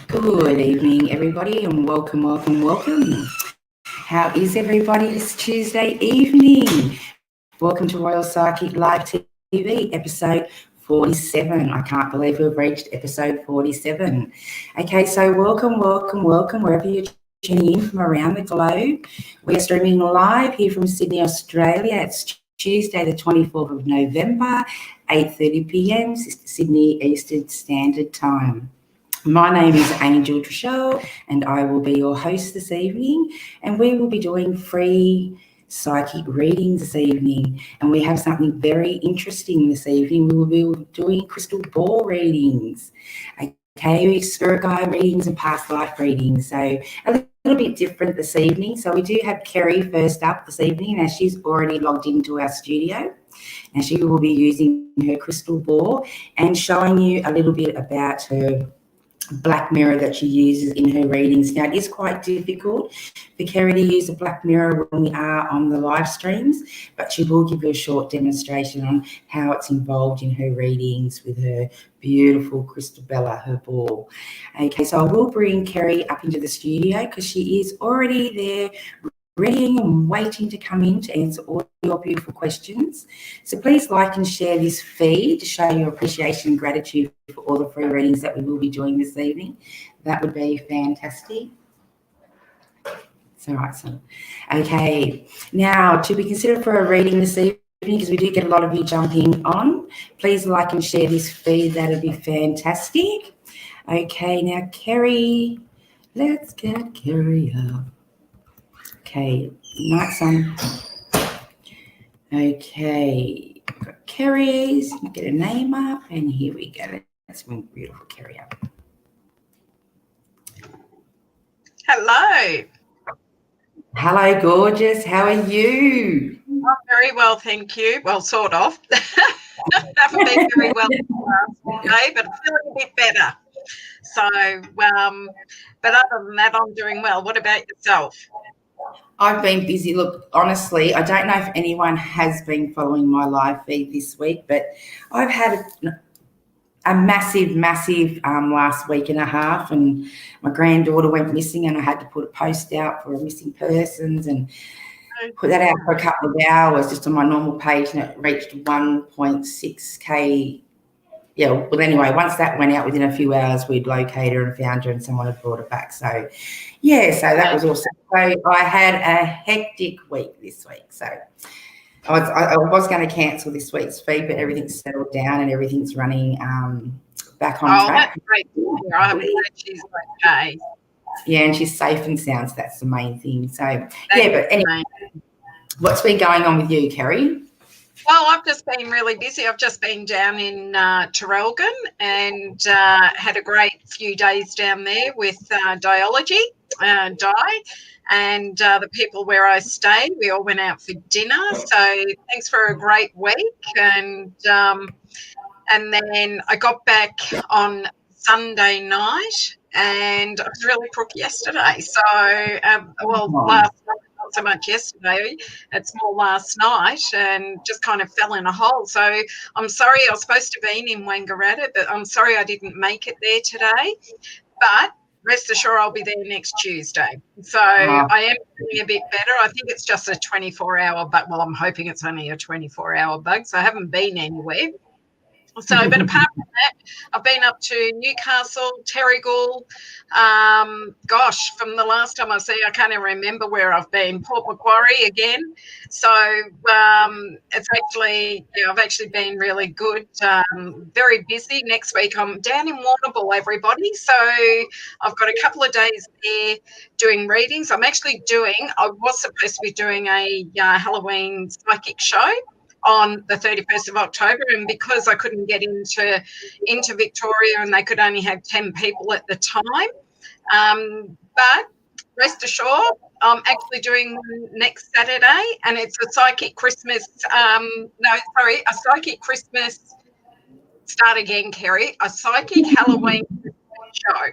Good evening, everybody, and welcome. How is everybody this Tuesday evening? Welcome to Royal Psychic Live TV, episode 47. I can't believe we've reached episode 47. Okay, so welcome, wherever you're tuning in from around the globe. We're streaming live here from Sydney, Australia. It's Tuesday, the 24th of November, 8:30 p.m. Sydney Eastern Standard Time. My name is Angel TraShell, and I will be your host this evening, and we will be doing free psychic readings this evening, and we have something very interesting this evening. We will be doing crystal ball readings, okay, spirit guide readings and past life readings, so a little bit different this evening. So we do have Kerry first up this evening, as she's already logged into our studio, and she will be using her crystal ball and showing you a little bit about her black mirror that she uses in her readings. Now, it is quite difficult for Kerry to use a black mirror when we are on the live streams, but she will give you a short demonstration on how it's involved in her readings with her beautiful crystal bella, her ball. Okay, so I will bring Kerry up into the studio because she is already there, ready and waiting to come in to answer all your beautiful questions. So please like and share this feed to show your appreciation and gratitude for all the free readings that we will be doing this evening. That would be fantastic. So awesome. Okay, now to be considered for a reading this evening, because we do get a lot of you jumping on, please like and share this feed. That would be fantastic. Okay, now Kerry, let's get Kerry up. Okay, nice one. Okay, got Kerry's. Get a name up, and here we go. That's been beautiful, Kerry up. Hello. Hello, gorgeous. How are you? I'm very well, thank you. Well, sort of. Haven't been very well last day, but I'm feeling a bit better. So, but other than that, I'm doing well. What about yourself? I've been busy. Look, honestly, I don't know if anyone has been following my live feed this week, but I've had a massive last week and a half, and my granddaughter went missing, and I had to put a post out for missing persons and put that out for a couple of hours just on my normal page, and it reached 1.6K. Yeah, well, anyway, once that went out, within a few hours, we'd located her and found her, and someone had brought her back. So, yeah, so that was awesome. So I had a hectic week this week. So I was going to cancel this week's feed, but everything's settled down and everything's running back on track. That's great. I'm glad she's okay. Yeah, and she's safe and sound, so that's the main thing. So, yeah, but anyway, what's been going on with you, Kerry? Well, I've just been really busy. I've just been down in Traralgon and had a great few days down there with Diology, Di, and the people where I stay. We all went out for dinner. So thanks for a great week. And then I got back on Sunday night, and I was really crook yesterday. So, last night, not so much yesterday, it's more last night, and just kind of fell in a hole. So I'm sorry, I was supposed to be in Wangaratta, but I'm sorry I didn't make it there today. But rest assured I'll be there next Tuesday. So I am feeling a bit better. I think it's just a 24-hour bug. Well, I'm hoping it's only a 24-hour bug, so I haven't been anywhere. So, but apart from that, I've been up to Newcastle, Terrigal. From the last time I see, I can't even remember where I've been. Port Macquarie again. So it's actually, I've actually been really good. Very busy. Next week I'm down in Warrnambool, everybody. So I've got a couple of days there doing readings. I was supposed to be doing a Halloween psychic show. on the 31st of October, and because I couldn't get into Victoria and they could only have 10 people at the time, but rest assured, I'm actually doing one next Saturday, and it's a psychic Christmas. A psychic Christmas. Start again, Kerry. A psychic Halloween show.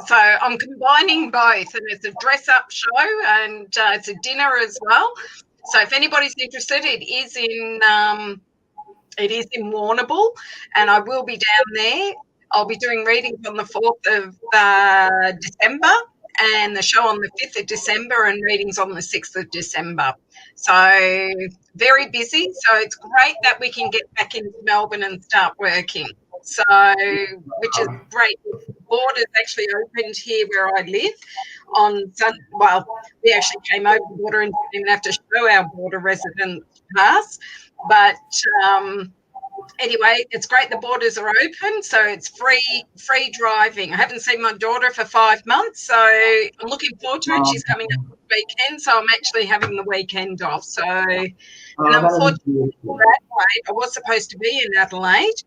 So I'm combining both, and it's a dress-up show, and it's a dinner as well. So if anybody's interested, it is in Warrnambool, and I will be down there. I'll be doing readings on the 4th of December, and the show on the 5th of December, and readings on the 6th of December. So very busy. So it's great that we can get back into Melbourne and start working. So, which is great. Borders actually opened here where I live on Sunday. Well, we actually came over the border and didn't even have to show our border resident pass. But anyway, it's great the borders are open, so it's free driving. I haven't seen my daughter for 5 months, so I'm looking forward to it. She's coming up this weekend, so I'm actually having the weekend off. So, and unfortunately, for Adelaide, I was supposed to be in Adelaide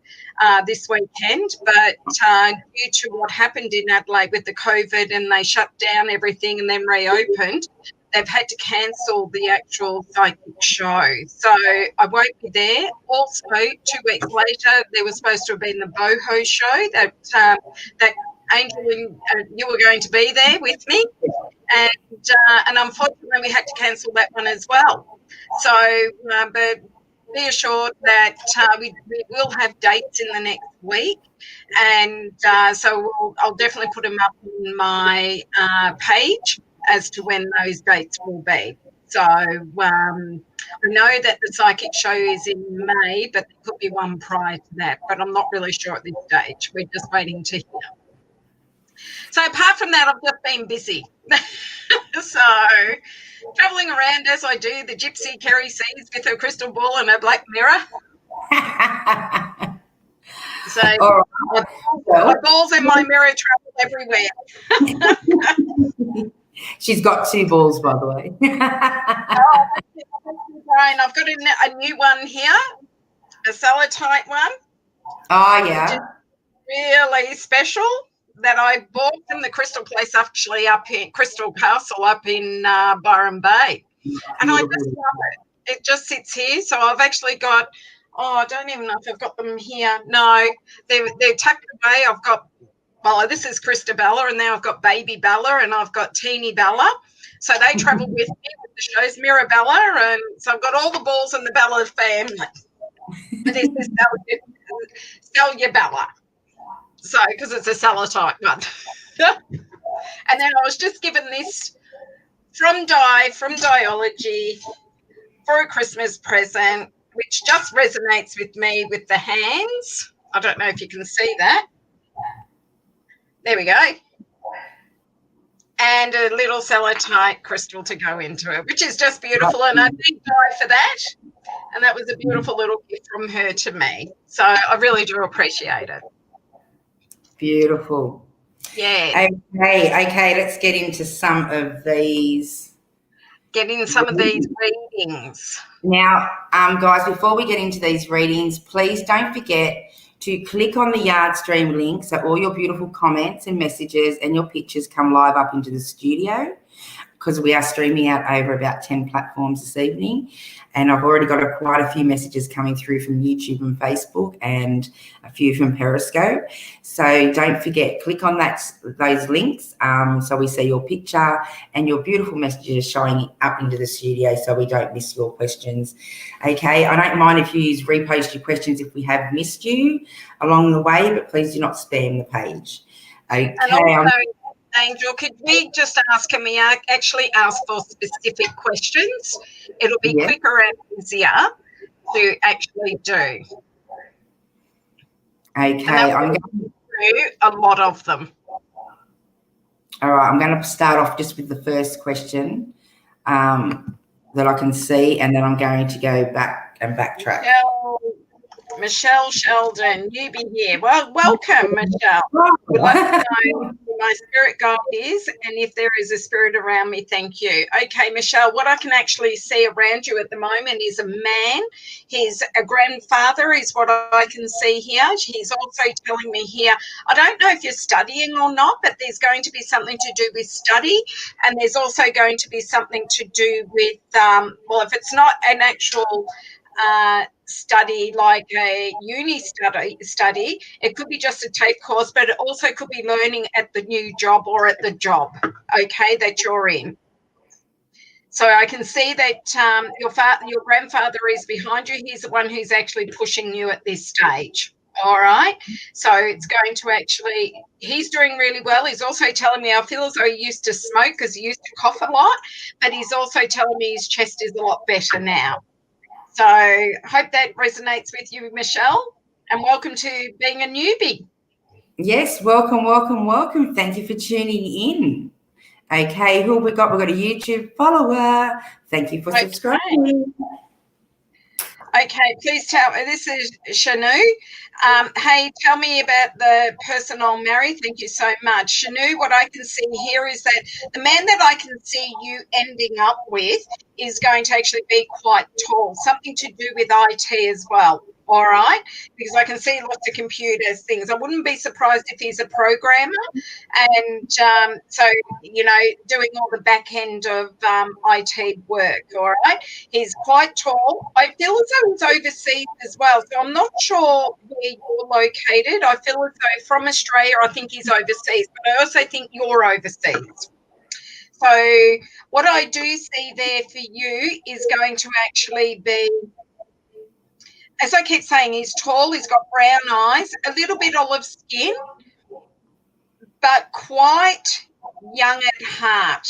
this weekend, but due to what happened in Adelaide with the COVID, and they shut down everything and then reopened, they've had to cancel the actual psychic show. So I won't be there. Also, 2 weeks later, there was supposed to have been the boho show that Angel and you were going to be there with me. And unfortunately, we had to cancel that one as well. So, but be assured that we will have dates in the next week. And so I'll definitely put them up on my page as to when those dates will be. So I know that the psychic show is in May, but there could be one prior to that, but I'm not really sure at this stage. We're just waiting to hear. So apart from that, I've just been busy. So travelling around as I do, the gypsy Kerry Sees with her crystal ball and her black mirror. So my balls and my mirror travel everywhere. She's got 2 balls, by the way. I've got a new one here, a cellotype one. Oh, yeah. Really special that I bought from the Crystal Place, actually up in Crystal Castle up in Byron Bay. And I just love it. It just sits here. So I've actually got, I don't even know if I've got them here. No, they're tucked away. I've got, well, this is Christabella, and now I've got Baby Bella, and I've got Teeny Bella. So they travel with me with the shows, Mirabella, and so I've got all the balls in the Bella family. This is Celia Bella. So, because it's a cellotype one. And then I was just given this from Diology for a Christmas present, which just resonates with me with the hands. I don't know if you can see that. There we go. And a little cellotype crystal to go into it, which is just beautiful. And I thank Di for that. And that was a beautiful little gift from her to me. So I really do appreciate it. Beautiful. Yeah. Okay, let's get into some of these. Readings. Now, guys, before we get into these readings, please don't forget to click on the Yard Stream link so all your beautiful comments and messages and your pictures come live up into the studio, because we are streaming out over about 10 platforms this evening. And I've already got quite a few messages coming through from YouTube and Facebook and a few from Periscope. So don't forget, click on those links so we see your picture and your beautiful messages showing up into the studio so we don't miss your questions. Okay, I don't mind if you repost your questions if we have missed you along the way, but please do not spam the page. Okay. And also, Angel, could we just ask, can we actually ask for specific questions? It'll be quicker and easier to actually do. Okay. I'm going to do a lot of them. All right. I'm going to start off just with the first question that I can see, and then I'm going to go back and backtrack. Michelle Sheldon, you be here. Well, welcome, Michelle. We'd love to know my spirit guide is, and if there is a spirit around me, thank you. Okay, Michelle, what I can actually see around you at the moment is a man. He's a grandfather is what I can see here. He's also telling me here, I don't know if you're studying or not, but there's going to be something to do with study, and there's also going to be something to do with, well, if it's not an actual study like a uni study, it could be just a tape course, but it also could be learning at the new job or at the job, okay, that you're in. So I can see that your grandfather is behind you. He's the one who's actually pushing you at this stage. All right. So it's going to actually, he's doing really well. He's also telling me, I feel as though he used to smoke because he used to cough a lot, but he's also telling me his chest is a lot better now. So hope that resonates with you, Michelle, and welcome to being a newbie. Yes, welcome, welcome, welcome. Thank you for tuning in. Okay, who have we got? We've got a YouTube follower. Thank you for subscribing. Okay, please tell me. This is Shanu. Hey, tell me about the person I'll marry. Thank you so much. Shanu, what I can see here is that the man that I can see you ending up with is going to actually be quite tall, something to do with IT as well. All right, because I can see lots of computer things. I wouldn't be surprised if he's a programmer, and so doing all the back end of IT work. All right, he's quite tall. I feel as though he's overseas as well, so I'm not sure where you're located. I feel as though from Australia, I think he's overseas, but I also think you're overseas. So what I do see there for you is going to actually be, as I keep saying, he's tall, he's got brown eyes, a little bit olive skin, but quite young at heart.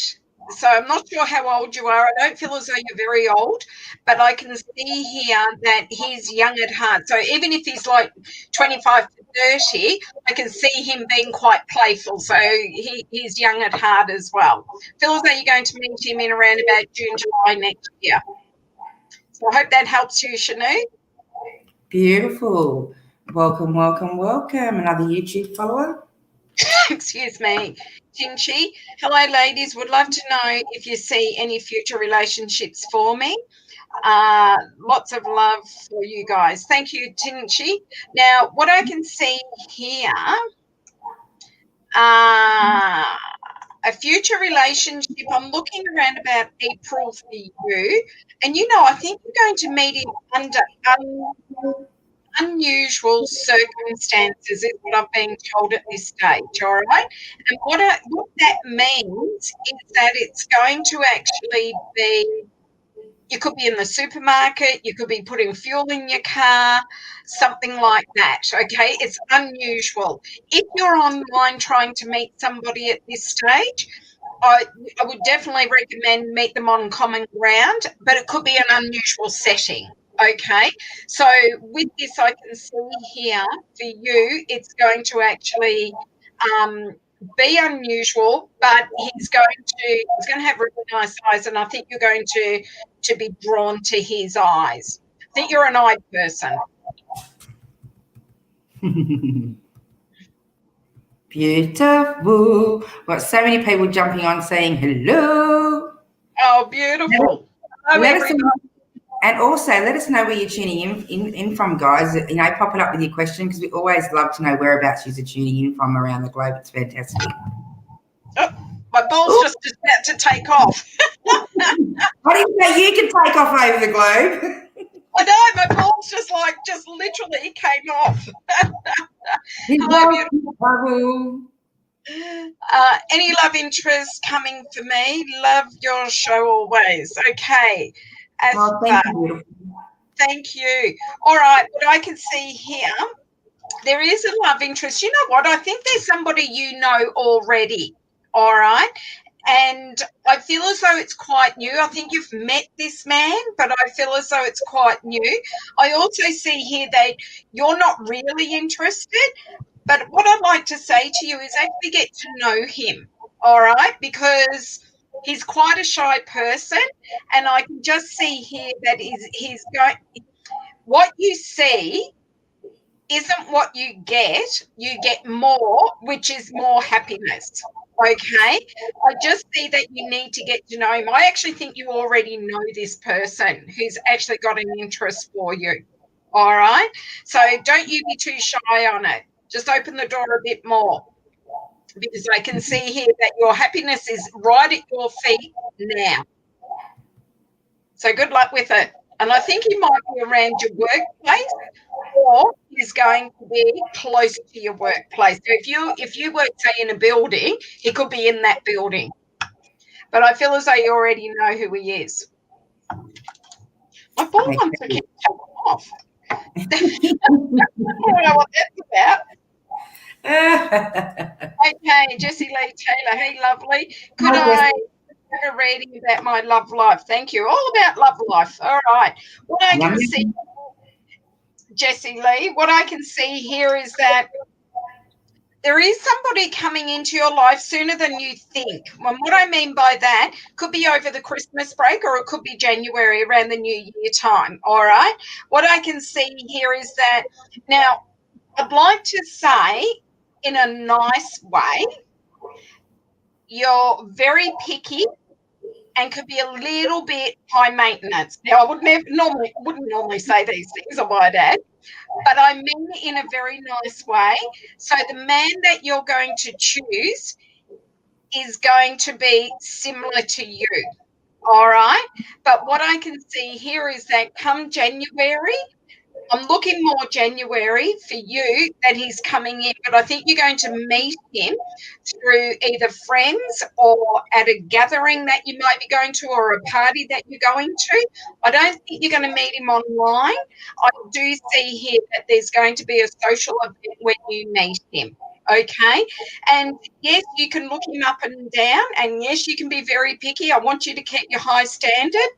So I'm not sure how old you are. I don't feel as though you're very old, but I can see here that he's young at heart. So even if he's like 25 to 30, I can see him being quite playful. So he's young at heart as well. Feel as though you're going to meet him in around about June, July next year. So I hope that helps you, Shanu. Beautiful. Welcome, welcome, welcome. Another YouTube follower. Excuse me. Tinchi. Hello, ladies. Would love to know if you see any future relationships for me. Lots of love for you guys. Thank you, Tinchi. Now, what I can see here, a future relationship, I'm looking around about April for you. And, I think you're going to meet him under unusual circumstances is what I've been told at this stage, all right? And what that means is that it's going to actually be, you could be in the supermarket, you could be putting fuel in your car, something like that, okay? It's unusual. If you're online trying to meet somebody at this stage, I would definitely recommend meet them on common ground, but it could be an unusual setting. Okay, so with this, I can see here for you, it's going to actually be unusual, but he's going to have really nice eyes, and I think you're going to be drawn to his eyes. I think you're an eye person. Beautiful. Got so many people jumping on saying hello. Oh, beautiful. Hello, everybody. And also, let us know where you're tuning in from, guys. Pop it up with your question, because we always love to know whereabouts you're tuning in from around the globe. It's fantastic. Oh, my ball's just about to take off. I didn't say you can take off over the globe. I know, my ball's just literally came off. Hello, beautiful. Any love interest coming for me? Love your show always. Okay. Thank you. All right, what I can see here, there is a love interest. You know what? I think there's somebody you know already. All right. And I feel as though it's quite new. I think you've met this man, but I feel as though it's quite new. I also see here that you're not really interested, but what I'd like to say to you is actually get to know him, all right, because he's quite a shy person, and I can just see here that he's going. What you see isn't what you get more, which is more happiness. Okay. I just see that you need to get to know him. I actually think you already know this person who's actually got an interest for you. All right. So don't you be too shy on it. Just open the door a bit more, because I can see here that your happiness is right at your feet now. So good luck with it. And I think he might be around your workplace, or he's going to be close to your workplace. So if you work, say, in a building, he could be in that building. But I feel as though you already know who he is. My ball wants to keep taking off. I don't know what that's about. Okay, Jessie Lee Taylor. Hey, lovely. Could I have a reading about my love life? Thank you. All about love life. All right. What I can see, Jessie Lee, what I can see here is that there is somebody coming into your life sooner than you think. And what I mean by that could be over the Christmas break, or it could be January around the New Year time. All right. What I can see here is that now I'd like to say, in a nice way, you're very picky and could be a little bit high maintenance. Now, I wouldn't normally say these things, I might add, but I mean it in a very nice way. So the man that you're going to choose is going to be similar to you, all right? But what I can see here is that come January, I'm looking more January for you that he's coming in, but I think you're going to meet him through either friends or at a gathering that you might be going to, or a party that you're going to. I don't think you're going to meet him online. I do see here that there's going to be a social event when you meet him. Okay. And yes, you can look him up and down, and yes, you can be very picky. I want you to keep your high standard.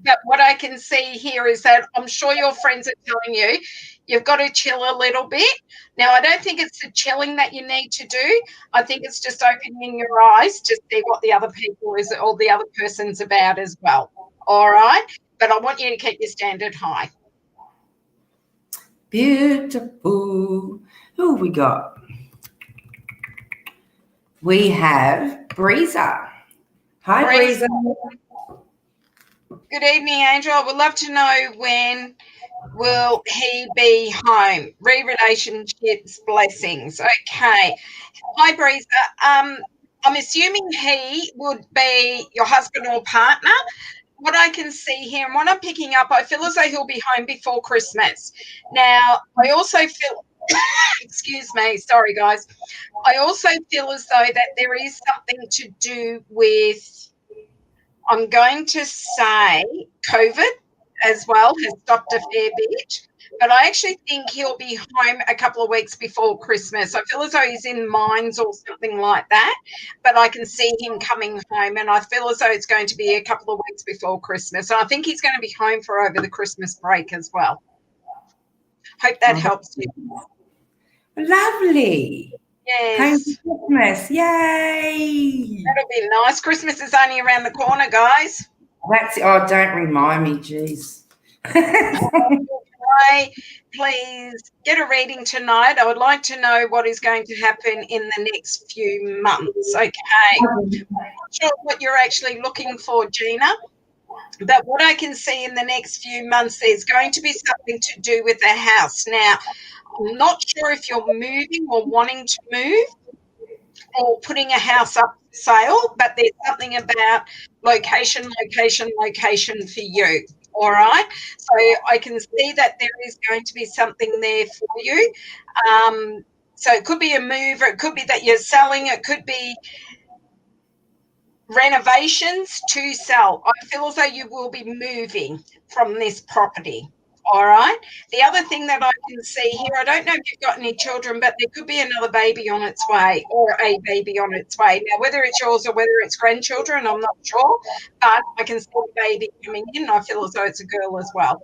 But what I can see here is that I'm sure your friends are telling you you've got to chill a little bit. Now, I don't think it's the chilling that you need to do. I think it's just opening your eyes to see what the other people is, or the other person's about as well. All right? But I want you to keep your standard high. Beautiful. Who have we got? We have Breezer. Hi, Breezer. Good evening, Angel. I would love to know, when will he be home? Relationships, blessings. Okay. Hi, Breezer. I'm assuming he would be your husband or partner. What I can see here, and what I'm picking up, I feel as though he'll be home before Christmas. Now, I also feel, excuse me, sorry, guys. I also feel as though that there is something to do with, I'm going to say, COVID as well has stopped a fair bit. But I actually think he'll be home a couple of weeks before Christmas. I feel as though he's in mines or something like that, but I can see him coming home, and I feel as though it's going to be a couple of weeks before Christmas. And I think he's going to be home for over the Christmas break as well. Hope that helps you. Lovely. Yes. Christmas. Yay. That'll be nice. Christmas is only around the corner, guys. Don't remind me, jeez. Please get a reading tonight. I would like to know what is going to happen in the next few months. Okay. I'm not sure what you're actually looking for, Gina, but what I can see in the next few months, there's going to be something to do with the house. Now, I'm not sure if you're moving or wanting to move or putting a house up for sale, but there's something about location for you. All right. So I can see that there is going to be something there for you. So it could be a move, or it could be that you're selling. It could be renovations to sell. I feel as though you will be moving from this property. All right. The other thing that I can see here, I don't know if you've got any children, but there could be another baby on its way, or a baby on its way. Now, whether it's yours or whether it's grandchildren, I'm not sure, but I can see a baby coming in. I feel as though it's a girl as well.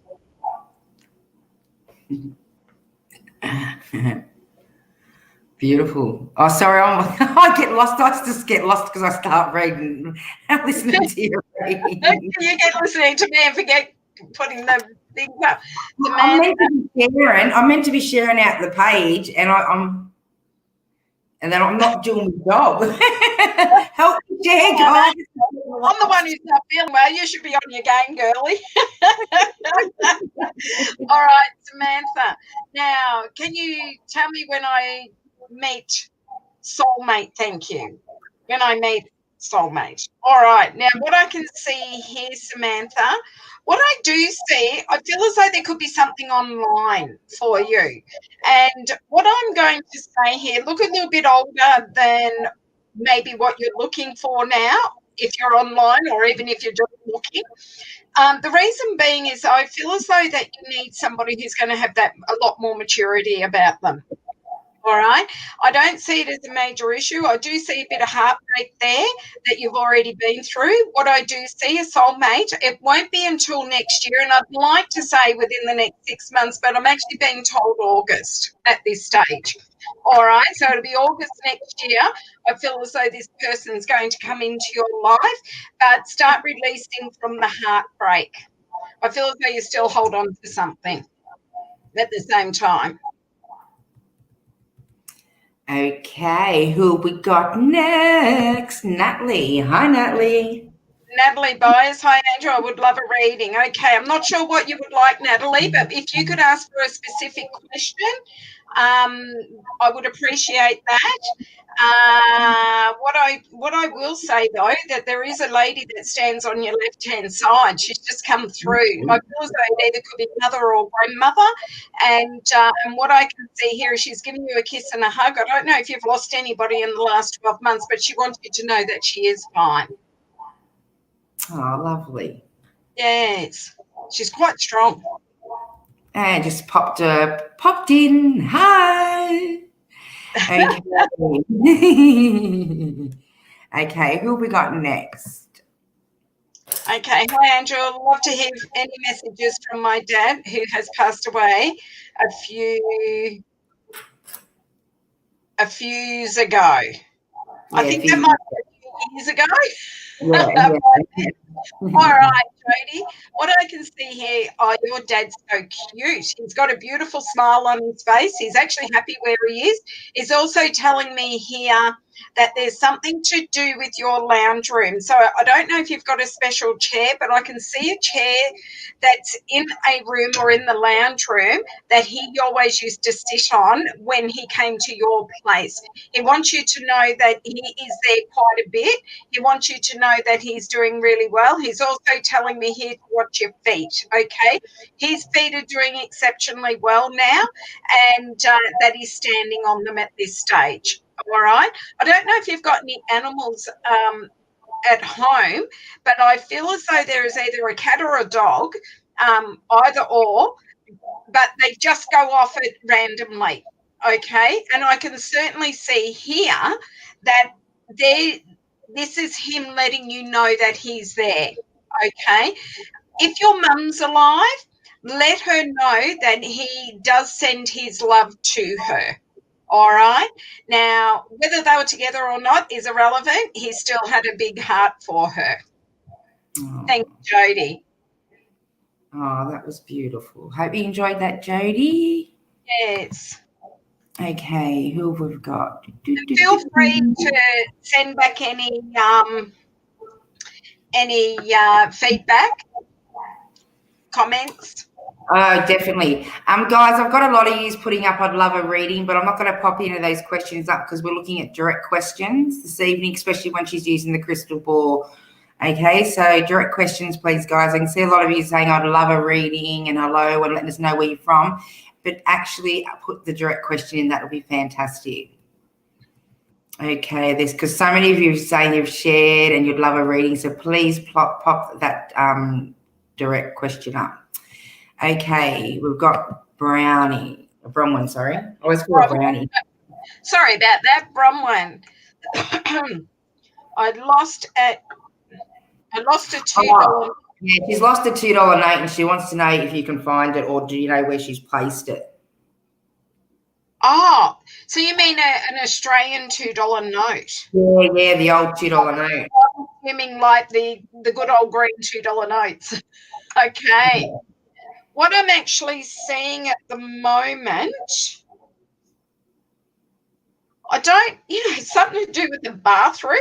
Beautiful. Oh, sorry, I get lost. I just get lost because I start reading and listening to you reading. You get listening to me and forget putting the things up. I'm Samantha, meant to be sharing out the page, and I'm not doing my job. Help me share, guys. I'm the one who's not feeling well. You should be on your game, girlie. All right, Samantha. Now, can you tell me when I meet soulmate? Thank you. When I meet soulmate. All right. Now, what I can see here, Samantha, what I do see, I feel as though there could be something online for you. And what I'm going to say here, look a little bit older than maybe what you're looking for now, if you're online or even if you're just looking. The reason being is I feel as though that you need somebody who's going to have that a lot more maturity about them. All right. I don't see it as a major issue. I do see a bit of heartbreak there that you've already been through. What I do see, a soulmate, it won't be until next year. And I'd like to say within the next 6 months, but I'm actually being told August at this stage. All right. So it'll be August next year. I feel as though this person's going to come into your life, but start releasing from the heartbreak. I feel as though you still hold on to something at the same time. Okay, who we got next? Natalie. Hi, Natalie. Natalie Byers. Hi, Andrew. I would love a reading. Okay, I'm not sure what you would like, Natalie, but if you could ask for a specific question, I would appreciate that. What I will say, though, that there is a lady that stands on your left-hand side. She's just come through. I feel as though it either could be mother or grandmother. And what I can see here is she's giving you a kiss and a hug. I don't know if you've lost anybody in the last 12 months, but she wants you to know that she is fine. Oh, lovely. Yes, she's quite strong. And just popped in. Hi. Okay. Okay, who have we got next? Okay, hi Andrew. I'd love to hear any messages from my dad who has passed away a few years ago. Yeah, I think that might be a few years ago. Yeah. All right, Jodie. What I can see here, your dad's so cute. He's got a beautiful smile on his face. He's actually happy where he is. He's also telling me here that there's something to do with your lounge room. So I don't know if you've got a special chair, but I can see a chair that's in a room or in the lounge room that he always used to sit on when he came to your place. He wants you to know that he is there quite a bit. He wants you to know that he's doing really well. He's also telling me here to watch your feet, okay? His feet are doing exceptionally well now, and that he's standing on them at this stage. All right. I don't know if you've got any animals at home, but I feel as though there is either a cat or a dog, either or, but they just go off it randomly. Okay. And I can certainly see here that this is him letting you know that he's there. Okay. If your mum's alive, let her know that he does send his love to her. All right. Now, whether they were together or not is irrelevant. He still had a big heart for her. Oh. Thank you, Jodie. Oh, that was beautiful. Hope you enjoyed that, Jodie. Yes. Okay, who have we got? Feel free to send back any feedback, comments. Oh, definitely. Guys, I've got a lot of yous putting up I'd love a reading, but I'm not going to pop any of those questions up because we're looking at direct questions this evening, especially when she's using the crystal ball. Okay, so direct questions, please, guys. I can see a lot of you saying I'd love a reading and hello and letting us know where you're from, but actually put the direct question in. That would be fantastic. Okay, this because so many of you are saying you've shared and you'd love a reading, so please pop that direct question up. Okay, we've got Bronwyn, sorry. I always call her Brownie. Sorry about that, Bronwyn. I lost a $2. Yeah, she's lost a $2 note and she wants to know if you can find it or do you know where she's placed it? Oh, so you mean an Australian $2 note? Yeah, the old $2 note. I'm assuming like the good old green $2 notes. Okay. What I'm actually seeing at the moment, something to do with the bathroom.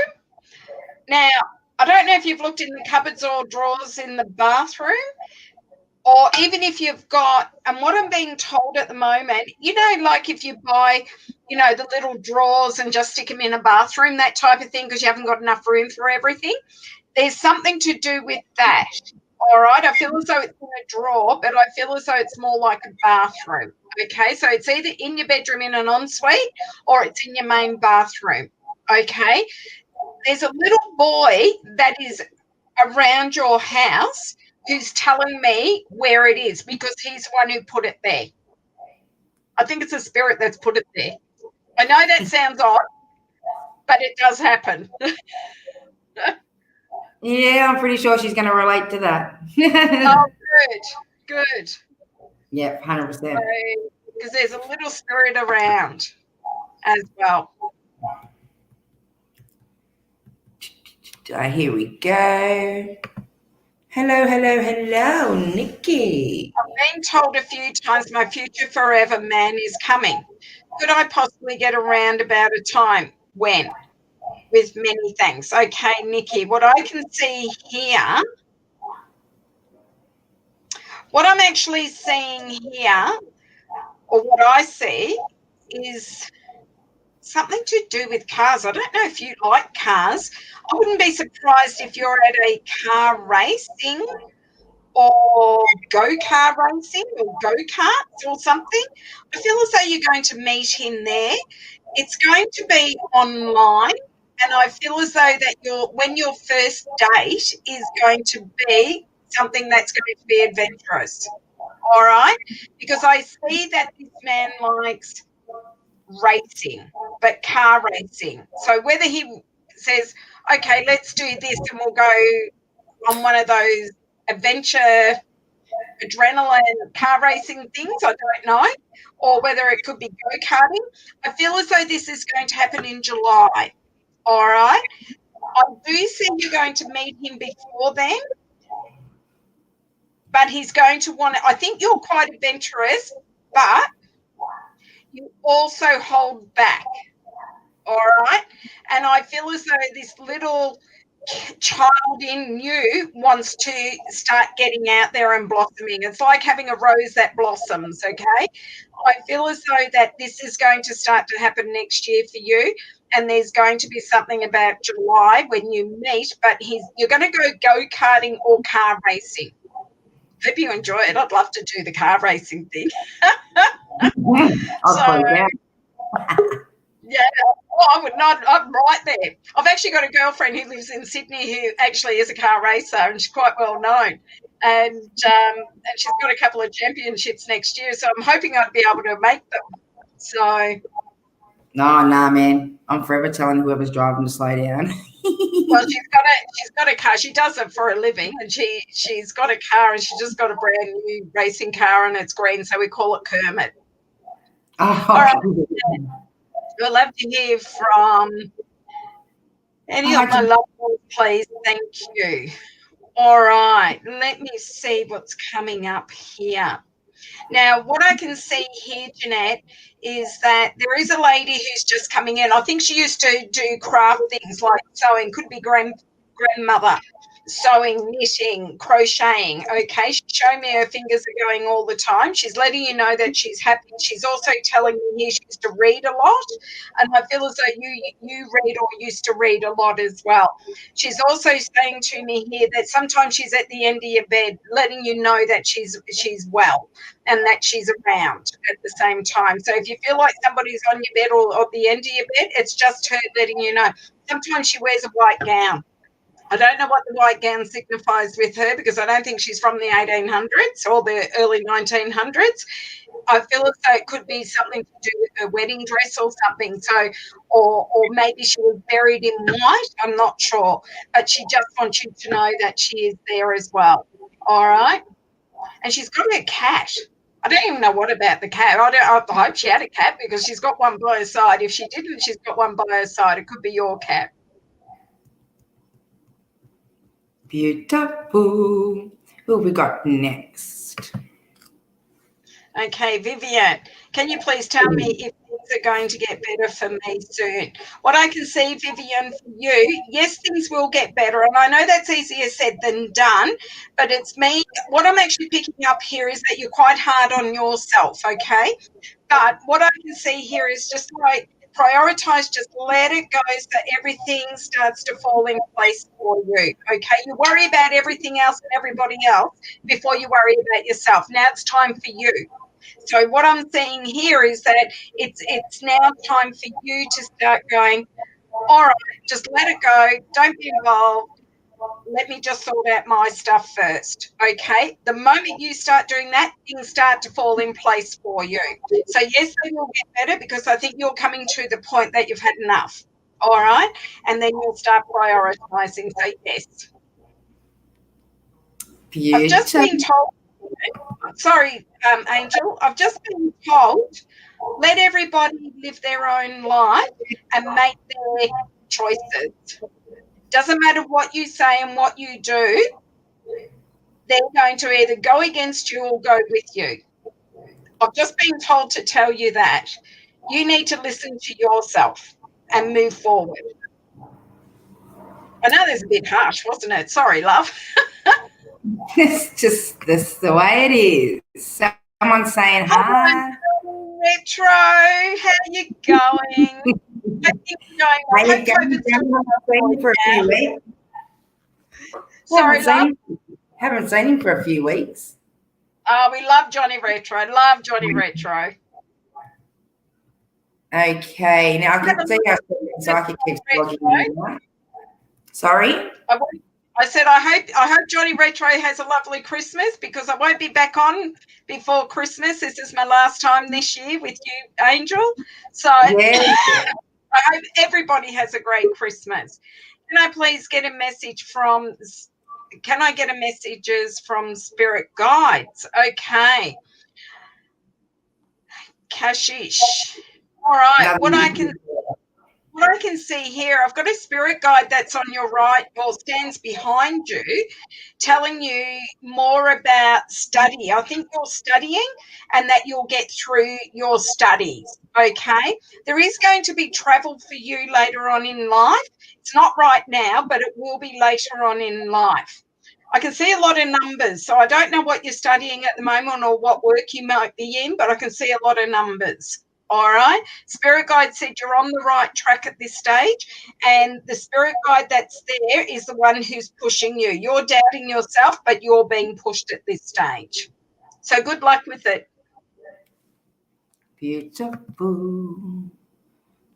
Now, I don't know if you've looked in the cupboards or drawers in the bathroom, or even if you've got, and what I'm being told at the moment, like if you buy, the little drawers and just stick them in a bathroom, that type of thing, because you haven't got enough room for everything. There's something to do with that. All right. I feel as though it's in a drawer, but I feel as though it's more like a bathroom. Okay. So it's either in your bedroom in an ensuite or it's in your main bathroom. Okay. There's a little boy that is around your house who's telling me where it is, because he's the one who put it there. I think it's a spirit that's put it there. I know that sounds odd, but it does happen. Yeah, I'm pretty sure she's going to relate to that. Oh, good. Yep, 100%. Because there's a little spirit around as well. Here we go. Hello, Nikki. I've been told a few times my future forever man is coming. Could I possibly get around about a time when? With many thanks. Okay, Nikki, what I can see here, what I'm actually seeing here, or what I see, is something to do with cars. I don't know if you like cars. I wouldn't be surprised if you're at a car racing or go-kart racing or go-karts or something. I feel as though you're going to meet him there. It's going to be online, and I feel as though that when your first date is going to be something that's going to be adventurous. All right? Because I see that this man likes racing, but car racing. So whether he says, okay, let's do this and we'll go on one of those adventure adrenaline car racing things, I don't know, or whether it could be go-karting. I feel as though this is going to happen in July. All right. I do see you're going to meet him before then, but he's going to want to, I think you're quite adventurous, but you also hold back. All right. And I feel as though this little child in you wants to start getting out there and blossoming. It's like having a rose that blossoms, okay? I feel as though that this is going to start to happen next year for you, and there's going to be something about July when you meet, but you're going to go go-karting or car racing. Hope you enjoy it. I'd love to do the car racing thing. Yeah, I would not. I'm right there. I've actually got a girlfriend who lives in Sydney who actually is a car racer, and she's quite well known. And she's got a couple of championships next year, so I'm hoping I'd be able to make them. So. No, nah, man. I'm forever telling whoever's driving to slow down. Well, she's got a car. She does it for a living, and she's got a car, and she just got a brand new racing car, and it's green, so we call it Kermit. Oh, all right. I'd love to hear from any of my loved ones, please. Thank you. All right. Let me see what's coming up here. Now, what I can see here, Jeanette, is that there is a lady who's just coming in. I think she used to do craft things like sewing, could be grandmother, sewing, knitting, crocheting. Okay, she's showing me her fingers are going all the time. She's letting you know that she's happy. She's also telling me here she used to read a lot, and I feel as though you read or used to read a lot as well. She's also saying to me here that sometimes she's at the end of your bed, letting you know that she's well and that she's around at the same time. So if you feel like somebody's on your bed or at the end of your bed, it's just her letting you know. Sometimes she wears a white gown. I don't know what the white gown signifies with her, because I don't think she's from the 1800s or the early 1900s. I feel as though it could be something to do with her wedding dress or something. So, or maybe she was buried in white. I'm not sure, but she just wants you to know that she is there as well. All right. And she's got a cat. I don't even know what about the cat. I hope she had a cat, because she's got one by her side. If she didn't, she's got one by her side. It could be your cat. Beautiful. Who have we got next? Okay, Vivian, can you please tell me if things are going to get better for me soon? What I can see, Vivian, for you, yes, things will get better. And I know that's easier said than done, but it's me. What I'm actually picking up here is that you're quite hard on yourself, okay? But what I can see here is just like prioritize, just let it go so everything starts to fall in place for you. Okay. You worry about everything else and everybody else before you worry about yourself. Now it's time for you. So what I'm seeing here is that it's now time for you to start going, all right, just let it go. Don't be involved. Let me just sort out my stuff first. Okay. The moment you start doing that, things start to fall in place for you. So yes, they will get better because I think you're coming to the point that you've had enough. All right. And then you'll start prioritizing. So yes. I've just Beautiful. been told, sorry, Angel, I've just been told, let everybody live their own life and make their choices. Doesn't matter what you say and what you do, they're going to either go against you or go with you. I've just been told to tell you that. You need to listen to yourself and move forward. I know that's a bit harsh, wasn't it? Sorry, love. It's just this the way it is. Someone's saying hi. Retro, how are you going? How you going? Haven't seen him for a few weeks. Sorry, love. Haven't seen him for a few weeks. Oh, we love Johnny Retro. Love Johnny Retro. Okay, now I can see how Psychic keeps logging in. Sorry? I said I hope Johnny Retro has a lovely Christmas because I won't be back on before Christmas. This is my last time this year with you, Angel. So yes. I hope everybody has a great Christmas. Can I please get a message from messages from Spirit Guides? Okay. Kashish. All right. What I can see here, I've got a spirit guide that's on your right or stands behind you, telling you more about study. I think you're studying and that you'll get through your studies. Okay. There is going to be travel for you later on in life. It's not right now, but it will be later on in life. I can see a lot of numbers. So I don't know what you're studying at the moment or what work you might be in, but I can see a lot of numbers. All right. Spirit guide said you're on the right track at this stage. And the spirit guide that's there is the one who's pushing you. You're doubting yourself, but you're being pushed at this stage. So good luck with it. Beautiful. Who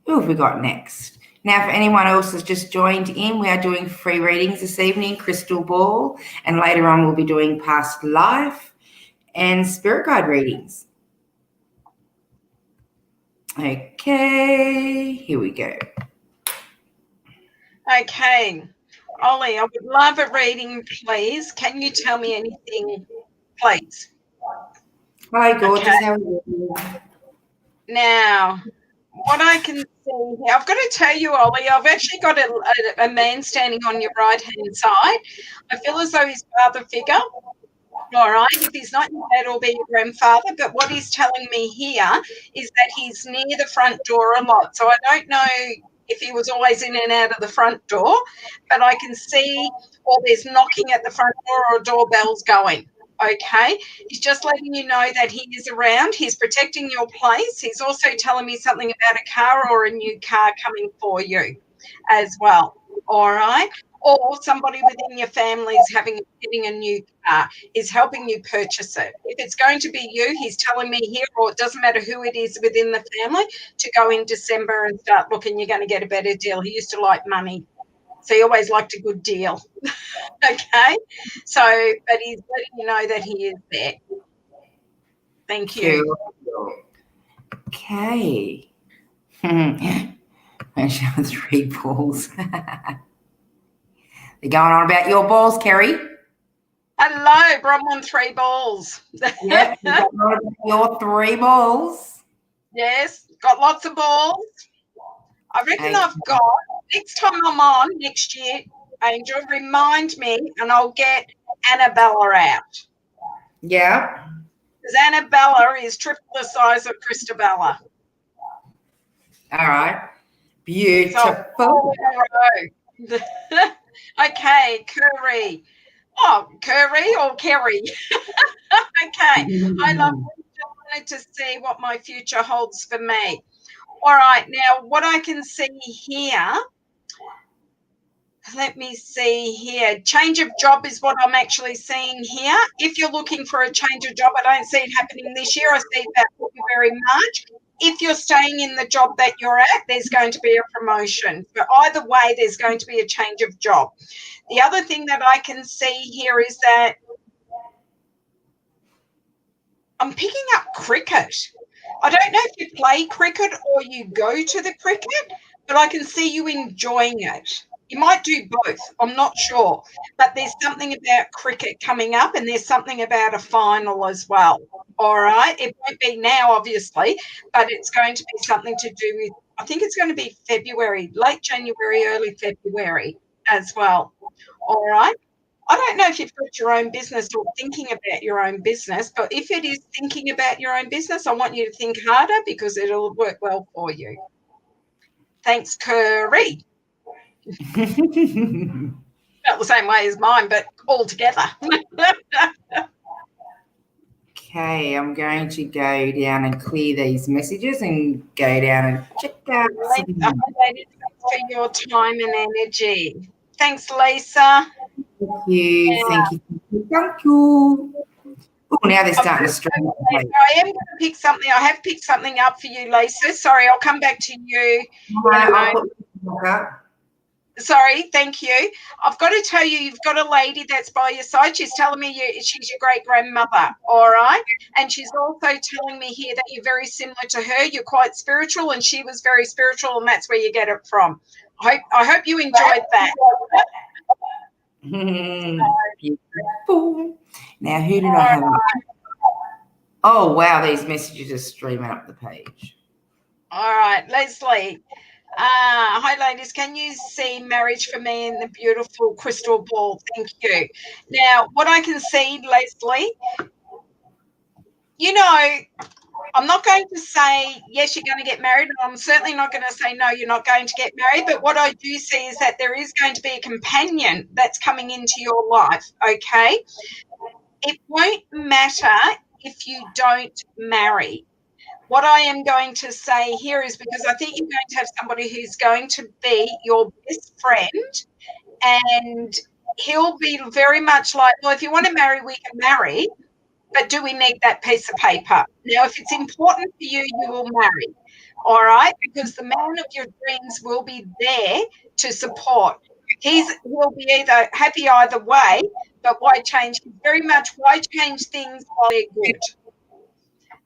have we got next? Now, for anyone else that's just joined in, we are doing free readings this evening, crystal ball, and later on we'll be doing past life and spirit guide readings. Okay, here we go. Okay. Ollie, I would love a reading, please. Can you tell me anything, please? Hi, gorgeous. Okay. How are you? Now, what I can see here, I've got to tell you, Ollie, I've actually got a man standing on your right-hand side. I feel as though he's father figure. All right, if he's not your dad, it'll be your grandfather. But what he's telling me here is that he's near the front door a lot. So I don't know if he was always in and out of the front door, but I can see there's knocking at the front door or doorbells going. Okay, he's just letting you know that he is around. He's protecting your place. He's also telling me something about a car or a new car coming for you as well. All right. Or somebody within your family is getting a new car, is helping you purchase it. If it's going to be you, he's telling me here, or it doesn't matter who it is within the family, to go in December and start looking. You're going to get a better deal. He used to like money, so he always liked a good deal. Okay, so but he's letting you know that he is there. Thank you. Okay. I show 3 balls. They're going on about your balls, Kerry. Hello, Brom on 3 balls. Yeah, your 3 balls. Yes, got lots of balls. I reckon I've got, next time I'm on next year, Angel, remind me and I'll get Annabella out. Yeah. Because Annabella is triple the size of Christabella. All right. So, Beautiful. okay, Curry. Oh, Curry or Kerry? Okay. I wanted to see what my future holds for me. All right. Now, what I can see here, let me see here. Change of job is what I'm actually seeing here. If you're looking for a change of job, I don't see it happening this year. I see that very much. If you're staying in the job that you're at, there's going to be a promotion. But either way, there's going to be a change of job. The other thing that I can see here is that I'm picking up cricket. I don't know if you play cricket or you go to the cricket, but I can see you enjoying it. You might do both. I'm not sure. But there's something about cricket coming up, and there's something about a final as well. All right. It won't be now, obviously, but it's going to be something to do with, I think it's going to be February, late January, early February as well. All right. I don't know if you've got your own business or thinking about your own business, but if it is thinking about your own business, I want you to think harder because it'll work well for you. Thanks, Curry. Not the same way as mine, but all together. Okay, I'm going to go down and clear these messages and go down and check out some. Thanks for your time and energy. Thanks, Lisa. Thank you. Thank you. Oh, now they're starting to stream. I am going to pick something. I have picked something up for you, Lisa. Sorry, I'll come back to you. Sorry, thank you. I've got to tell you, you've got a lady that's by your side. She's telling me she's your great-grandmother, all right? And she's also telling me here that you're very similar to her. You're quite spiritual, and she was very spiritual, and that's where you get it from. I hope you enjoyed that. Beautiful. Now, who did I have? Oh, wow, these messages are streaming up the page. All right, Leslie. Hi, ladies. Can you see marriage for me in the beautiful crystal ball? Thank you. Now, what I can see, Leslie, you know, I'm not going to say, yes, you're going to get married, and I'm certainly not going to say, no, you're not going to get married. But what I do see is that there is going to be a companion that's coming into your life, okay? It won't matter if you don't marry. What I am going to say here is because I think you're going to have somebody who's going to be your best friend, and he'll be very much like, well, if you want to marry, we can marry, but do we need that piece of paper? Now, if it's important for you, you will marry, all right, because the man of your dreams will be there to support. He'll be either happy either way, but why change? Very much why change things while they're good.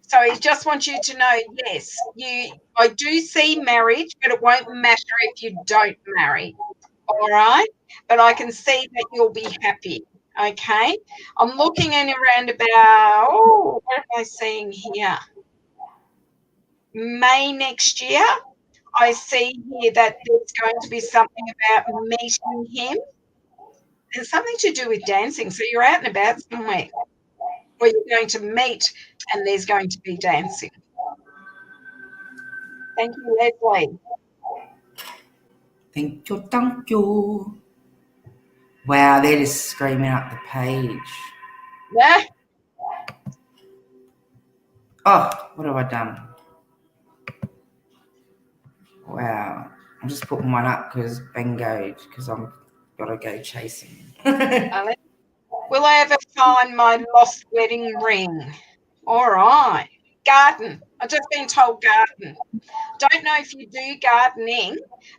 So he just wants you to know, yes, I do see marriage, but it won't matter if you don't marry, all right? But I can see that you'll be happy, okay? I'm looking in around about, what am I seeing here? May next year. I see here that there's going to be something about meeting him. There's something to do with dancing. So you're out and about somewhere where you're going to meet and there's going to be dancing. Thank you, Leslie. Thank you. Wow, they're just screaming up the page. Yeah. Oh, what have I done? Wow. I'm just putting one up because I'm got to go chasing. Will I ever find my lost wedding ring? All right. Garden. I've just been told garden. Don't know if you do gardening,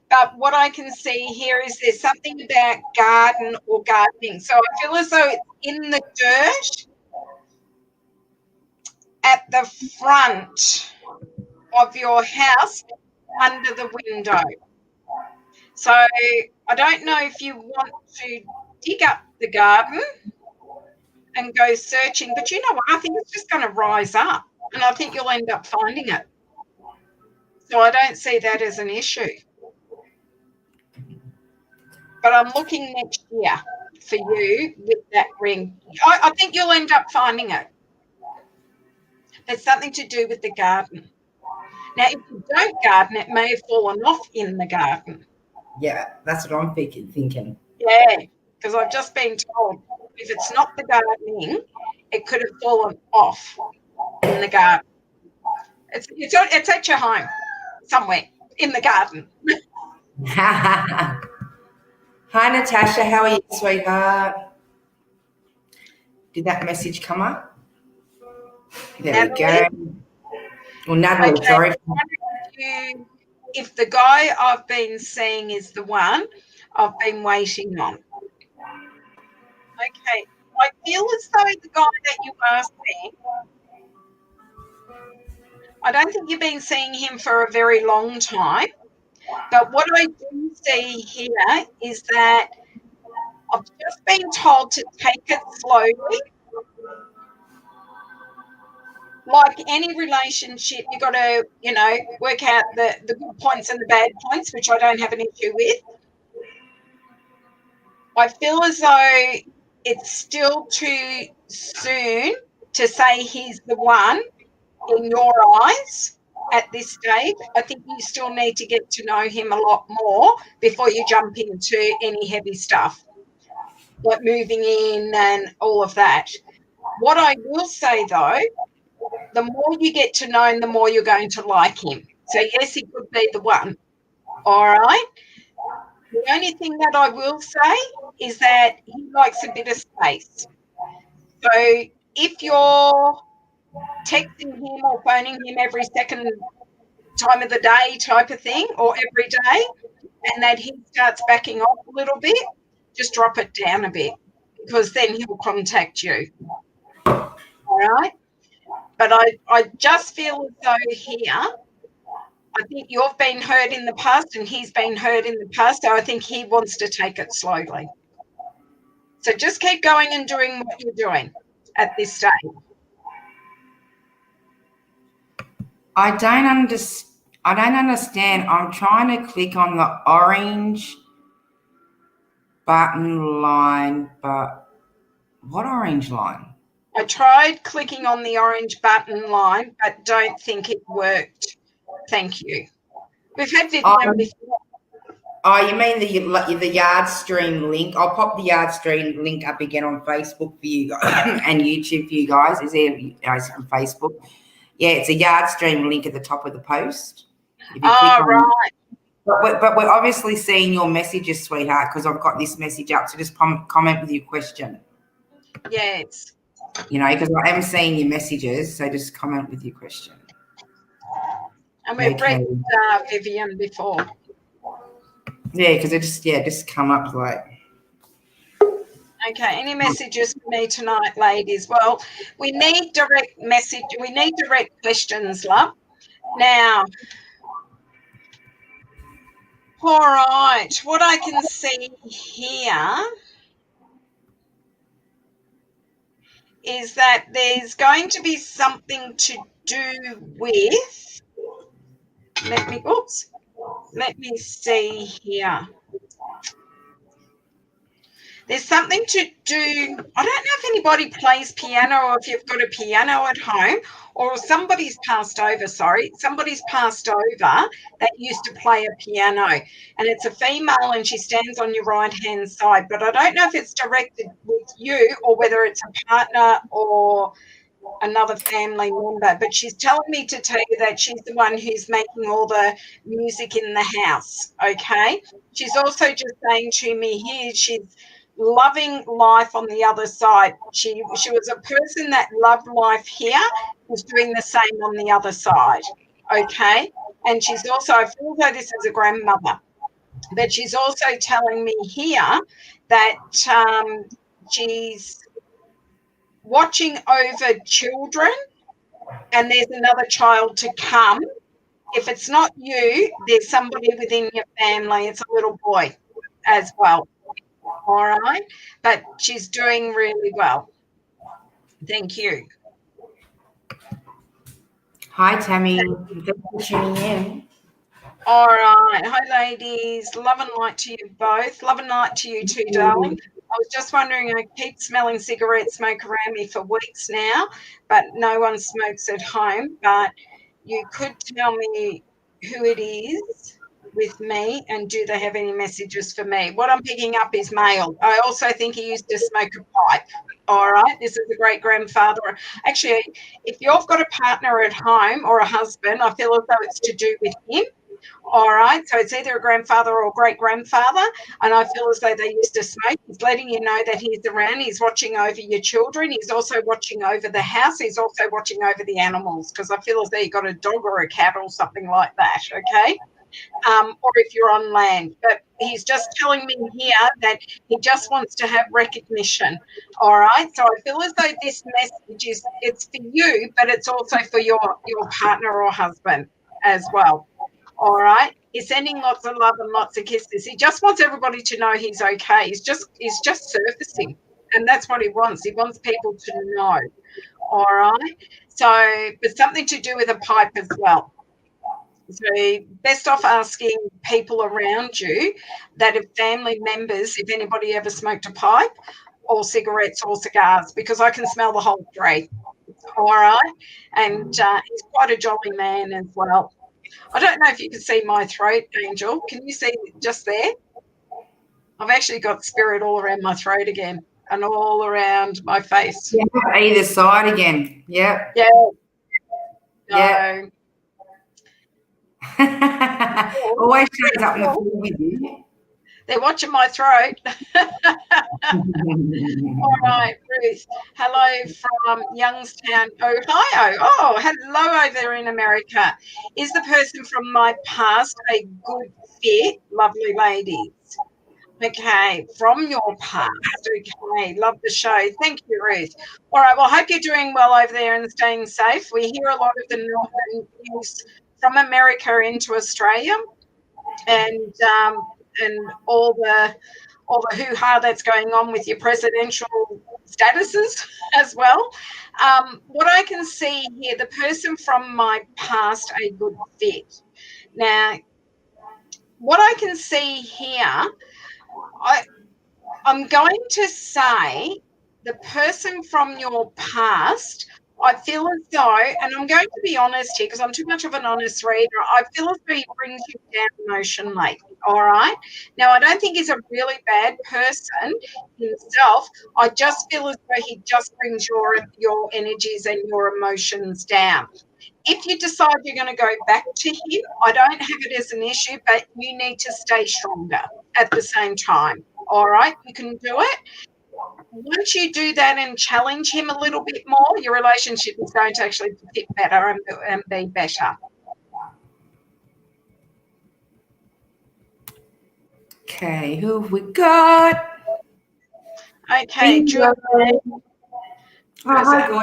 but what I can see here is there's something about garden or gardening. So I feel as though it's in the dirt at the front of your house under the window. So I don't know if you want to dig up the garden and go searching, but you know what? I think it's just going to rise up, and I think you'll end up finding it. So I don't see that as an issue. But I'm looking next year for you with that ring. I think you'll end up finding it. It's something to do with the garden. Now, if you don't garden, it may have fallen off in the garden. Yeah, that's what I'm thinking. Yeah, because I've just been told if it's not the gardening, it could have fallen off in the garden. It's at your home somewhere in the garden. Hi, Natasha. How are you, sweetheart? Did that message come up? There we go. Well, Natalie, Okay. sorry. If the guy I've been seeing is the one I've been waiting on. Okay. I feel as though the guy that you are seeing, I don't think you've been seeing him for a very long time. But what I do see here is that I've just been told to take it slowly. Like any relationship, you've got to, work out the good points and the bad points, which I don't have an issue with. I feel as though it's still too soon to say he's the one in your eyes at this stage. I think you still need to get to know him a lot more before you jump into any heavy stuff, like moving in and all of that. What I will say, though, the more you get to know him, the more you're going to like him. So, yes, he could be the one. All right? The only thing that I will say is that he likes a bit of space. So if you're texting him or phoning him every second time of the day type of thing, or every day, and that he starts backing off a little bit, just drop it down a bit, because then he will contact you. All right? But I just feel as though here, I think you've been hurt in the past and he's been hurt in the past, so I think he wants to take it slowly. So just keep going and doing what you're doing at this stage. I don't understand. I'm trying to click on the orange button line, but what orange line? I tried clicking on the orange button line, but don't think it worked. Thank you. We've had Vivian before. Oh, you mean the Yard Stream link? I'll pop the Yard Stream link up again on Facebook for you guys and YouTube for you guys. Is there on Facebook? Yeah, it's a Yard Stream link at the top of the post. If you click on Right. But we're obviously seeing your messages, sweetheart, because I've got this message up. So just comment with your question. Yes. Because I am seeing your messages, so just comment with your question. And we've read Vivian before. Yeah, because it just come up like. Okay, any messages for me tonight, ladies? Well, we need direct questions, love. Now, all right, what I can see here is that there's going to be something to do with, let me see here. There's something to do, I don't know if anybody plays piano or if you've got a piano at home, or somebody's passed over that used to play a piano, and it's a female and she stands on your right-hand side, but I don't know if it's directed with you or whether it's a partner or another family member, but she's telling me to tell you that she's the one who's making all the music in the house, okay? She's also just saying to me here, she's loving life on the other side. She was a person that loved life here, was doing the same on the other side, okay? And she's also, I feel though this is a grandmother, but she's also telling me here that she's watching over children and there's another child to come. If it's not you, there's somebody within your family. It's a little boy as well. All right. But she's doing really well. Thank you. Hi, Tammy. Thanks for tuning in. All right. Hi, ladies. Love and light to you both. Love and light to you too, darling. was just wondering, I keep smelling cigarette smoke around me for weeks now, but no one smokes at home. But you could tell me who it is with me, and do they have any messages for me? What I'm picking up is male. I also think he used to smoke a pipe. All right, this is a great grandfather. Actually, if you've got a partner at home or a husband, I feel as though it's to do with him. All right, so it's either a grandfather or great grandfather, and I feel as though they used to smoke. He's letting you know that he's around. He's watching over your children. He's also watching over the house. He's also watching over the animals, because I feel as though you've got a dog or a cat or something like that. Okay. Or if you're on land. But he's just telling me here that he just wants to have recognition. All right. So I feel as though this message it's for you, but it's also for your partner or husband as well. All right. He's sending lots of love and lots of kisses. He just wants everybody to know he's okay. He's just surfacing. And that's what he wants. He wants people to know. All right. So, but something to do with a pipe as well. So best off asking people around you that have family members, if anybody ever smoked a pipe or cigarettes or cigars, because I can smell the whole three. All right. And he's quite a jolly man as well. I don't know if you can see my throat, Angel. Can you see just there? I've actually got spirit all around my throat again and all around my face. Yeah, either side again. Yep. Yeah. Yeah. Always shows up in the pool with you. They're watching my throat. All right, Ruth. Hello from Youngstown, Ohio. Oh, hello over there in America. Is the person from my past a good fit? Lovely ladies. Okay, from your past. Okay, love the show. Thank you, Ruth. All right, well, I hope you're doing well over there and staying safe. We hear a lot of the news from America into Australia, and all the hoo-ha that's going on with your presidential statuses as well. What I can see here, the person from my past, a good fit. Now, what I can see here, I'm going to say the person from your past, I feel as though, and I'm going to be honest here because I'm too much of an honest reader, I feel as though he brings you down emotionally. All right. Now, I don't think he's a really bad person himself. I just feel as though he just brings your energies and your emotions down. If you decide you're going to go back to him, I don't have it as an issue, but you need to stay stronger at the same time. All right, you can do it. Once you do that and challenge him a little bit more, your relationship is going to actually fit better and be better. Okay, who have we got? Okay, Julie. Hi, God.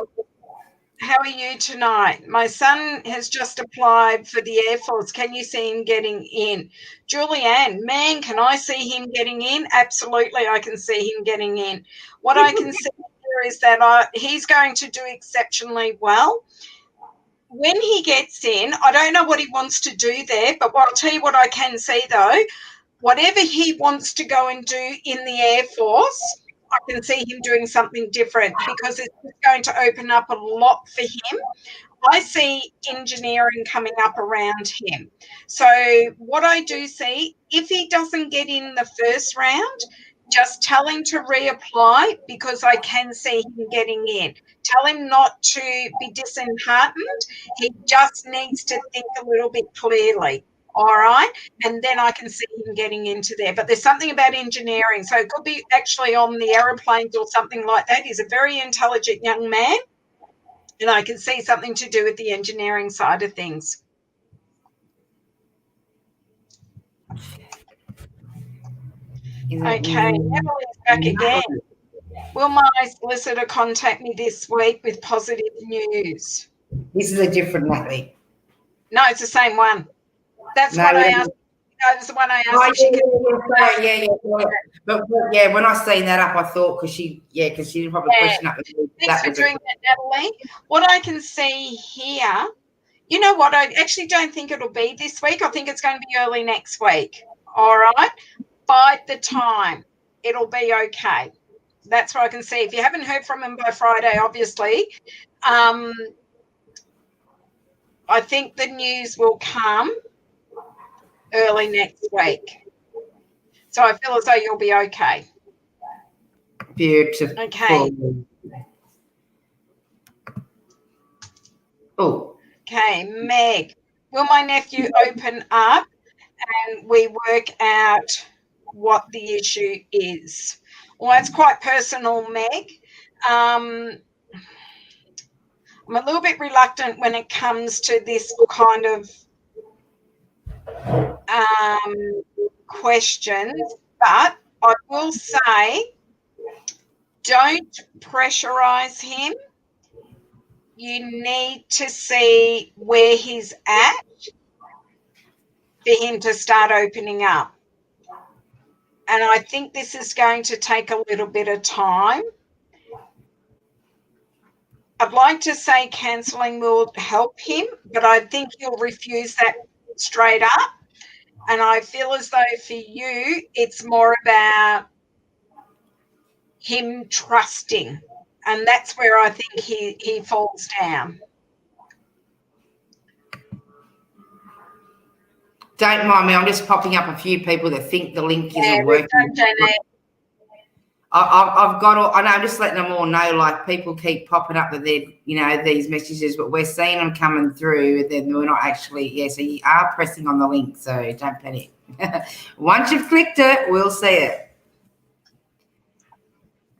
How are you tonight? My son has just applied for the Air Force. Can you see him getting in? Julianne, man, can I see him getting in? Absolutely, I can see him getting in. What I can see here is that he's going to do exceptionally well. When he gets in, I don't know what he wants to do there, but I'll tell you what I can see, though. Whatever he wants to go and do in the Air Force, I can see him doing something different because it's going to open up a lot for him. I see engineering coming up around him. So what I do see, if he doesn't get in the first round, just tell him to reapply because I can see him getting in. Tell him not to be disheartened. He just needs to think a little bit clearly. All right. And then I can see him getting into there. But there's something about engineering. So it could be actually on the aeroplanes or something like that. He's a very intelligent young man. And I can see something to do with the engineering side of things. Okay, Emily's back again. Will my solicitor contact me this week with positive news? This is a different Natalie. No, it's the same one. That's what I asked. No, that's the one I asked. Yeah. But yeah, when I seen that up, I thought because she didn't probably question up. Thanks for doing that, Natalie. What I can see here, you know what? I actually don't think it'll be this week. I think it's going to be early next week. All right. Bide the time. It'll be okay. That's what I can see. If you haven't heard from him by Friday, obviously, I think the news will come early next week. So I feel as though you'll be okay. Beautiful. Okay. Oh. Okay, Meg. Will my nephew open up and we work out what the issue is? Well, it's quite personal, Meg. I'm a little bit reluctant when it comes to this kind of questions, but I will say don't pressurize him. You need to see where he's at for him to start opening up. And I think this is going to take a little bit of time. I'd like to say cancelling will help him, but I think he'll refuse that straight up. And I feel as though for you, it's more about him trusting. And that's where I think he falls down. Don't mind me, I'm just popping up a few people that think the link isn't working. I've got all, I know, I'm just letting them all know, like, people keep popping up that they're, you know, these messages, but we're seeing them coming through, then we're not actually, so you are pressing on the link, so don't panic. Once you've clicked it, we'll see it.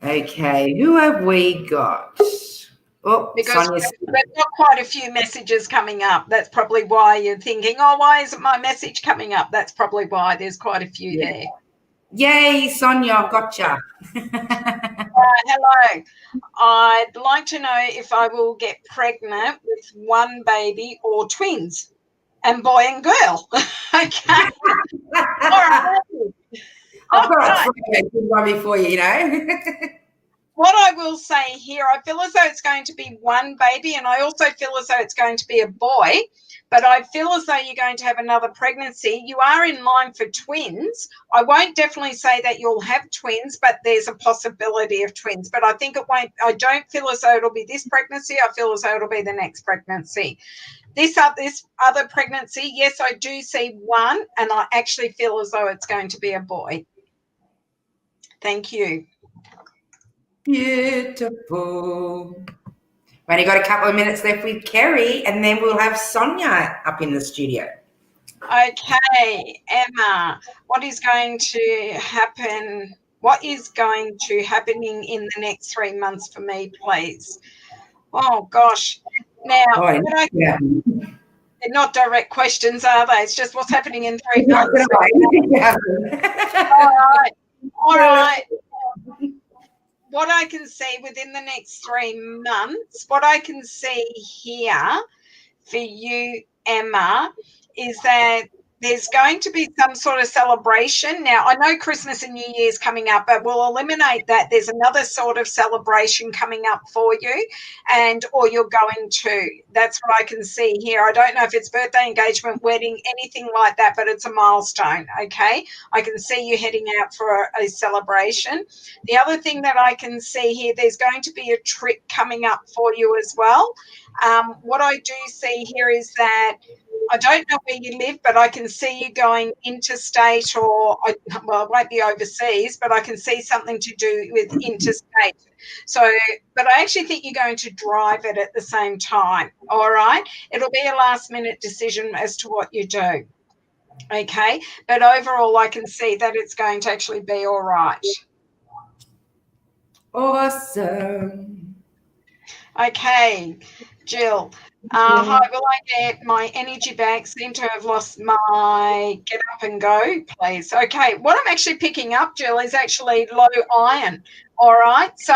Okay, who have we got? Oh, because Sonia. we've got quite a few messages coming up. That's probably why you're thinking, oh, why isn't my message coming up? That's probably why there's quite a few there. Yay, Sonia, I've got you. Hello. I'd like to know if I will get pregnant with one baby or twins, and boy and girl. Okay. All right. I've got a one for you, you know. What I will say here, I feel as though it's going to be one baby, and I also feel as though it's going to be a boy, but I feel as though you're going to have another pregnancy. You are in line for twins. I won't definitely say that you'll have twins, but there's a possibility of twins. But I think it won't, I don't feel as though it'll be this pregnancy. I feel as though it'll be the next pregnancy. This other pregnancy, yes, I do see one, and I actually feel as though it's going to be a boy. Thank you. Beautiful. We've only got a couple of minutes left with Kerry, and then we'll have Sonia up in the studio. Okay, Emma, what is going to happen? What is going to happening in the next 3 months for me, please? Oh gosh. Now, they're not direct questions, are they? It's just what's happening in 3 months. All right. What I can see within the next 3 months, what I can see here for you, Emma, is that there's going to be some sort of celebration. Now, I know Christmas and New Year's coming up, but we'll eliminate that. There's another sort of celebration coming up for you, or you're going to. That's what I can see here. I don't know if it's birthday, engagement, wedding, anything like that, but it's a milestone, okay? I can see you heading out for a celebration. The other thing that I can see here, there's going to be a trip coming up for you as well. What I do see here is that I don't know where you live, but I can see you going interstate well, it won't be overseas, but I can see something to do with interstate. So, but I actually think you're going to drive it at the same time, all right? It'll be a last-minute decision as to what you do, okay? But overall, I can see that it's going to actually be all right. Awesome. Okay, Jill. Hi, will I get my energy back? Seem to have lost my get up and go, please. Okay, what I'm actually picking up, Jill, is actually low iron. All right, so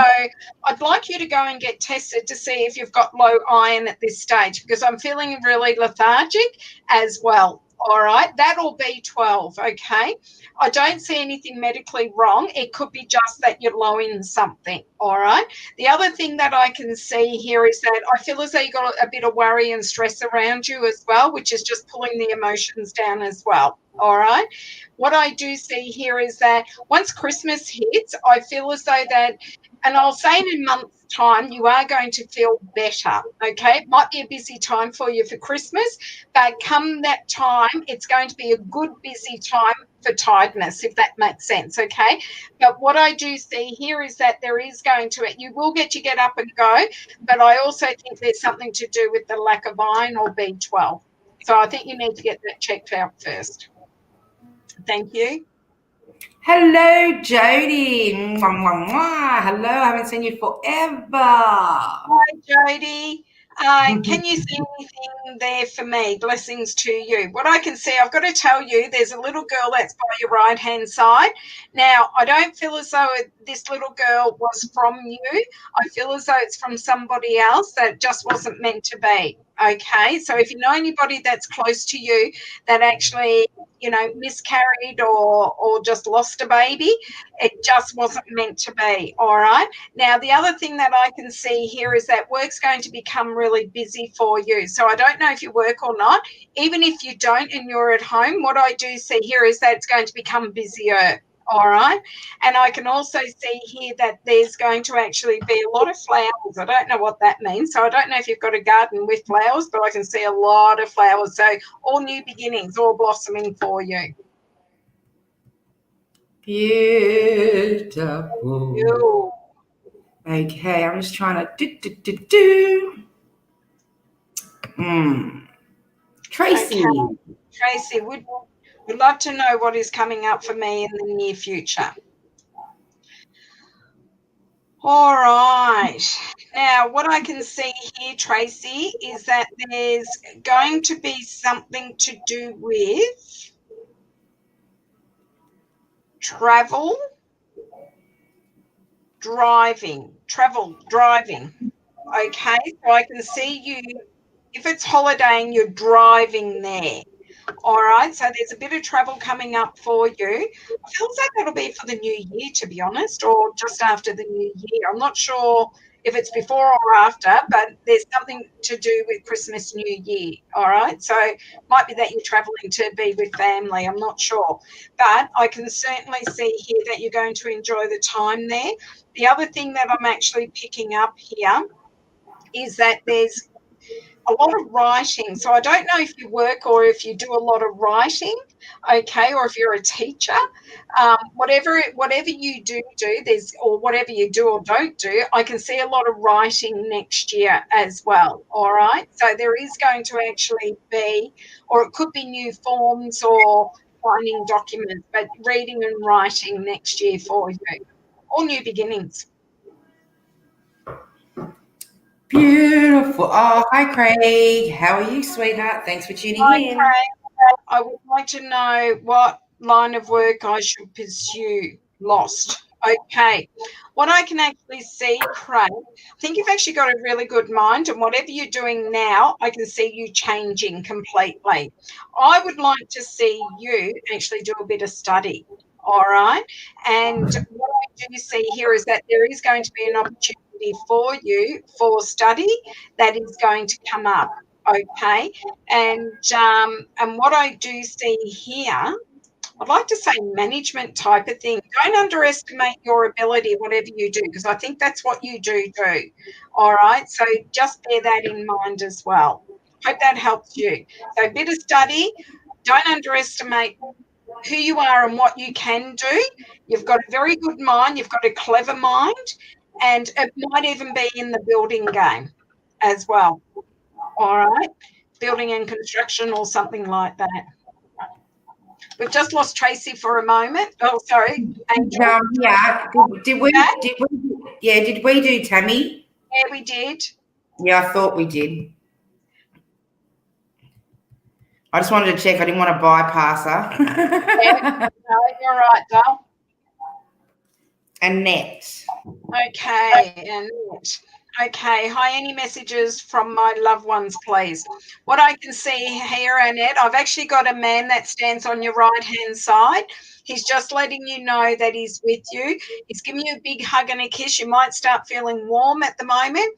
I'd like you to go and get tested to see if you've got low iron at this stage, because I'm feeling really lethargic as well. All right, that'll be 12, okay? I don't see anything medically wrong. It could be just that you're low in something, all right? The other thing that I can see here is that I feel as though you've got a bit of worry and stress around you as well, which is just pulling the emotions down as well, all right? What I do see here is that once Christmas hits, I feel as though that, and I'll say in a month's time, you are going to feel better, okay? It might be a busy time for you for Christmas, but come that time, it's going to be a good, busy time for tiredness, if that makes sense, okay? But what I do see here is that there is going to, you will get up and go, but I also think there's something to do with the lack of iron or B12. So I think you need to get that checked out first. Thank you. Hello, Jody. Mwah, mwah, mwah. Hello, I haven't seen you forever. Hi, Jody. Can you see anything there for me? Blessings to you. What I can see, I've got to tell you, there's a little girl that's by your right-hand side. Now, I don't feel as though this little girl was from you. I feel as though it's from somebody else that just wasn't meant to be. Okay, so if you know anybody that's close to you that actually, miscarried or just lost a baby, it just wasn't meant to be. All right. Now, the other thing that I can see here is that work's going to become really busy for you. So I don't know if you work or not. Even if you don't and you're at home, what I do see here is that it's going to become busier. All right. And I can also see here that there's going to actually be a lot of flowers. I don't know what that means. So I don't know if you've got a garden with flowers, but I can see a lot of flowers. So all new beginnings, all blossoming for you. Beautiful. Ew. Okay, I'm just trying to do. Tracy. Okay. Tracy, would love to know what is coming up for me in the near future. All right. Now, what I can see here, Tracy, is that there's going to be something to do with travel, driving. Okay, so I can see you, if it's holidaying, you're driving there. All right, so there's a bit of travel coming up for you. It feels like that'll be for the new year, to be honest, or just after the new year. I'm not sure if it's before or after, but there's something to do with Christmas, New Year. All right, so it might be that you're traveling to be with family. I'm not sure, but I can certainly see here that you're going to enjoy the time there. The other thing that I'm actually picking up here is that there's a lot of writing. So I don't know if you work or if you do a lot of writing, okay, or if you're a teacher. Whatever you do, or whatever you do or don't do, I can see a lot of writing next year as well. All right. So there is going to actually be, or it could be new forms or signing documents, but reading and writing next year for you. All new beginnings. Beautiful. Oh, hi, Craig. How are you, sweetheart? Thanks for tuning in. Craig. I would like to know what line of work I should pursue. Lost. Okay. What I can actually see, Craig, I think you've actually got a really good mind, and whatever you're doing now, I can see you changing completely. I would like to see you actually do a bit of study. All right. And what I do see here is that there is going to be an opportunity for you for study that is going to come up. Okay. And what I do see here, I'd like to say management type of thing. Don't underestimate your ability, whatever you do, because I think that's what you do. All right. So just bear that in mind as well. Hope that helps you. So a bit of study. Don't underestimate who you are and what you can do. You've got a very good mind. You've got a clever mind. And it might even be in the building game as well. All right. Building and construction or something like that. We've just lost Tracy for a moment. Oh, sorry. Yeah. Did we do Tammy? Yeah, we did. Yeah, I thought we did. I just wanted to check. I didn't want to bypass her. Yeah, no, you're right, Dale. Annette. Okay, Annette. Okay. Hi, any messages from my loved ones, please? What I can see here, Annette, I've actually got a man that stands on your right-hand side. He's just letting you know that he's with you. He's giving you a big hug and a kiss. You might start feeling warm at the moment.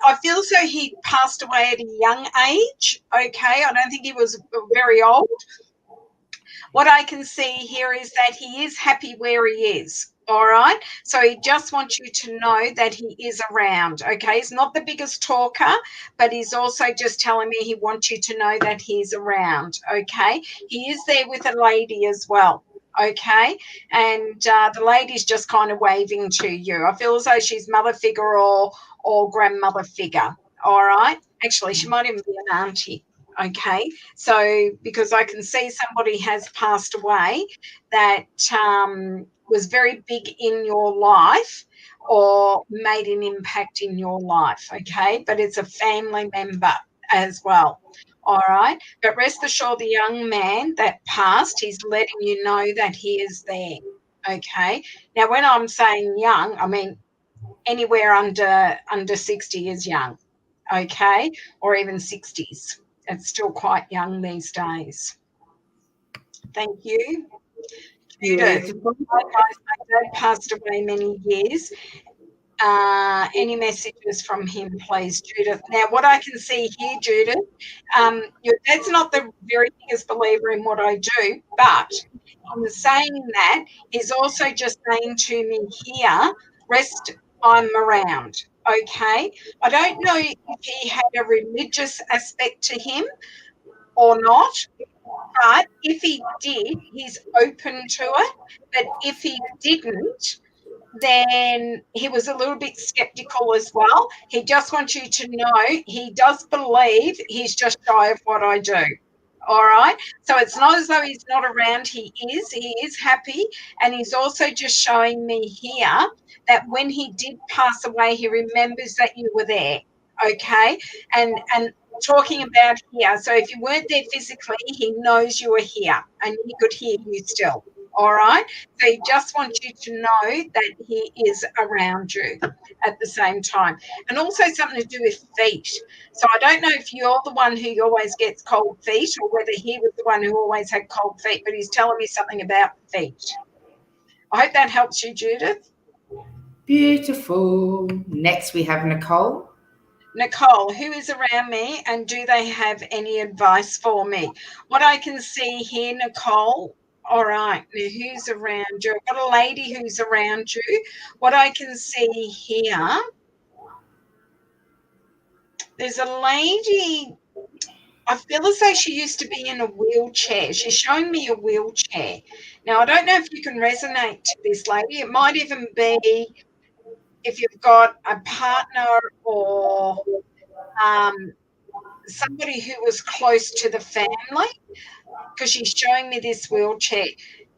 I feel as though he passed away at a young age. Okay. I don't think he was very old. What I can see here is that he is happy where he is. All right. So he just wants you to know that he is around. Okay. He's not the biggest talker, but he's also just telling me he wants you to know that he's around. Okay. He is there with a lady as well. Okay. And the lady's just kind of waving to you. I feel as though she's mother figure or grandmother figure. All right. Actually, she might even be an auntie. Okay. So, because I can see somebody has passed away that was very big in your life or made an impact in your life, okay? But it's a family member as well, all right? But rest assured, the young man that passed, he's letting you know that he is there, okay? Now, when I'm saying young, I mean anywhere under 60 is young, okay? Or even 60s. It's still quite young these days. Thank you. Judith, Beautiful. my dad passed away many years. Any messages from him, please, Judith? Now, what I can see here, Judith, your dad's not the very biggest believer in what I do, but in saying that, he's also just saying to me here, rest, I'm around. Okay. I don't know if he had a religious aspect to him or not, but if he did, he's open to it. But if he didn't, then he was a little bit skeptical as well. He just wants you to know he does believe he's just shy of what I do. All right. So it's not as though he's not around. He is. He is happy. And he's also just showing me here that when he did pass away, he remembers that you were there. Okay. And talking about here. So if you weren't there physically, he knows you were here and he could hear you still. All right. So he just wants you to know that he is around you at the same time. And also something to do with feet. So I don't know if you're the one who always gets cold feet or whether he was the one who always had cold feet, but he's telling me something about feet. I hope that helps you, Judith. Beautiful. Next, we have Nicole. Nicole, who is around me and do they have any advice for me? What I can see here, Nicole, all right, now who's around you? I've got a lady who's around you. What I can see here, there's a lady, I feel as though she used to be in a wheelchair. She's showing me a wheelchair. Now, I don't know if you can resonate to this lady. It might even be if you've got a partner or um, somebody who was close to the family, because she's showing me this wheelchair.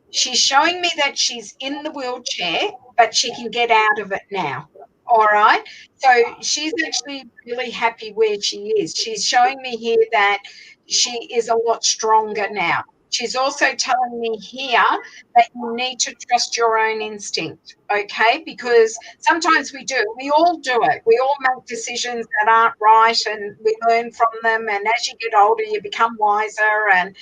She's showing me that she's in the wheelchair, but she can get out of it now. All right. So she's actually really happy where she is. She's showing me here that she is a lot stronger now. She's also telling me here that you need to trust your own instinct, okay? Because sometimes we do. We all do it. We all make decisions that aren't right and we learn from them. And as you get older, you become wiser and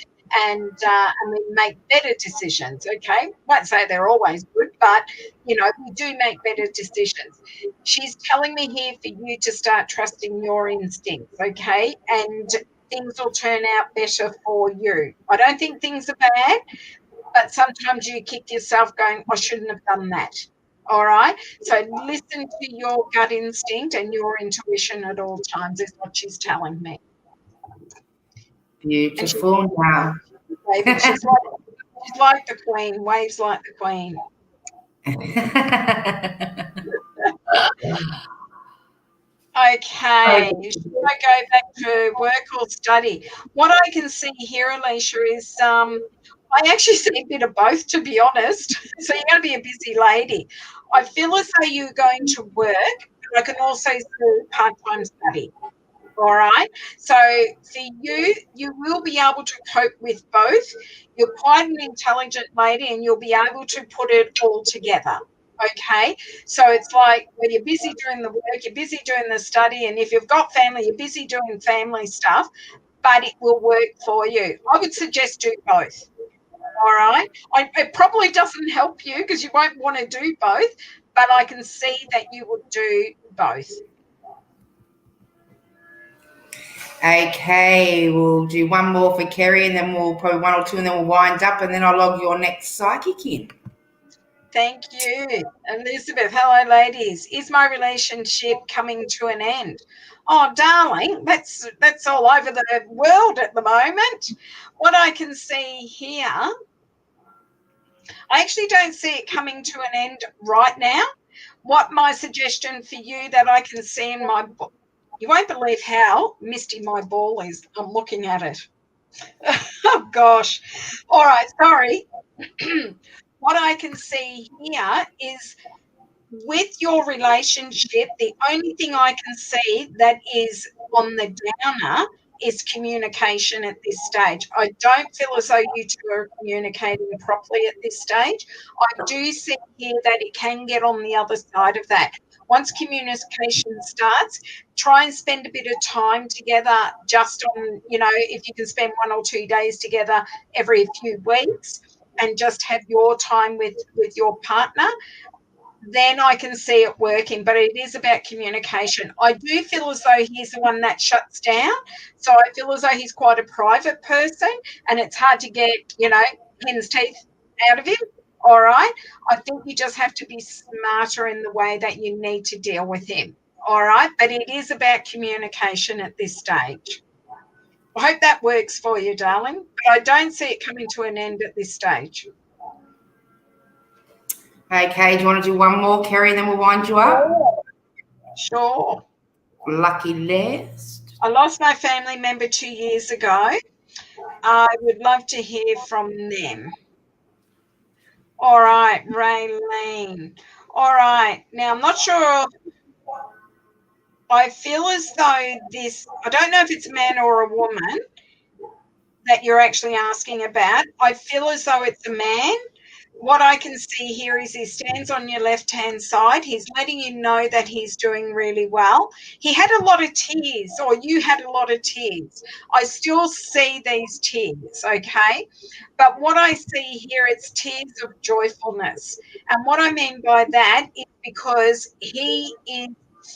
we make better decisions, okay? Won't say they're always good, but, you know, we do make better decisions. She's telling me here for you to start trusting your instincts, okay? And things will turn out better for you. I don't think things are bad, but sometimes you kick yourself going, I shouldn't have done that. All right. So listen to your gut instinct and your intuition at all times, is what she's telling me. And she's Beautiful. Now, waving. She's like the queen, waves like the queen. Okay, should I go back to work or study? What I can see here, Alicia, is I actually see a bit of both, to be honest. So you're going to be a busy lady. I feel as though you're going to work, but I can also see part-time study. All right. So for you, you will be able to cope with both. You're quite an intelligent lady and you'll be able to put it all together. Okay, so it's like when you're busy doing the work, you're busy doing the study, and if you've got family, you're busy doing family stuff, but it will work for you. I would suggest do both. All right. It probably doesn't help you because you won't want to do both, but I can see that you would do both. Okay, we'll do one more for Kerry, and then we'll probably one or two, and then we'll wind up, and then I'll log your next psychic in. Thank you. Elizabeth, hello, ladies. Is my relationship coming to an end? Oh, darling, that's all over the world at the moment. What I can see here, I actually don't see it coming to an end right now. What my suggestion for you that I can see in my book, you won't believe how misty my ball is. I'm looking at it. Oh, gosh. All right, sorry. What I can see here is with your relationship, the only thing I can see that is on the downer is communication at this stage. I don't feel as though you two are communicating properly at this stage. I do see here that it can get on the other side of that. Once communication starts, try and spend a bit of time together just on, if you can spend 1 or 2 days together every few weeks and just have your time with your partner, then I can see it working. But it is about communication. I do feel as though he's the one that shuts down. So I feel as though he's quite a private person and it's hard to get, hen's teeth out of him. All right. I think you just have to be smarter in the way that you need to deal with him. All right. But it is about communication at this stage. I hope that works for you, darling. But I don't see it coming to an end at this stage. Okay, do you want to do one more, Kerry, and then we'll wind you up? Sure. Lucky list. I lost my family member 2 years ago. I would love to hear from them. All right, Raylene. All right. Now, I'm not sure. I feel as though I don't know if it's a man or a woman that you're actually asking about. I feel as though it's a man. What I can see here is he stands on your left-hand side. He's letting you know that he's doing really well. He had a lot of tears, or you had a lot of tears. I still see these tears, okay? But what I see here, it's tears of joyfulness. And what I mean by that is because he is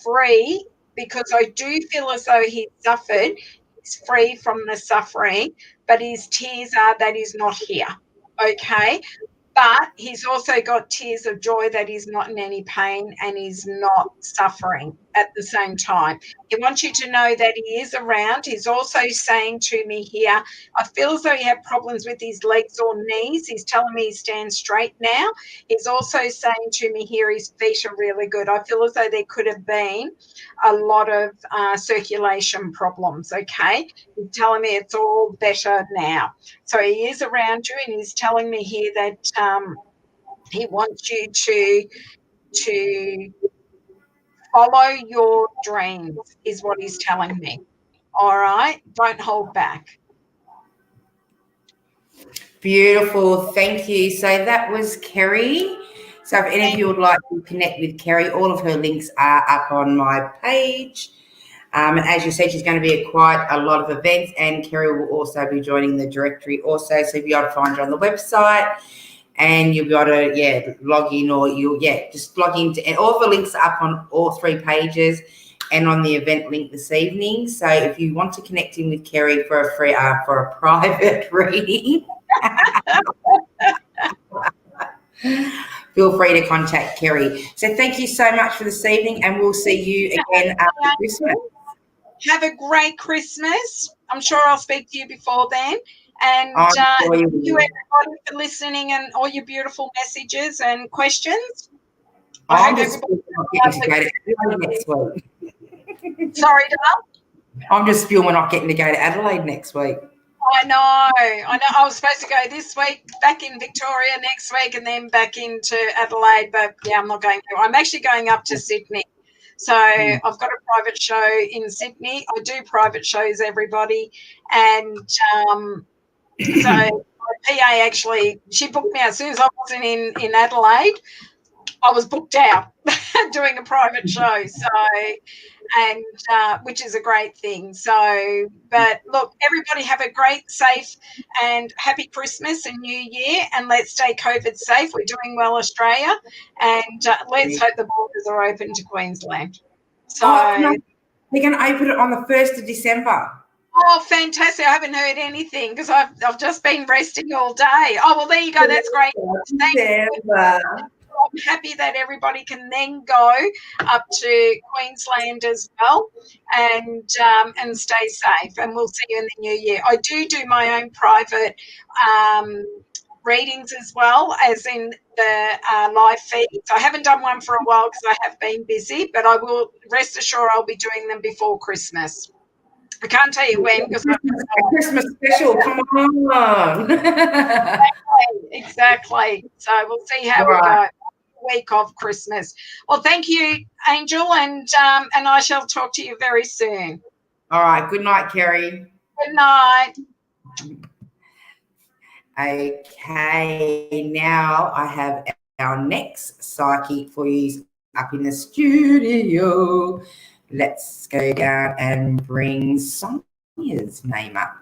free, because I do feel as though he suffered. He's free from the suffering, but his tears are that he's not here, okay? But he's also got tears of joy that he's not in any pain and he's not suffering at the same time. He wants you to know that he is around. He's also saying to me here, I feel as though he had problems with his legs or knees. He's telling me he stands straight now. He's also saying to me here his feet are really good. I feel as though there could have been a lot of circulation problems, okay? He's telling me it's all better now. So he is around you and he's telling me here that he wants you to follow your dreams is what he's telling me. All right? Don't hold back. Beautiful. Thank you. So that was Kerry. So if any of you would like to connect with Kerry, all of her links are up on my page. And as you said, she's going to be at quite a lot of events, and Kerry will also be joining the directory also. So you'll be able to find her on the website, and you'll be able to, log in, or just log into, and all the links are up on all 3 pages and on the event link this evening. So if you want to connect in with Kerry for a free, for a private reading, feel free to contact Kerry. So thank you so much for this evening, and we'll see you again after Christmas. Have a great Christmas. I'm sure I'll speak to you before then. And Sure thank you everybody for listening and all your beautiful messages and questions. I'm just not getting to go to Adelaide next week. Sorry, Dale? I'm just feeling we're not getting to go to Adelaide next week. I know. I was supposed to go this week, back in Victoria next week, and then back into Adelaide. But, yeah, I'm not going to. I'm actually going up to Sydney. So I've got a private show in Sydney. I do private shows, everybody. And so my PA actually, she booked me out as soon as I wasn't in Adelaide. I was booked out doing a private show. So, and which is a great thing. So, but look, everybody have a great, safe, and happy Christmas and New Year, and let's stay COVID safe. We're doing well, Australia, and let's hope the borders are open to Queensland. So, no, they're going to open it on the 1st of December. Oh, fantastic. I haven't heard anything because I've just been resting all day. Oh, well, there you go. That's great. I'm happy that everybody can then go up to Queensland as well and stay safe. And we'll see you in the new year. I do my own private readings as well as in the live feeds. I haven't done one for a while because I have been busy, but I will rest assured I'll be doing them before Christmas. I can't tell you when because a Christmas special. Come on. Exactly. So we'll see how we go. Week of Christmas. Well, thank you, Angel, and I shall talk to you very soon. All right. Good night, Kerry. Good night. Okay. Now I have our next psychic for you up in the studio. Let's go down and bring Sonia's name up.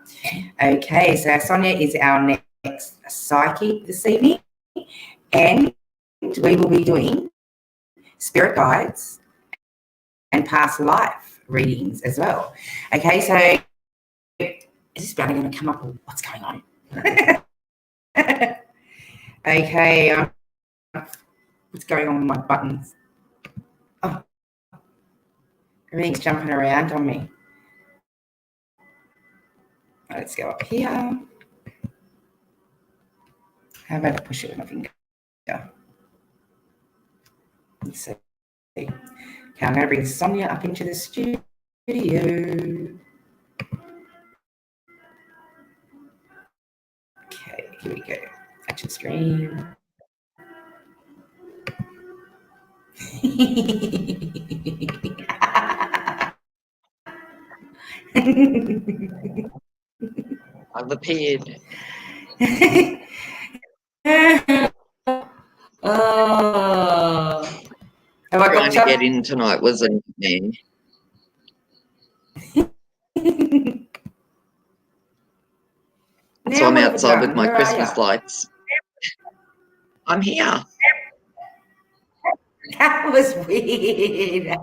Okay, so Sonia is our next psychic this evening, and we will be doing spirit guides and past life readings as well. Okay, so is this banner going to come up or what's going on? Okay, what's going on with my buttons? Oh. Everything's jumping around on me. Let's go up here. How about I push it with my finger? Let's see. Okay, I'm going to bring Sonia up into the studio. Okay, here we go. Action screen. I've appeared. Have I trying to get in tonight wasn't me. So I'm outside with my Christmas lights. I'm here. That was weird.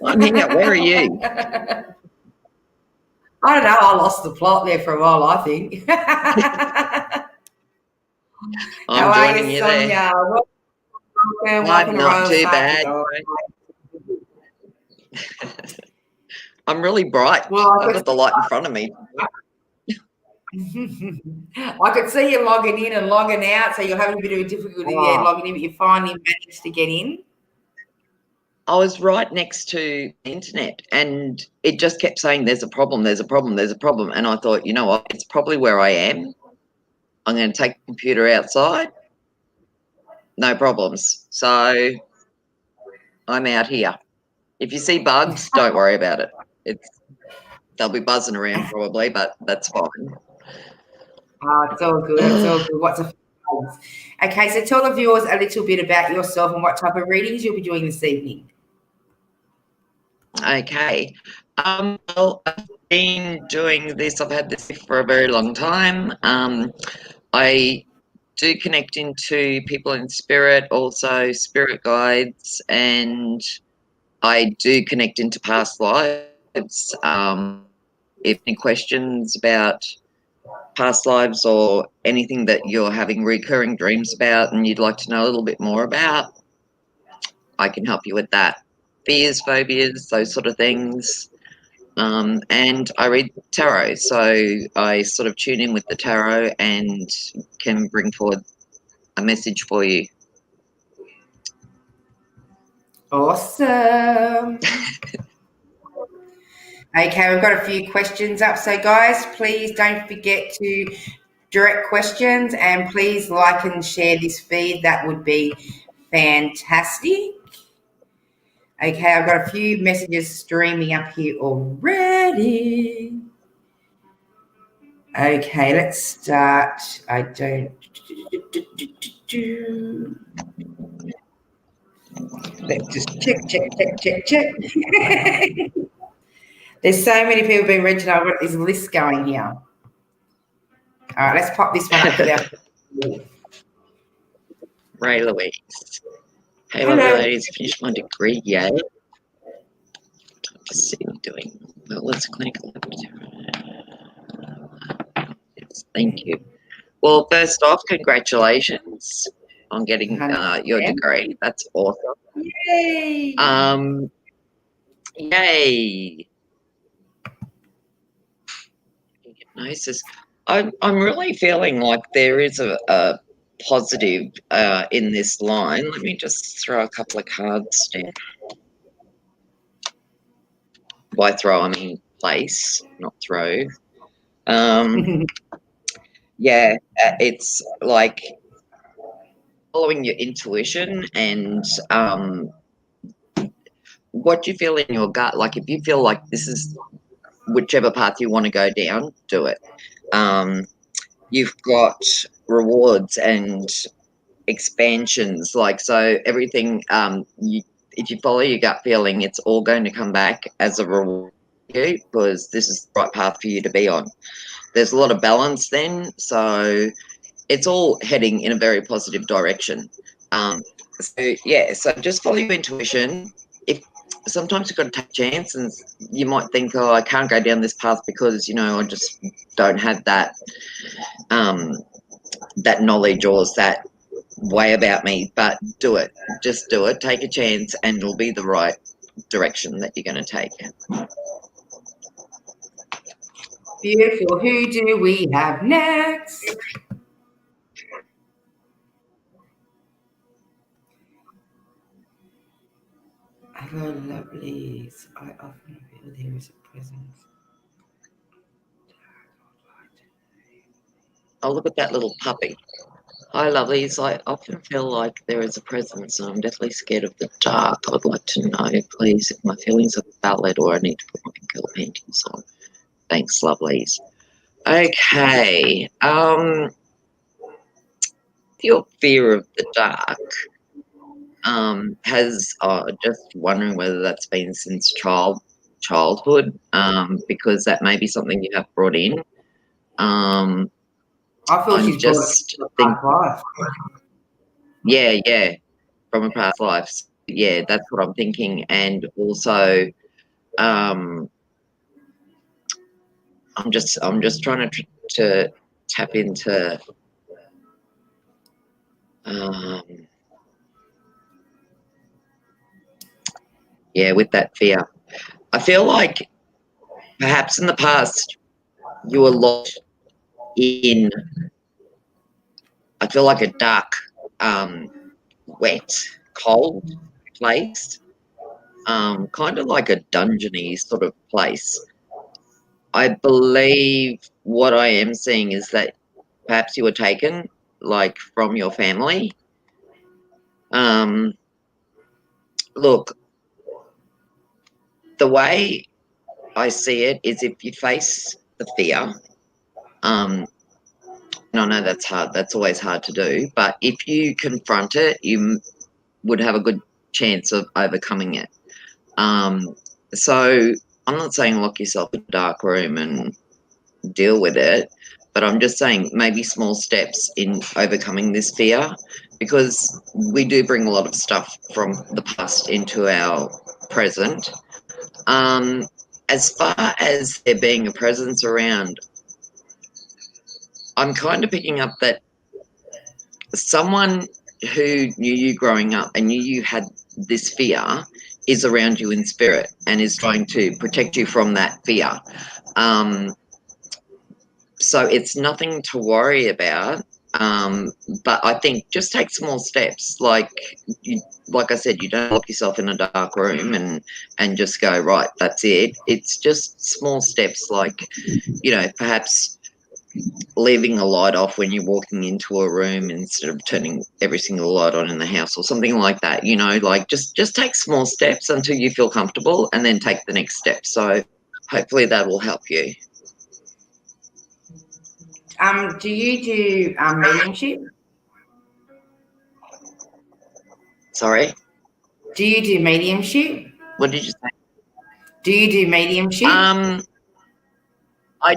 I'm here. Where are you? I don't know. I lost the plot there for a while, I think. I'm joining you there. Welcome to not Royale too bad. I'm really bright. Well, I've got the light in front of me. I could see you logging in and logging out, so you're having a bit of a difficulty logging in, but you finally managed to get in. I was right next to the internet and it just kept saying there's a problem, there's a problem, there's a problem. And I thought, you know what, it's probably where I am. I'm going to take the computer outside. No problems. So I'm out here. If you see bugs, don't worry about it. They'll be buzzing around probably, but that's fine. It's all good. It's all good. What's a Okay, so tell the viewers a little bit about yourself and what type of readings you'll be doing this evening. Okay. Well, I've been doing this. I've had this for a very long time. I do connect into people in spirit, also spirit guides, and I do connect into past lives. If any questions about past lives or anything that you're having recurring dreams about and you'd like to know a little bit more about, I can help you with that. Fears, phobias, those sort of things. And I read tarot, so I sort of tune in with the tarot and can bring forward a message for you. Awesome. Okay, we've got a few questions up. So, guys, please don't forget to direct questions and please like and share this feed. That would be fantastic. Okay, I've got a few messages streaming up here already. Okay, let's start. Let's just check. There's so many people being registered. I've got this list going here. All right, let's pop this one up here. Ray Louise. Hey, Hello. lovely ladies, finished my degree, yay. Just see what I'm doing. Well, let's clinical. Yes, thank you. Well, first off, congratulations on getting your degree. That's awesome. Yay! Yay! Hypnosis. I'm really feeling like there is a positive in this line. Let me just throw a couple of cards down. By throw, I mean place, not throw. Yeah, it's like following your intuition and what you feel in your gut. Like if you feel like this is whichever path you want to go down, do it. You've got rewards and expansions, like so everything. If you follow your gut feeling, it's all going to come back as a reward for you because this is the right path for you to be on. There's a lot of balance then, so it's all heading in a very positive direction. So yeah, so just follow your intuition. If sometimes you've got to take a chance, and you might think, oh, I can't go down this path because I just don't have that that knowledge or that way about me. But do it, just do it. Take a chance, and it'll be the right direction that you're going to take. Beautiful. Who do we have next? Hello, lovelies. I often feel there is a presence. Oh, look at that little puppy. Hi, lovelies. I often feel like there is a presence, and I'm definitely scared of the dark. I'd like to know, please, if my feelings are valid or I need to put my girl panties on. Thanks, lovelies. Okay. Your fear of the dark has just wondering whether that's been since childhood, because that may be something you have brought in. I feel she's just life. Yeah, from a past life. So, yeah, that's what I'm thinking. And also, I'm just trying to tap into with that fear. I feel like perhaps in the past you were locked in, I feel like a dark, wet, cold place, kind of like a dungeony sort of place. I believe what I am seeing is that perhaps you were taken, like, from your family. Look, the way I see it is if you face the fear, and I know that's hard, that's always hard to do, but if you confront it, you would have a good chance of overcoming it. So I'm not saying lock yourself in a dark room and deal with it, but I'm just saying maybe small steps in overcoming this fear, because we do bring a lot of stuff from the past into our present. As far as there being a presence around, I'm kind of picking up that someone who knew you growing up and knew you had this fear is around you in spirit and is trying to protect you from that fear. So it's nothing to worry about. But I think just take small steps. Like I said, you don't lock yourself in a dark room and just go, right, that's it. It's just small steps, like, perhaps leaving a light off when you're walking into a room instead of turning every single light on in the house or something like that. Like just take small steps until you feel comfortable and then take the next step. So hopefully that will help you. Do you do mediumship? Sorry? Do you do mediumship? What did you say? Do you do mediumship? I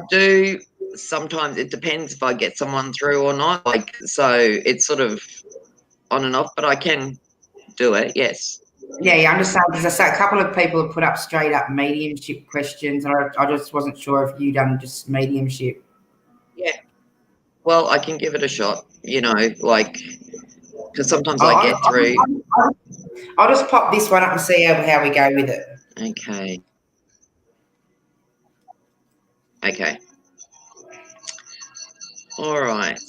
do sometimes. It depends if I get someone through or not. Like, so it's sort of on and off, but I can do it, yes. Yeah, I'm just saying because a couple of people have put up straight up mediumship questions, and I just wasn't sure if you done just mediumship. Yeah. Well, I can give it a shot, like, because sometimes I get through. I'll just pop this one up and see how we go with it. Okay. Okay. All right.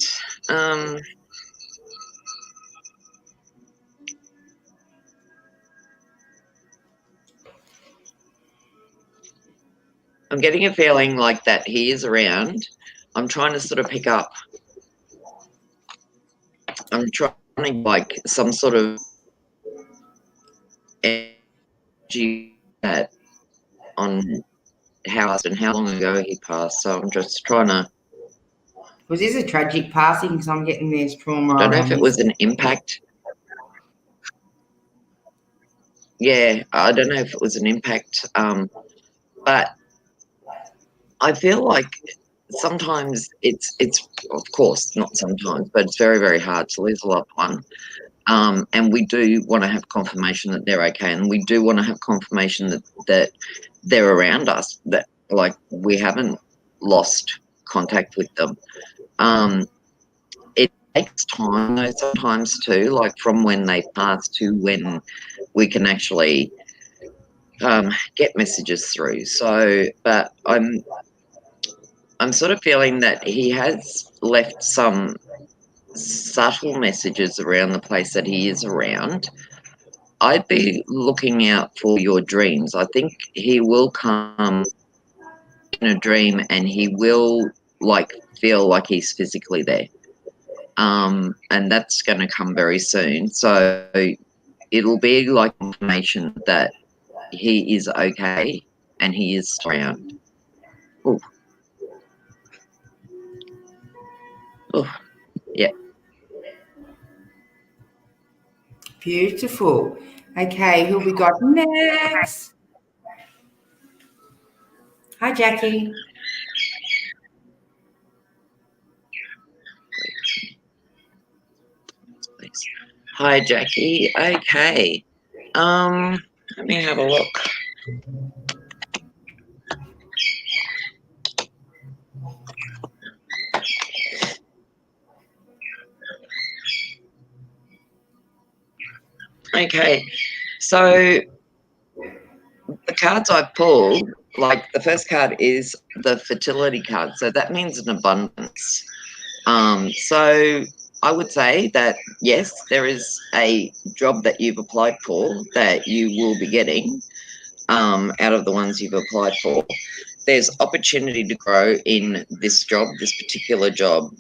I'm getting a feeling like that he is around. I'm trying to sort of pick up. I'm trying to like some sort of energy that on how long ago he passed. So I'm just trying to. Was this a tragic passing? Because I'm getting there's trauma. I don't know if it was an impact. Yeah, I don't know if it was an impact. But I feel like sometimes it's of course not sometimes, but it's very, very hard to lose a loved one. And we do want to have confirmation that they're okay, and we do want to have confirmation that they're around us, that like we haven't lost contact with them. It takes time though sometimes too, like from when they pass to when we can actually get messages through. So, but I'm sort of feeling that he has left some subtle messages around the place that he is around. I'd be looking out for your dreams. I think he will come in a dream and he will like feel like he's physically there. And that's going to come very soon. So it'll be like information that he is okay and he is around. Oh, yeah. Beautiful. Okay, who we got next? Hi, Jackie. Hi, Jackie. Okay. Let me have a look. Okay, so the cards I've pulled, like the first card is the fertility card, so that means an abundance. So I would say that yes, there is a job that you've applied for that you will be getting out of the ones you've applied for. There's opportunity to grow in this job, this particular job.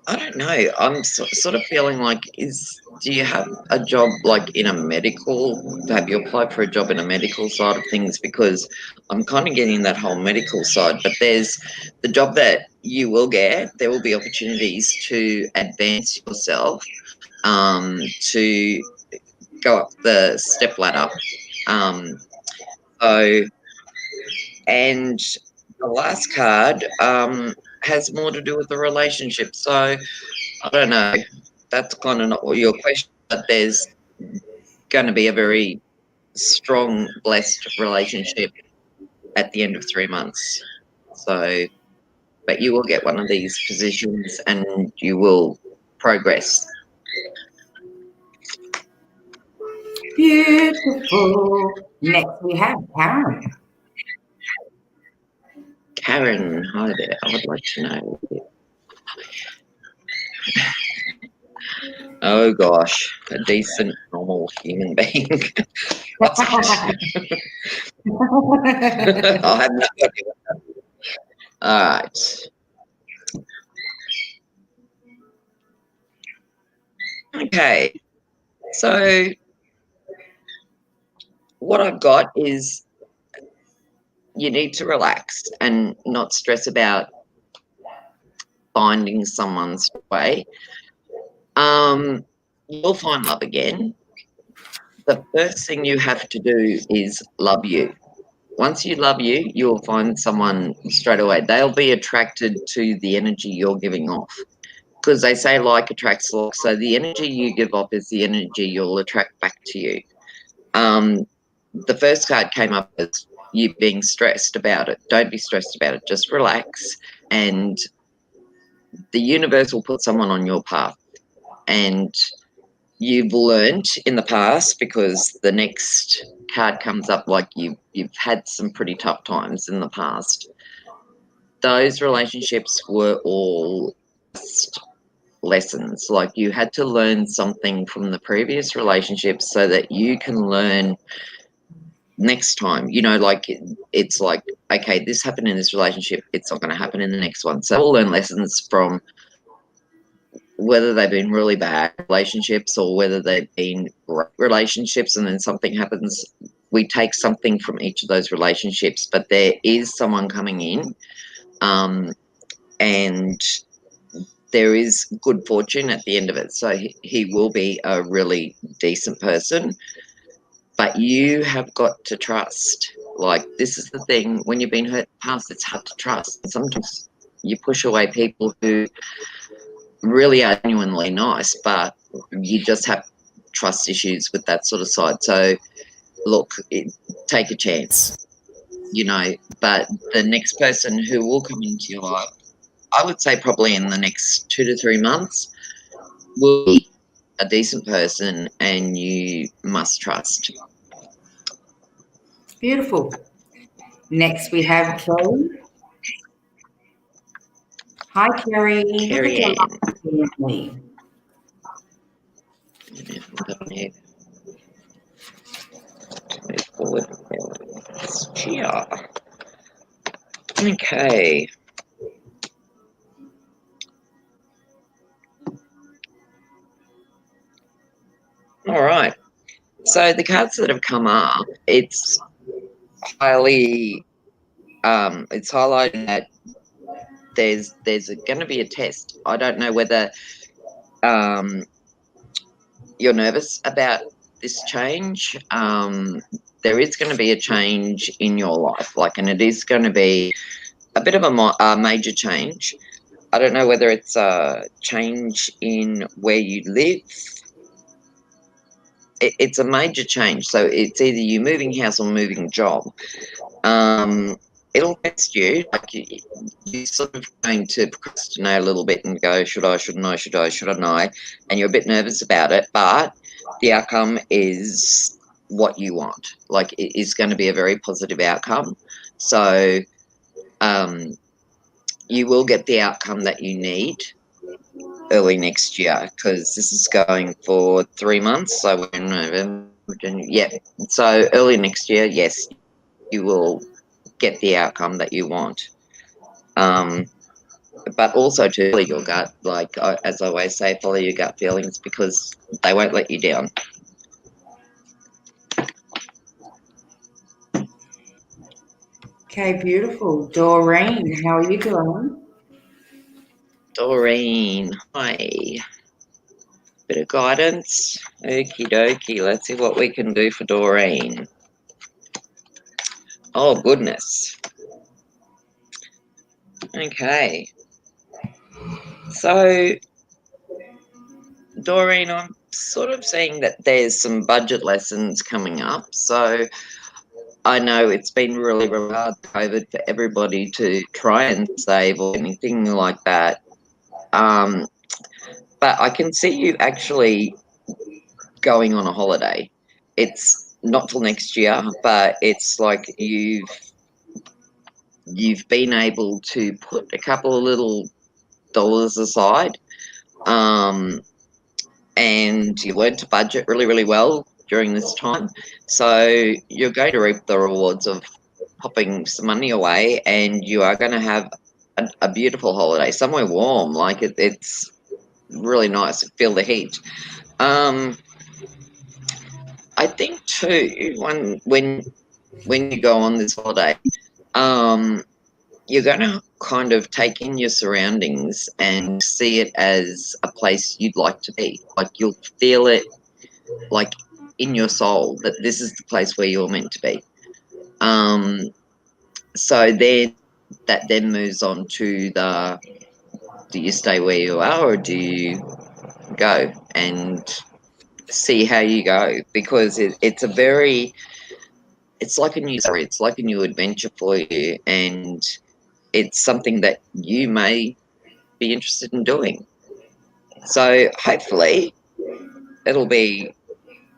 I don't know. I'm sort of feeling like, do you have a job like in a medical? Have you applied for a job in a medical side of things? Because I'm kind of getting that whole medical side, but there's the job that you will get. There will be opportunities to advance yourself, to go up the step ladder. And the last card has more to do with the relationship. So I don't know. That's kind of not what your question, but there's going to be a very strong, blessed relationship at the end of 3 months. So, but you will get one of these positions and you will progress. Beautiful. Next we have Karen. Karen, hi there. I would like to know. Oh gosh, a decent, normal human being. What's that? I have no idea. All right. Okay. So what I've got is you need to relax and not stress about finding someone's way. You'll find love again. the first thing you have to do is love you. Once you love you, you'll find someone straight away. They'll be attracted to the energy you're giving off, because they say like attracts like. So the energy you give off is the energy you'll attract back to you. The first card came up as you being stressed about it. Don't be stressed about it. Just relax, and the universe will put someone on your path. And you've learned in the past, because the next card comes up like you've had some pretty tough times in the past. Those relationships were all just lessons. Like, you had to learn something from the previous relationships so that you can learn next time. Like, it's like, okay, this happened in this relationship, it's not going to happen in the next one. So we'll learn lessons from whether they've been really bad relationships or whether they've been great relationships, and then something happens. We take something from each of those relationships, but there is someone coming in, and there is good fortune at the end of it. So he will be a really decent person, but you have got to trust. Like, this is the thing, when you've been hurt in the past, it's hard to trust. And sometimes you push away people who really are genuinely nice, but you just have trust issues with that sort of side. So look, take a chance, but the next person who will come into your life, I would say probably in the next 2 to 3 months, will be a decent person, and you must trust. Beautiful. Next, we have Kerry. Hi, Kerry. Kerry Ann. Family. Okay. All right. So the cards that have come up, it's highly, it's highlighting that there's going to be a test. I don't know whether you're nervous about this change. There is going to be a change in your life, and it is going to be a bit of a major change. I don't know whether it's a change in where you live. It's a major change, so it's either you moving house or moving job. It'll test you. Like, you're sort of going to procrastinate a little bit and go, should I, shouldn't I, should I, shouldn't I? And you're a bit nervous about it, but the outcome is what you want. Like, it is going to be a very positive outcome. So you will get the outcome that you need early next year, because this is going for 3 months. So we're in November, yeah. So early next year, yes, you will get the outcome that you want. But also to follow your gut, like, as I always say, follow your gut feelings, because they won't let you down. Okay, beautiful. Doreen, how are you doing? Doreen, hi. Bit of guidance. Okie dokie. Let's see what we can do for Doreen. Oh, goodness. Okay. So, Doreen, I'm sort of seeing that there's some budget lessons coming up. So, I know it's been really, really hard, COVID, for everybody to try and save or anything like that. But I can see you actually going on a holiday. It's not till next year, but it's like you've been able to put a couple of little dollars aside, and you learned to budget really, really well during this time. So you're going to reap the rewards of popping some money away, and you are going to have a beautiful holiday somewhere warm. Like, it's really nice. Feel the heat. I think too, when you go on this holiday, you're going to kind of take in your surroundings and see it as a place you'd like to be. Like, you'll feel it, like, in your soul that this is the place where you're meant to be. So then that then moves on to the, do you stay where you are or do you go and see how you go? Because it's like a new story, it's like a new adventure for you, and it's something that you may be interested in doing. So hopefully it'll be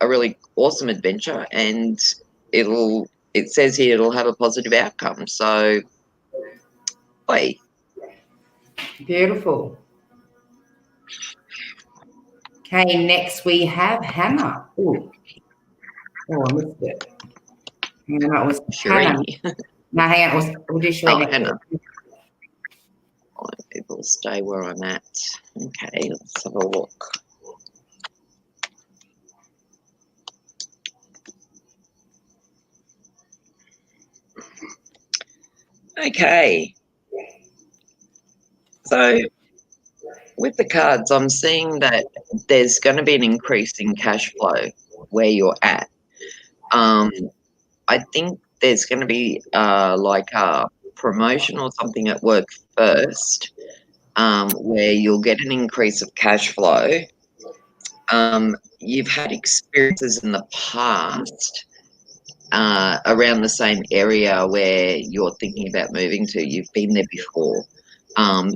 a really awesome adventure, and it says here it'll have a positive outcome. So wait. Beautiful. Okay, next we have Hannah. Oh, I missed it. Hannah, it was Hannah. Cherie. No, hang on, we'll do Cherie next. Hannah. People stay where I'm at. Okay, let's have a look. Okay. So with the cards, I'm seeing that there's going to be an increase in cash flow where you're at. I think there's going to be like a promotion or something at work first, where you'll get an increase of cash flow. You've had experiences in the past around the same area where you're thinking about moving to. You've been there before.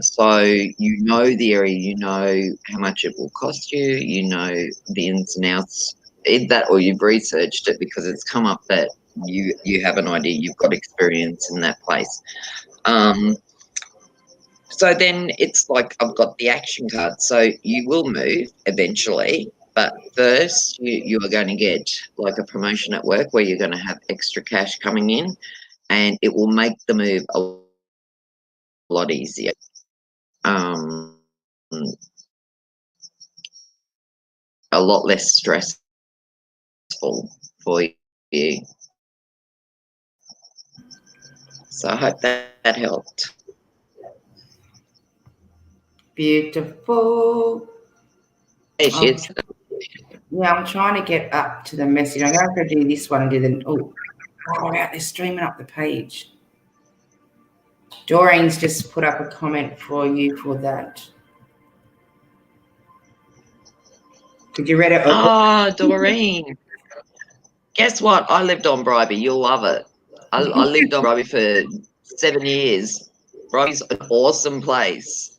So you know the area, you know how much it will cost you, you know the ins and outs in that, or you've researched it because it's come up that you have an idea, you've got experience in that place. So then it's like I've got the action card. So you will move eventually, but first you are going to get like a promotion at work where you're going to have extra cash coming in, and it will make the move a lot easier. A lot less stressful for you. So I hope that helped. Beautiful. There she is. Yeah, I'm trying to get up to the message. I'm going to do this one and do the. Oh, out there streaming up the page. Doreen's just put up a comment for you for that. Could you read it? Oh, Doreen. Guess what? I lived on Bribie. You'll love it. I lived on Bribie for 7 years. Bribie's an awesome place.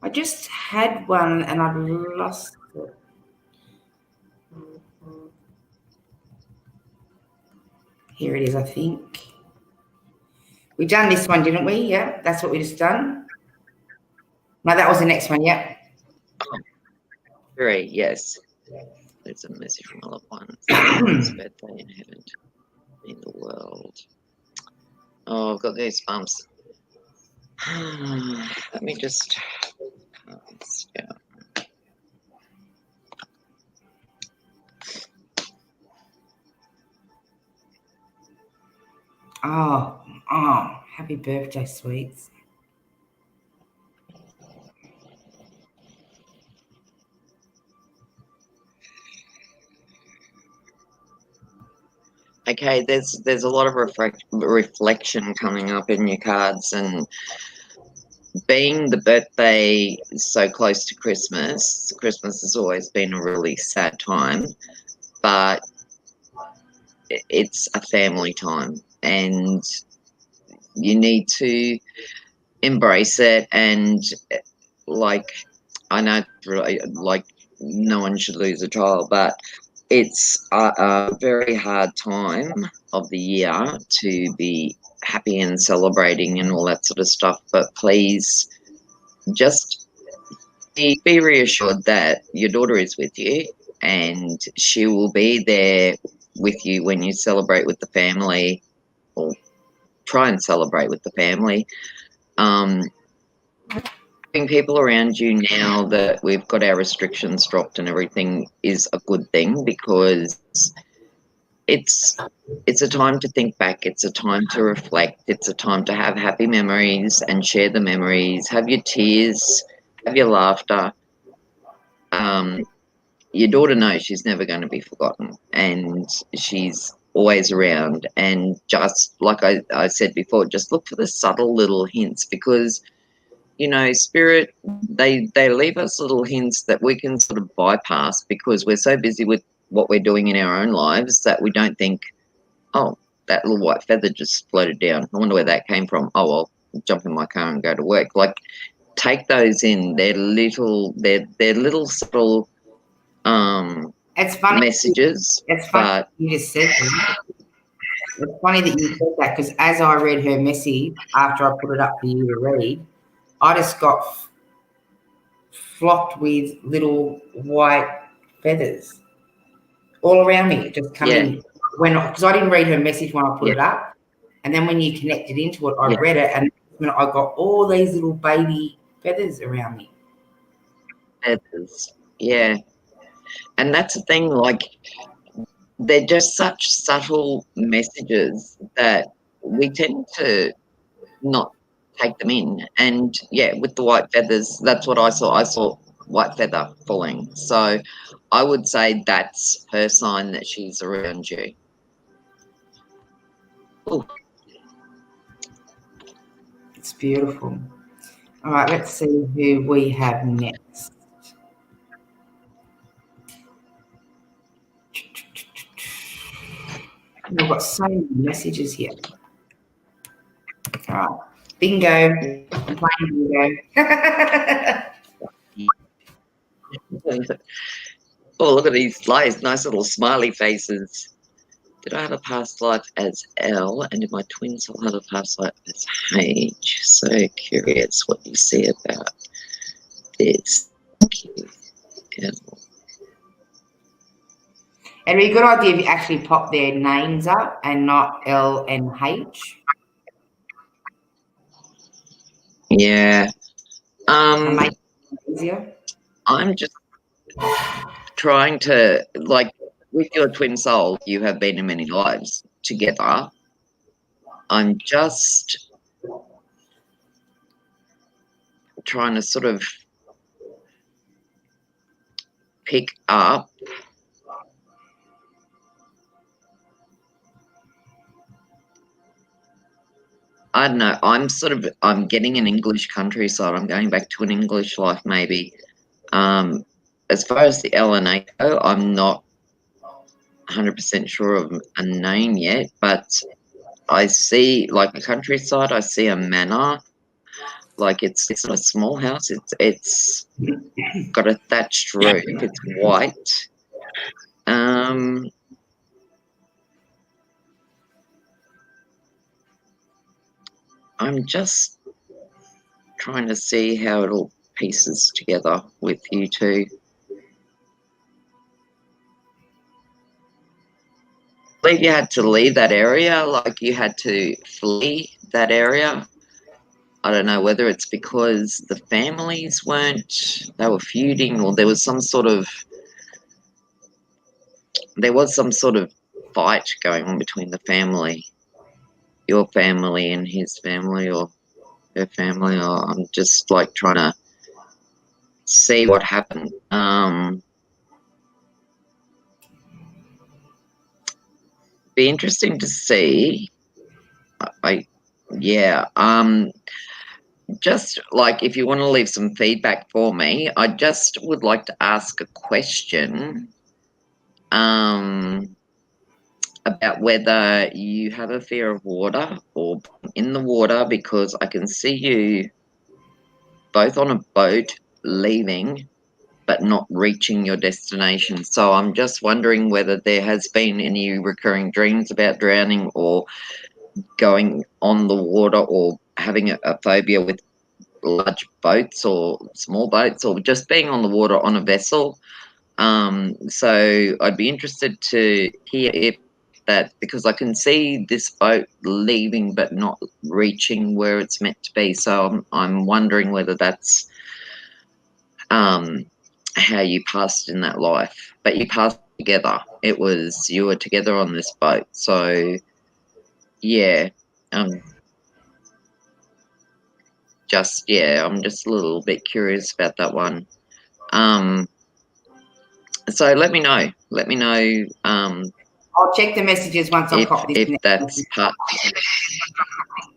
I just had one and I've lost it. Here it is, I think. We done this one, didn't we? Yeah, that's what we just done. No, that was the next one, yeah. Great, yes. There's a message from all at once. His birthday in heaven, in the world. Oh, I've got goosebumps. Let me just. Yeah. Oh, happy birthday, sweets. Okay, there's a lot of reflection coming up in your cards, and being the birthday so close to Christmas has always been a really sad time, but it's a family time and you need to embrace it. And like, I know like no one should lose a child, but it's a very hard time of the year to be happy and celebrating and all that sort of stuff. But please just be reassured that your daughter is with you and she will be there with you when you celebrate with the family, or try and celebrate with the family. Having people around you now that we've got our restrictions dropped and everything is a good thing, because it's a time to think back, it's a time to reflect, it's a time to have happy memories and share the memories, have your tears, have your laughter. your daughter knows she's never going to be forgotten, and she's always around. And just like I said before, just look for the subtle little hints, because spirit, they leave us little hints that we can sort of bypass, because we're so busy with what we're doing in our own lives that we don't think, oh, that little white feather just floated down, I wonder where that came from. Oh, I'll jump in my car and go to work. Like, take those in. They're little subtle It's funny. messages. It's funny But you just said that. It's funny that you said that, because as I read her message after I put it up for you to read, I just got flocked with little white feathers all around me, just yeah, coming because I didn't read her message when I put yeah, it up, and then when you connected into it, I yeah, read it, and I got all these little baby feathers around me. feathers. Yeah. And that's the thing, like, they're just such subtle messages that we tend to not take them in. And yeah, with the white feathers, that's what I saw. I saw white feather falling. So I would say that's her sign that she's around you. Ooh. It's beautiful. All right, let's see who we have next. We've got so many messages here. All right, bingo. I'm playing bingo. Oh, look at these nice little smiley faces. Did I have a past life as L, and did my twin soul have a past life as H? So curious what you see about this. Thank you, L. It'd be a good idea if you actually pop their names up and not L and H. Yeah. To make it easier. I'm just trying to, like, with your twin soul, you have been in many lives together. I'm just trying to sort of pick up. I don't know. I'm getting an English countryside. I'm going back to an English life, maybe. As far as the LNA go, I'm not 100% sure of a name yet, but I see, like, a countryside. I see a manor. Like, it's not a small house. It's got a thatched roof. It's white. I'm just trying to see how it all pieces together with you two. I believe you had to leave that area, like you had to flee that area. I don't know whether it's because the families they were feuding, or there was some sort of fight going on between the family, your family and his family, or her family, or I'm just like trying to see what happened. Be interesting to see. Just like, if you want to leave some feedback for me, I just would like to ask a question about whether you have a fear of water or in the water, because I can see you both on a boat leaving but not reaching your destination. So I'm just wondering whether there has been any recurring dreams about drowning, or going on the water, or having a phobia with large boats or small boats, or just being on the water on a vessel. So I'd be interested to hear if that, because I can see this boat leaving but not reaching where it's meant to be. So I'm wondering whether that's how you passed in that life. But you passed together. You were together on this boat. So yeah, I'm just a little bit curious about that one. So let me know. Let me know. I'll check the messages once I pop this in. If that's part.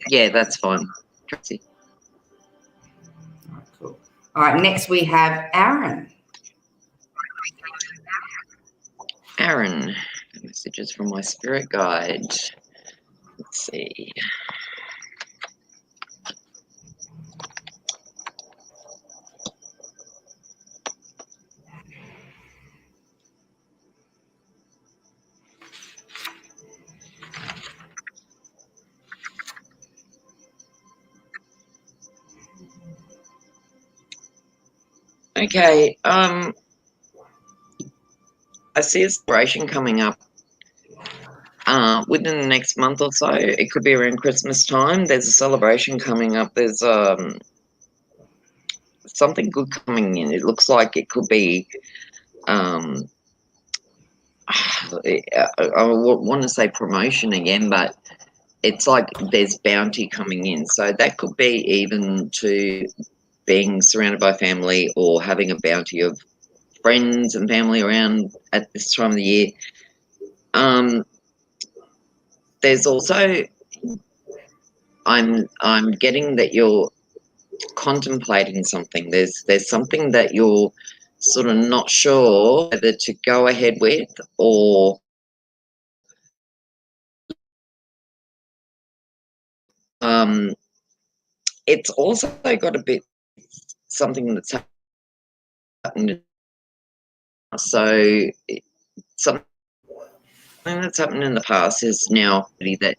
Yeah, that's fine, Tracy. Cool. All right, next we have Aaron. Aaron, messages from my spirit guide. Let's see. Okay, I see a celebration coming up within the next month or so. It could be around Christmas time. There's a celebration coming up. There's something good coming in. It looks like it could be I want to say promotion again, but it's like there's bounty coming in. So that could be even to being surrounded by family or having a bounty of friends and family around at this time of the year. There's also, I'm getting that you're contemplating something. There's something that you're sort of not sure whether to go ahead with, or it's also got a bit something that's happened. So something that's happened in the past is now that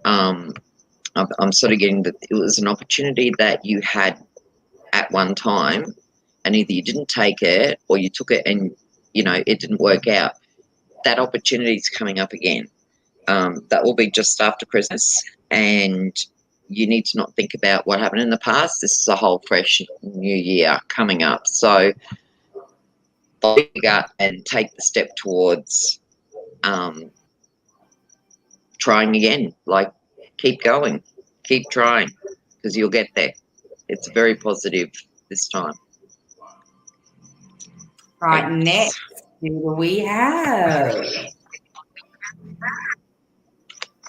I'm sort of getting that it was an opportunity that you had at one time, and either you didn't take it or you took it and it didn't work out. That opportunity is coming up again. That will be just after Christmas, and you need to not think about what happened in the past. This is a whole fresh new year coming up. So bigger and take the step towards trying again. Like, keep going, keep trying, because you'll get there. It's very positive this time. Right, next, who do we have?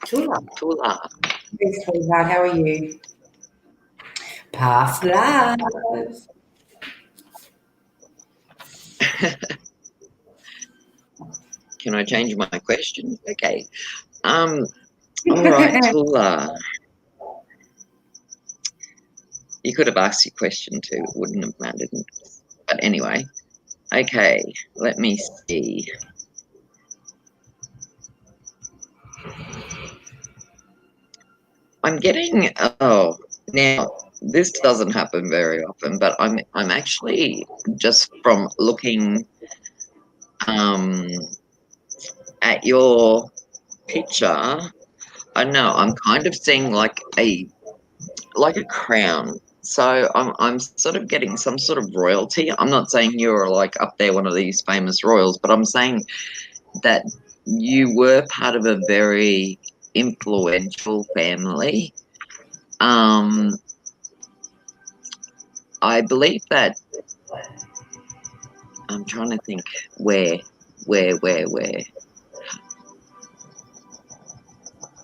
Tula. Yes, sweetheart, how are you? Past lives. Can I change my question? Okay. All right, Tula. You could have asked your question too. It wouldn't have mattered. But anyway, okay. Let me see. I'm getting. Oh, now this doesn't happen very often, but I'm actually, just from looking at your picture, I know I'm kind of seeing like a crown. So I'm sort of getting some sort of royalty. I'm not saying you're like up there one of these famous royals, but I'm saying that you were part of a very influential family. I believe that, I'm trying to think where.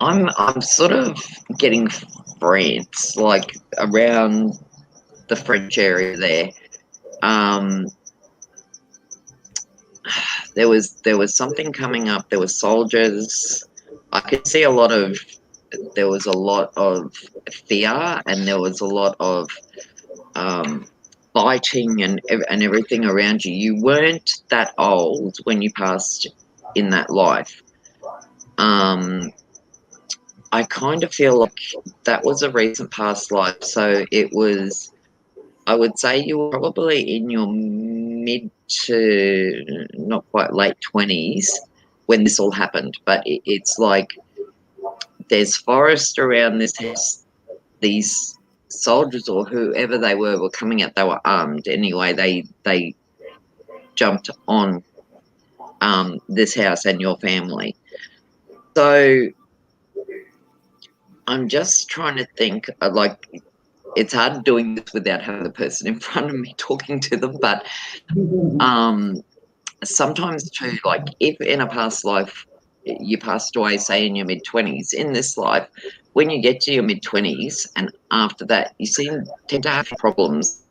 I'm sort of getting France, like around the French area there. There was something coming up. There were soldiers. I could see there was a lot of fear, and there was a lot of fighting and everything around you. You weren't that old when you passed in that life. I kind of feel like that was a recent past life. So it was, I would say you were probably in your mid to not quite late 20s when this all happened. But it's like there's forest around this house. These soldiers or whoever they were coming out. They were armed anyway. They jumped on this house and your family. So I'm just trying to think, like, it's hard doing this without having the person in front of me talking to them, but sometimes too, like if in a past life you passed away, say in your mid-20s, in this life, when you get to your mid-20s and after that, you tend to have problems.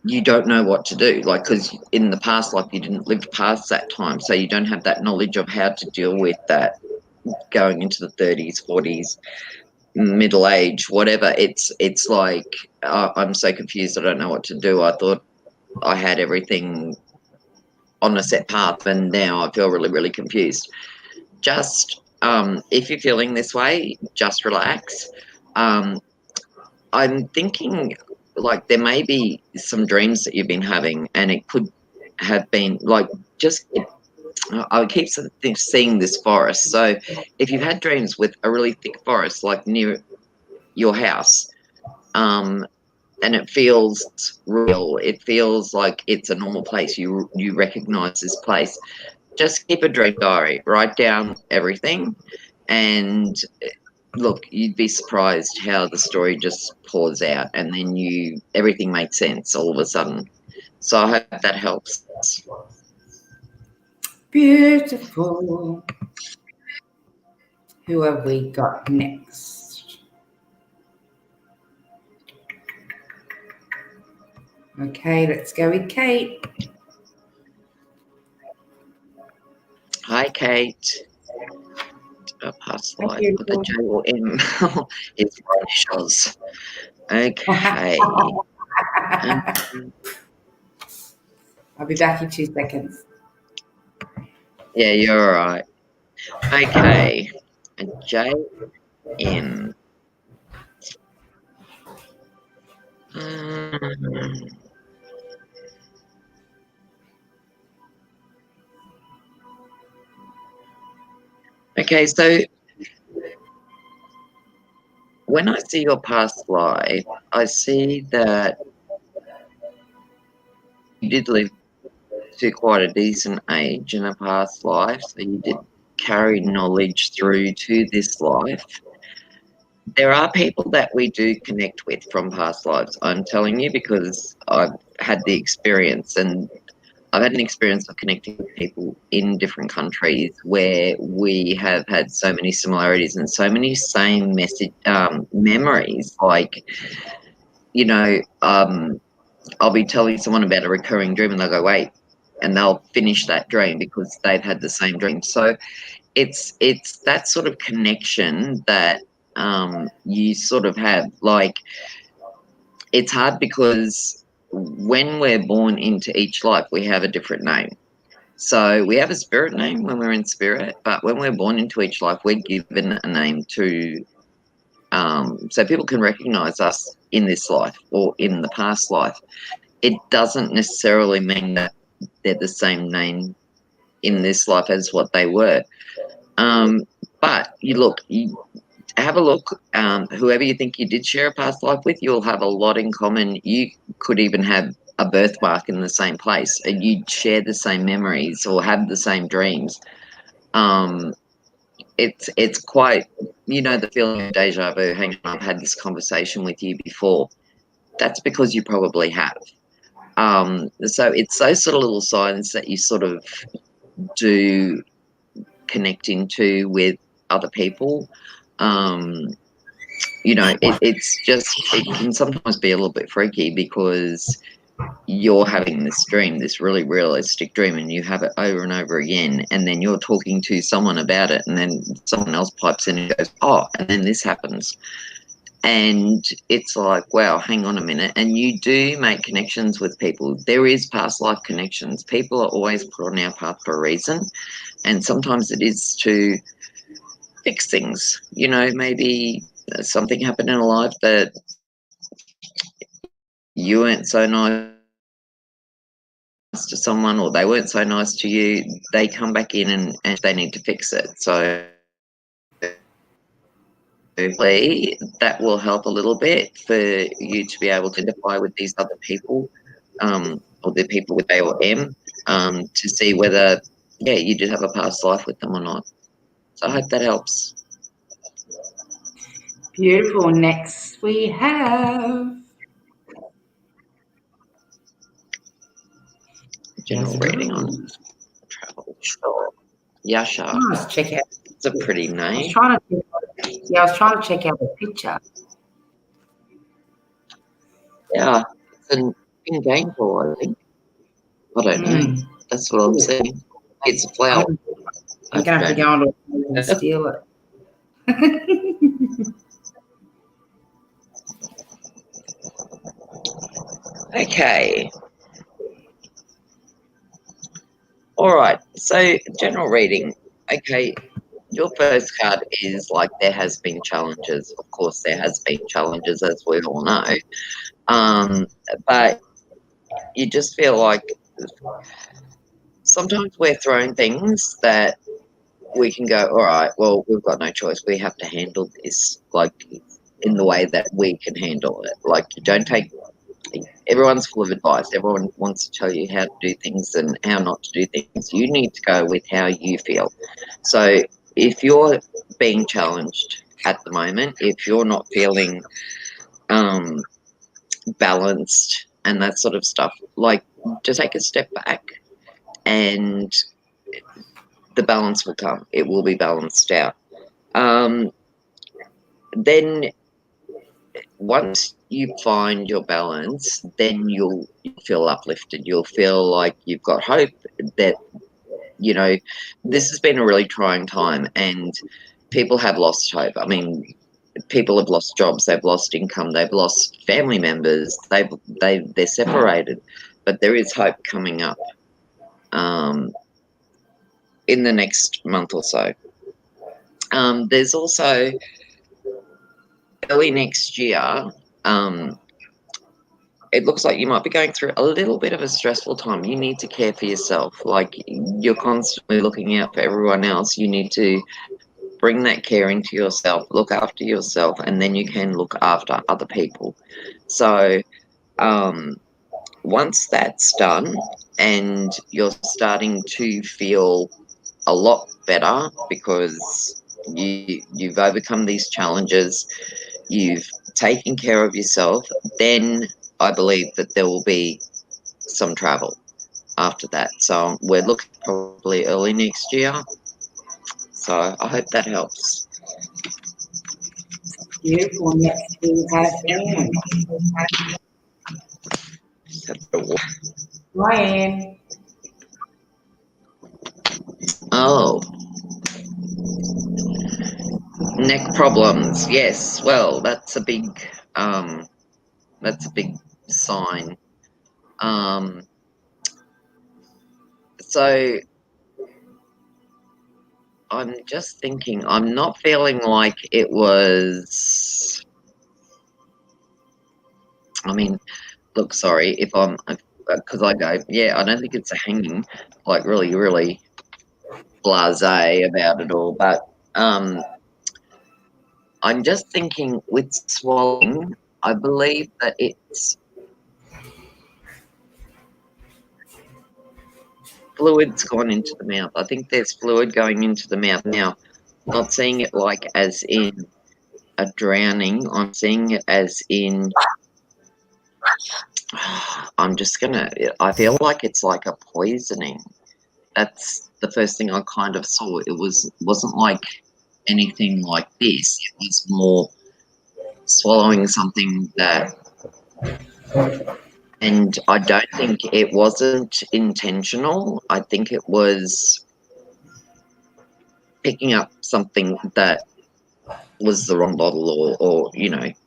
You don't know what to do, like, because in the past life you didn't live past that time, so you don't have that knowledge of how to deal with that going into the 30s, 40s, middle age, whatever. It's like I'm so confused, I don't know what to do. I thought I had everything on a set path, and now I feel really, really confused. Just if you're feeling this way, just relax. I'm thinking like there may be some dreams that you've been having, and it could have been like just. I keep seeing this forest. So if you've had dreams with a really thick forest, like near your house, and it feels real, it feels like it's a normal place. You recognize this place. Just keep a dream diary, write down everything, and look, you'd be surprised how the story just pours out, and then everything makes sense all of a sudden. So I hope that helps. Beautiful. Who have we got next? Okay, let's go with Kate. Hi, Kate. A past life you. with the J or M is initials. Okay. I'll be back in 2 seconds. Yeah, you're all right. Okay. A J M. Okay, so when I see your past life, I see that you did live to quite a decent age in a past life, so you did carry knowledge through to this life. There are people that we do connect with from past lives. I'm telling you because I've had the experience, and I've had an experience of connecting with people in different countries where we have had so many similarities and so many same memories. Like, you know, I'll be telling someone about a recurring dream and they'll go, wait, and they'll finish that dream because they've had the same dream. So it's that sort of connection that you sort of have. Like, it's hard because when we're born into each life, we have a different name. So we have a spirit name when we're in spirit, but when we're born into each life, we're given a name to, so people can recognize us in this life or in the past life. It doesn't necessarily mean that they're the same name in this life as what they were. But you have a look, whoever you think you did share a past life with, you'll have a lot in common. You could even have a birthmark in the same place, and you'd share the same memories or have the same dreams. It's quite, the feeling of deja vu. Hang on, I've had this conversation with you before. That's because you probably have. So it's those sort of little signs that you sort of do connect into with other people. It's just, it can sometimes be a little bit freaky because you're having this dream, this really realistic dream, and you have it over and over again, and then you're talking to someone about it, and then someone else pipes in and goes, oh, and then this happens. And it's like, wow, hang on a minute. And you do make connections with people. There is past life connections. People are always put on our path for a reason. And sometimes it is to fix things. Maybe something happened in a life that you weren't so nice to someone, or they weren't so nice to you. They come back in and they need to fix it. So that will help a little bit for you to be able to identify with these other people, or the people with A or M, to see whether, you did have a past life with them or not. So I hope that helps. Beautiful. Next we have General reading on travel. Sure. Yasha. Let's check out. It's a pretty I name. was trying to check out the picture. Yeah, it's an in-game ball, I think. I don't know. That's what I'm saying. It's a flower. I'm going to have to go on to and steal it. Okay. All right. So general reading. Okay. Your first card is like there has been challenges. Of course, there has been challenges, as we all know. But you just feel like sometimes we're thrown things that we can go, all right, well, we've got no choice. We have to handle this like in the way that we can handle it. Like you don't take. Everyone's full of advice. Everyone wants to tell you how to do things and how not to do things. You need to go with how you feel. So if you're being challenged at the moment, if you're not feeling balanced and that sort of stuff, like just take a step back and the balance will come. It will be balanced out. Then once you find your balance, then you'll feel uplifted. You'll feel like you've got hope that, you know, this has been a really trying time and people have lost hope. I mean, people have lost jobs, they've lost income, they've lost family members, they're separated, but there is hope coming up in the next month or so. There's also early next year, it looks like you might be going through a little bit of a stressful time. You need to care for yourself. Like you're constantly looking out for everyone else. You need to bring that care into yourself, look after yourself, and then you can look after other people. So once that's done and you're starting to feel a lot better because you've overcome these challenges, you've taken care of yourself, then I believe that there will be some travel after that. So we're looking probably early next year. So I hope that helps. Beautiful. Next we have Anne. Hi, Anne. Oh, neck problems. Yes. Well, that's a big sign. So I'm just thinking, I'm not feeling like it was, I mean, look, sorry if I'm, because I go, yeah, I don't think it's a hanging, like really, really blasé about it all, but I'm just thinking with swallowing, I believe that it's fluid's gone into the mouth. I think there's fluid going into the mouth now. Not seeing it like as in a drowning. I'm seeing it as in I feel like it's like a poisoning. That's the first thing I kind of saw. Wasn't like anything like this. It was more swallowing something that, and I don't think it wasn't intentional. I think it was picking up something that was the wrong bottle or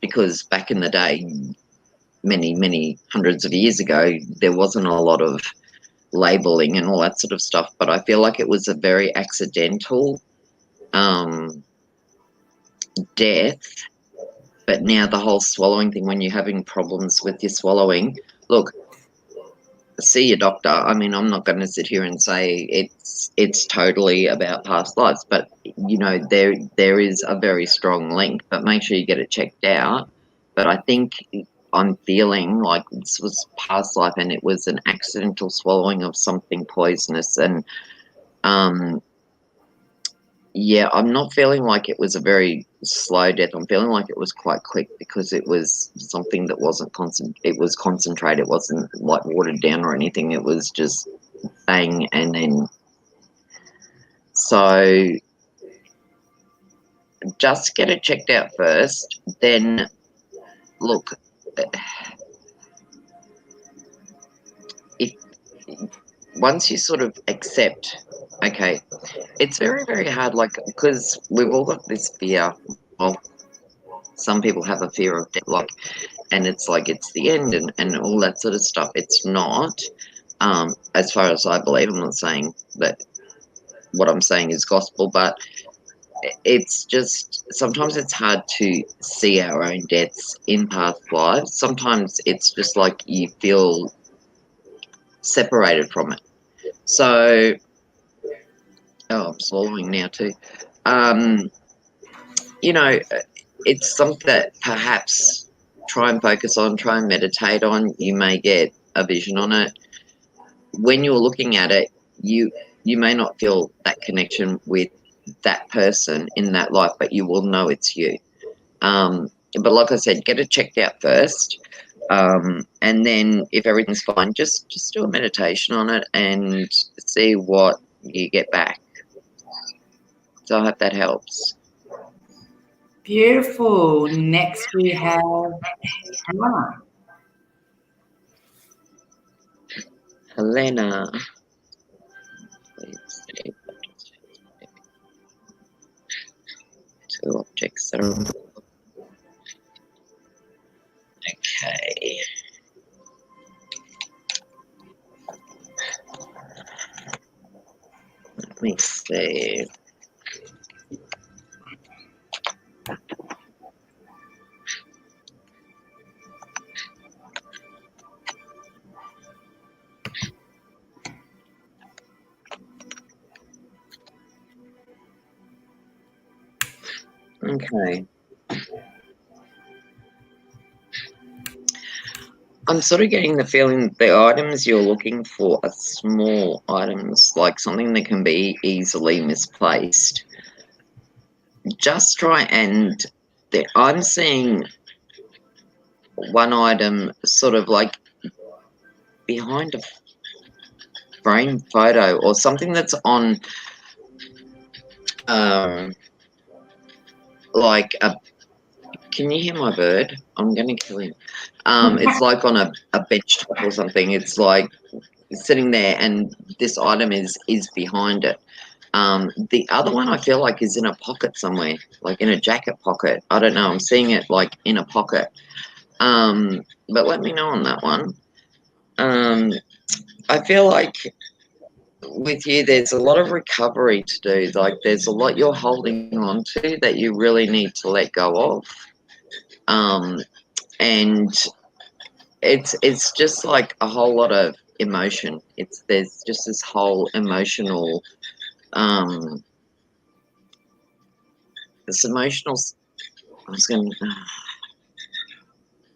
because back in the day, many hundreds of years ago, there wasn't a lot of labeling and all that sort of stuff, but I feel like it was a very accidental death. But now the whole swallowing thing, when you're having problems with your swallowing, look, see your doctor. I mean, I'm not going to sit here and say it's totally about past lives, but there is a very strong link, but make sure you get it checked out. But I think I'm feeling like this was past life and it was an accidental swallowing of something poisonous. And yeah, I'm not feeling like it was a very slow death. I'm feeling like it was quite quick because it was something that wasn't it was concentrated. It wasn't like watered down or anything. It was just bang, and then so just get it checked out first. Then look, if once you sort of accept, okay, it's very, very hard, like, because we've all got this fear. Well, some people have a fear of death, like, and it's like it's the end and all that sort of stuff. It's not, as far as I believe. I'm not saying that what I'm saying is gospel, but it's just sometimes it's hard to see our own deaths in past lives. Sometimes it's just like you feel separated from it. So, oh, I'm swallowing now too. You know, it's something that perhaps try and focus on, try and meditate on. You may get a vision on it. When you're looking at it, you may not feel that connection with that person in that life, but you will know it's you. But like I said, get it checked out first. And then if everything's fine, just do a meditation on it and see what you get back. So I hope that helps. Beautiful. Next we have Helena. Helena. Two objects that are okay. Let me see. Okay. I'm sort of getting the feeling the items you're looking for are small items, like something that can be easily misplaced. Just try and I'm seeing one item sort of like behind a frame photo or something that's on like a, can you hear my bird? I'm gonna kill him. It's like on a bench top or something. It's like sitting there and this item is behind it. The other one I feel like is in a pocket somewhere, like in a jacket pocket. I don't know, I'm seeing it like in a pocket. But let me know on that one. I feel like with you, there's a lot of recovery to do. Like there's a lot you're holding on to that you really need to let go of. And it's just like a whole lot of emotion. There's just this whole emotional, this emotional. I was going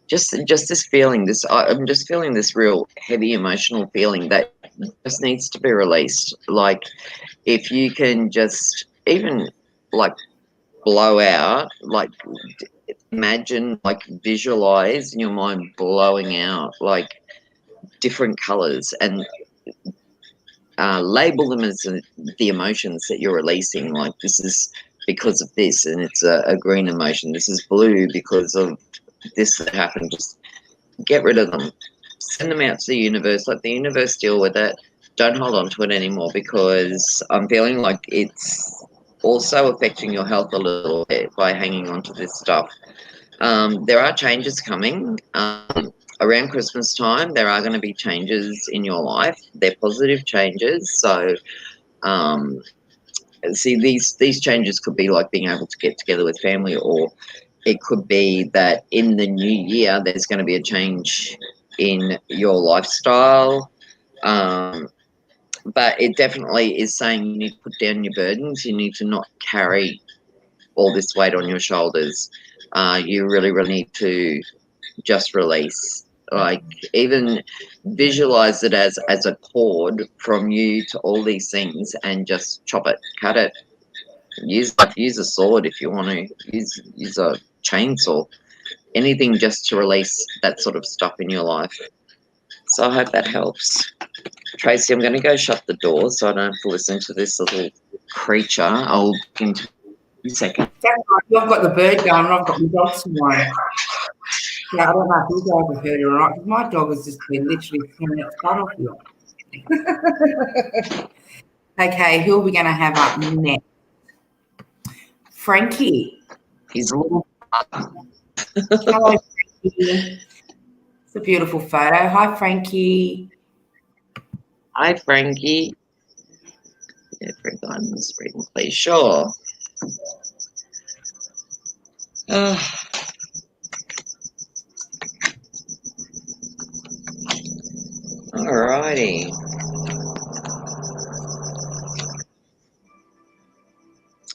just this feeling. I'm just feeling this real heavy emotional feeling that just needs to be released. Like if you can just even like blow out, like imagine, like visualize in your mind blowing out like different colors and label them as the emotions that you're releasing. Like this is because of this, and it's a green emotion. This is blue because of this that happened. Just get rid of them. Send them out to the universe. Let the universe deal with it. Don't hold on to it anymore, because I'm feeling like it's also affecting your health a little bit by hanging on to this stuff. There are changes coming. Around Christmas time, there are going to be changes in your life. They're positive changes. So, see, these changes could be like being able to get together with family, or it could be that in the new year, there's going to be a change in your lifestyle. But it definitely is saying you need to put down your burdens. You need to not carry all this weight on your shoulders. You really, really need to just release. Like even visualize it as a cord from you to all these things, and just chop it, cut it. Use a sword if you want to. Use a chainsaw. Anything just to release that sort of stuff in your life. So I hope that helps. Tracy, I'm going to go shut the door so I don't have to listen to this little creature. I'll get into a second. I've got the bird going and I've got my dog tomorrow. Yeah, I don't know if you guys have heard it or not, because my dog has just been literally tearing its butt off you. Okay, who are we going to have up next? Frankie. He's a little... Hello, Frankie. It's a beautiful photo. Hi, Frankie. Hi, Frankie. Everyone's reading, please. Sure. Alrighty.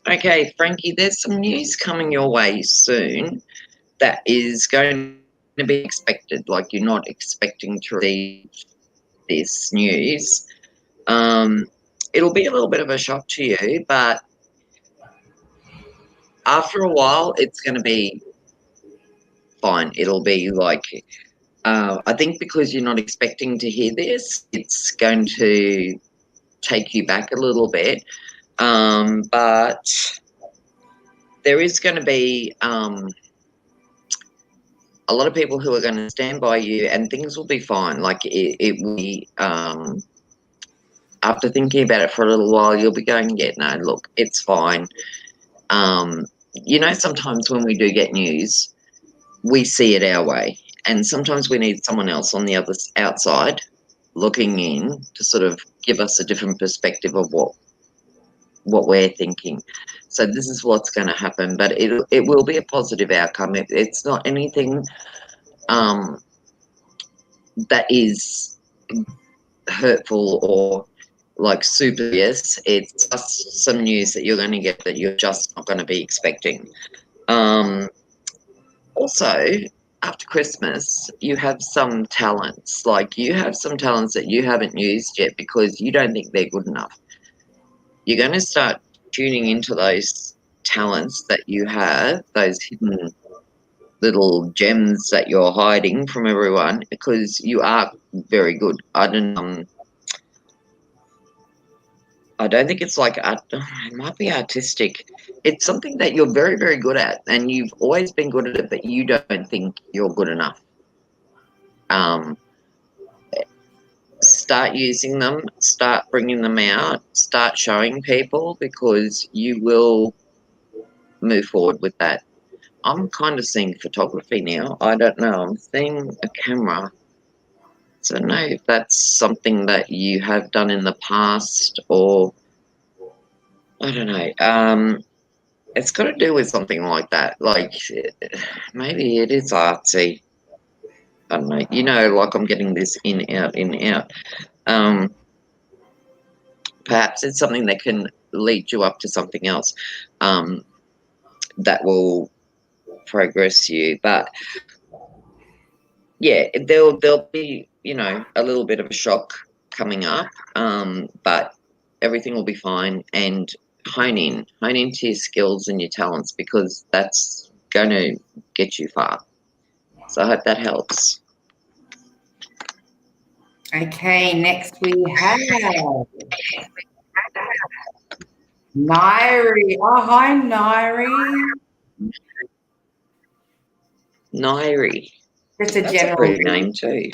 Okay, Frankie, there's some news coming your way soon that is going to be expected. Like, you're not expecting to receive this news. It'll be a little bit of a shock to you, but after a while, it's going to be fine. It'll be like, I think because you're not expecting to hear this, it's going to take you back a little bit. But there is going to be a lot of people who are going to stand by you, and things will be fine. Like, it will be, after thinking about it for a little while, you'll be going, yeah, no, look, it's fine. You know, sometimes when we do get news, we see it our way, and sometimes we need someone else on the other outside looking in to sort of give us a different perspective of what we're thinking. So this is what's going to happen, but it will be a positive outcome. It's not anything that is hurtful or like super serious. It's just some news that you're going to get that you're just not going to be expecting. Also, after Christmas, you have some talents. Like, you have some talents that you haven't used yet because you don't think they're good enough. You're going to start tuning into those talents that you have, those hidden little gems that you're hiding from everyone, because you are very good. I don't think it's like art. It might be artistic. It's something that you're very, very good at, and you've always been good at it, but you don't think you're good enough. Start using them, start bringing them out, start showing people, because you will move forward with that. I'm kind of seeing photography now. I don't know. I'm seeing a camera. So I don't know if that's something that you have done in the past, or I don't know. It's got to do with something like that. Like, maybe it is artsy. I don't know. You know, like, I'm getting this in, out, in, out. Perhaps it's something that can lead you up to something else that will progress you. But yeah, there'll be, you know, a little bit of a shock coming up, but everything will be fine. And hone into your skills and your talents, because that's going to get you far. So I hope that helps. Okay, next we have Nairi. Oh, hi, Nairi. Nairi. Just a That's general a pretty name too.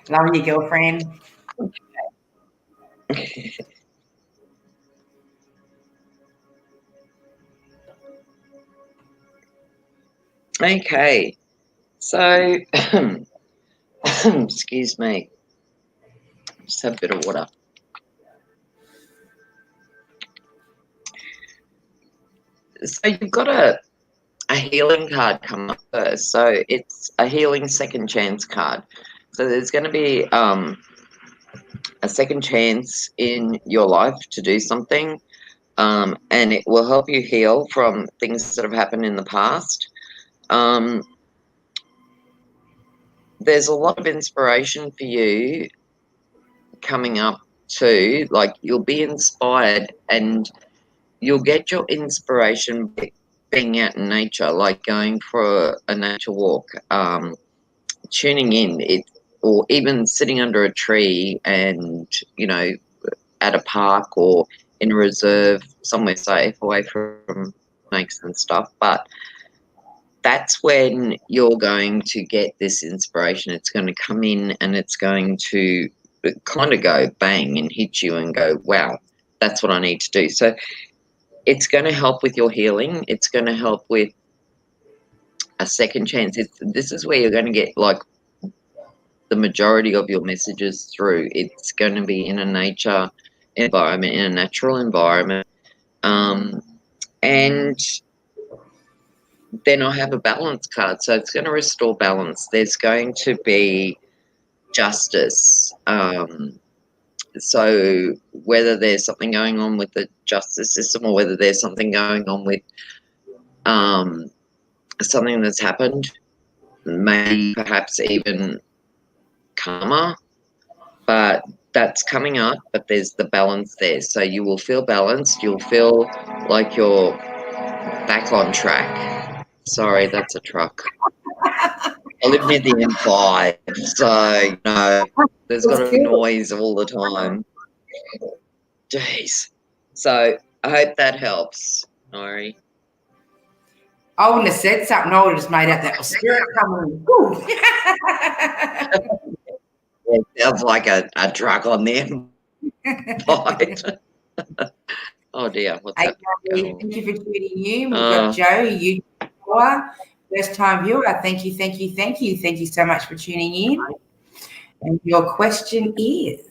Love your girlfriend. Okay, so excuse me, just have a bit of water. So you've got a healing card come up first. So it's a healing second chance card. So there's going to be a second chance in your life to do something, and it will help you heal from things that have happened in the past. There's a lot of inspiration for you coming up too. Like, you'll be inspired, and you'll get your inspiration being out in nature, like going for a nature walk, tuning in. or even sitting under a tree and, you know, at a park or in a reserve, somewhere safe, away from snakes and stuff. But that's when you're going to get this inspiration. It's going to come in and it's going to kind of go bang and hit you and go, wow, that's what I need to do. So it's going to help with your healing. It's going to help with a second chance. This is where you're going to get like the majority of your messages through. It's going to be in a nature environment, in a natural environment. And then I have a balance card. So it's going to restore balance. There's going to be justice. So whether there's something going on with the justice system or whether there's something going on with something that's happened, maybe perhaps even karma, but that's coming up, but there's the balance there. So you will feel balanced. You'll feel like you're back on track. Sorry, that's a truck. I live near the M5, so, you know, there's got a noise all the time. Jeez. So I hope that helps, Nori. I wouldn't have said something. I would have just made out that was spirit coming. It sounds like a truck on the M5. Oh dear, what's Hey, happening? thank you for tuning in. We've got Joe, you first time viewer. Thank you, thank you, thank you. Thank you so much for tuning in. And your question is,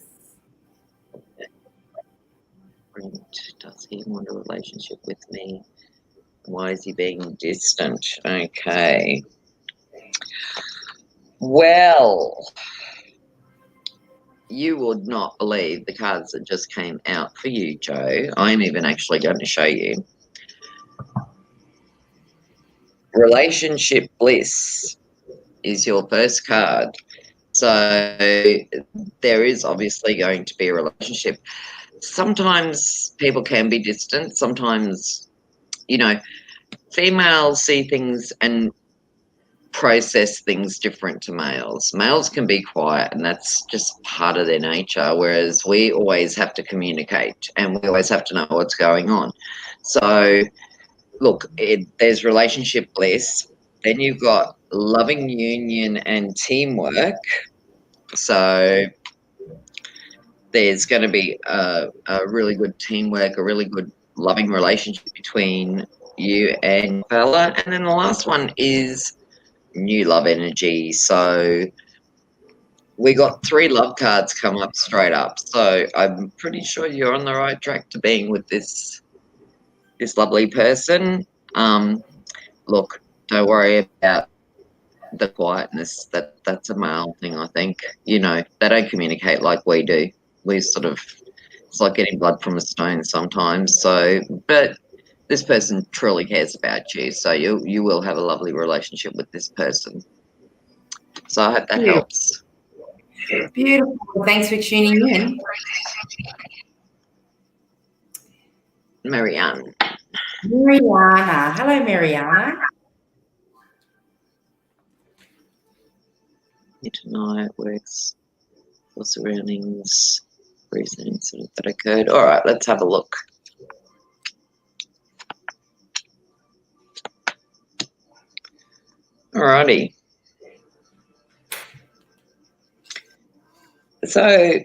does he want a relationship with me? Why is he being distant? Okay. Well, you would not believe the cards that just came out for you, Joe. I'm even actually going to show you. Relationship bliss is your first card. So there is obviously going to be a relationship. Sometimes people can be distant. Sometimes, you know, females see things and process things different to males. Males can be quiet and that's just part of their nature, whereas we always have to communicate and we always have to know what's going on. So look, there's relationship bliss. Then you've got loving union and teamwork. So there's going to be a really good teamwork, a really good loving relationship between you and fella. And then the last one is new love energy. So we got 3 love cards come up straight up. So I'm pretty sure you're on the right track to being with this lovely person. Look, don't worry about the quietness. That's a male thing, I think. You know, they don't communicate like we do. We sort of, it's like getting blood from a stone sometimes. So, but this person truly cares about you. So you will have a lovely relationship with this person. So I hope that helps. beautiful. Thanks for tuning in. Marianne. Mariana. Hello, Mariana. Tonight works for surroundings, recent incident that occurred. All right, let's have a look. Alrighty. So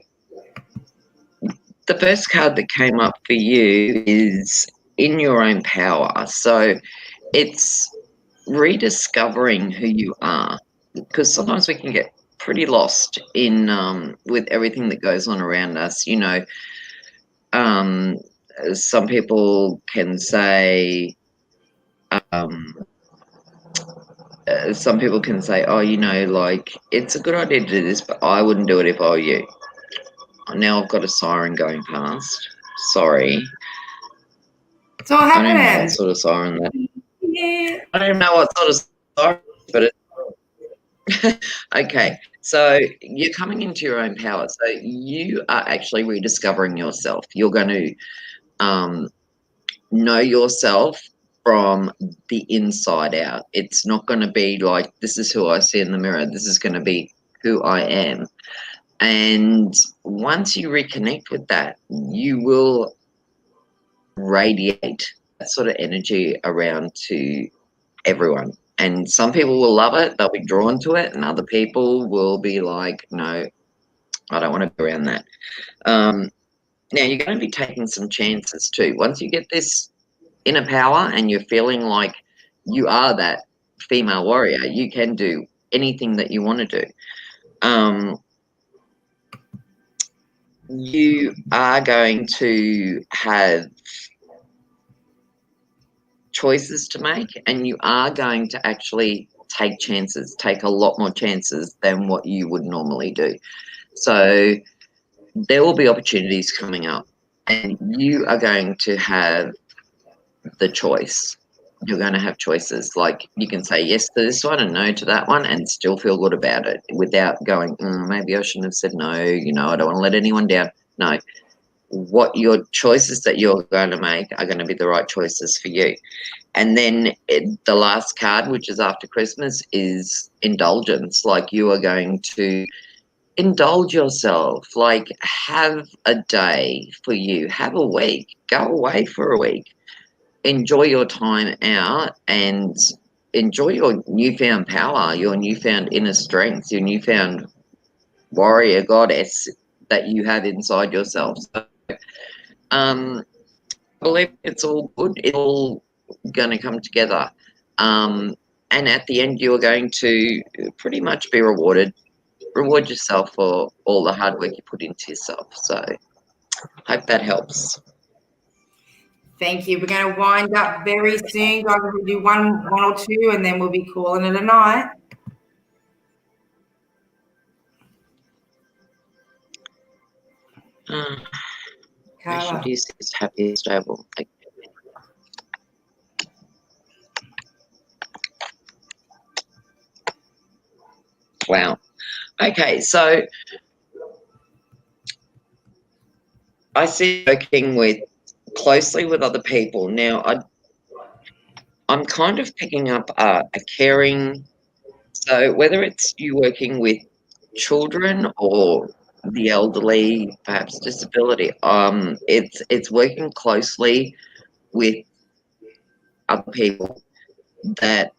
the first card that came up for you is in your own power. So it's rediscovering who you are, because sometimes we can get pretty lost in with everything that goes on around us. You know, some people can say, oh, you know, like, it's a good idea to do this, but I wouldn't do it if I were you. Now I've got a siren going past. Sorry. So what happened? I don't know what sort of siren that is. Yeah. I don't know what sort of siren, but it's okay. So you're coming into your own power. So you are actually rediscovering yourself. You're going to know yourself from the inside out. It's not going to be like, this is who I see in the mirror. This is going to be who I am. And once you reconnect with that, you will radiate that sort of energy around to everyone. And some people will love it, they'll be drawn to it, and other people will be like, no, I don't want to be around that. Now, you're going to be taking some chances too. Once you get this inner power and you're feeling like you are that female warrior, you can do anything that you want to do. You are going to have choices to make, and you are going to actually take chances, take a lot more chances than what you would normally do. So there will be opportunities coming up, and you are going to have the choice. You're going to have choices. Like, you can say yes to this one and no to that one and still feel good about it without going, maybe I shouldn't have said no, I don't want to let anyone down. No. What your choices that you're going to make are going to be the right choices for you. And then the last card, which is after Christmas, is indulgence. Like, you are going to indulge yourself, like have a day for you, have a week, go away for a week, enjoy your time out and enjoy your newfound power, your newfound inner strength, your newfound warrior goddess that you have inside yourself. So, I believe it's all good. It's all going to come together. And at the end, you're going to pretty much be rewarded. Reward yourself for all the hard work you put into yourself. So, hope that helps. Thank you. We're going to wind up very soon, guys. We'll do one or two, and then we'll be calling it a night. Carla. Is happy and stable. Wow. Okay, so I see working closely with other people. Now, I'm kind of picking up a caring. So whether it's you working with children or the elderly, perhaps disability, it's working closely with other people that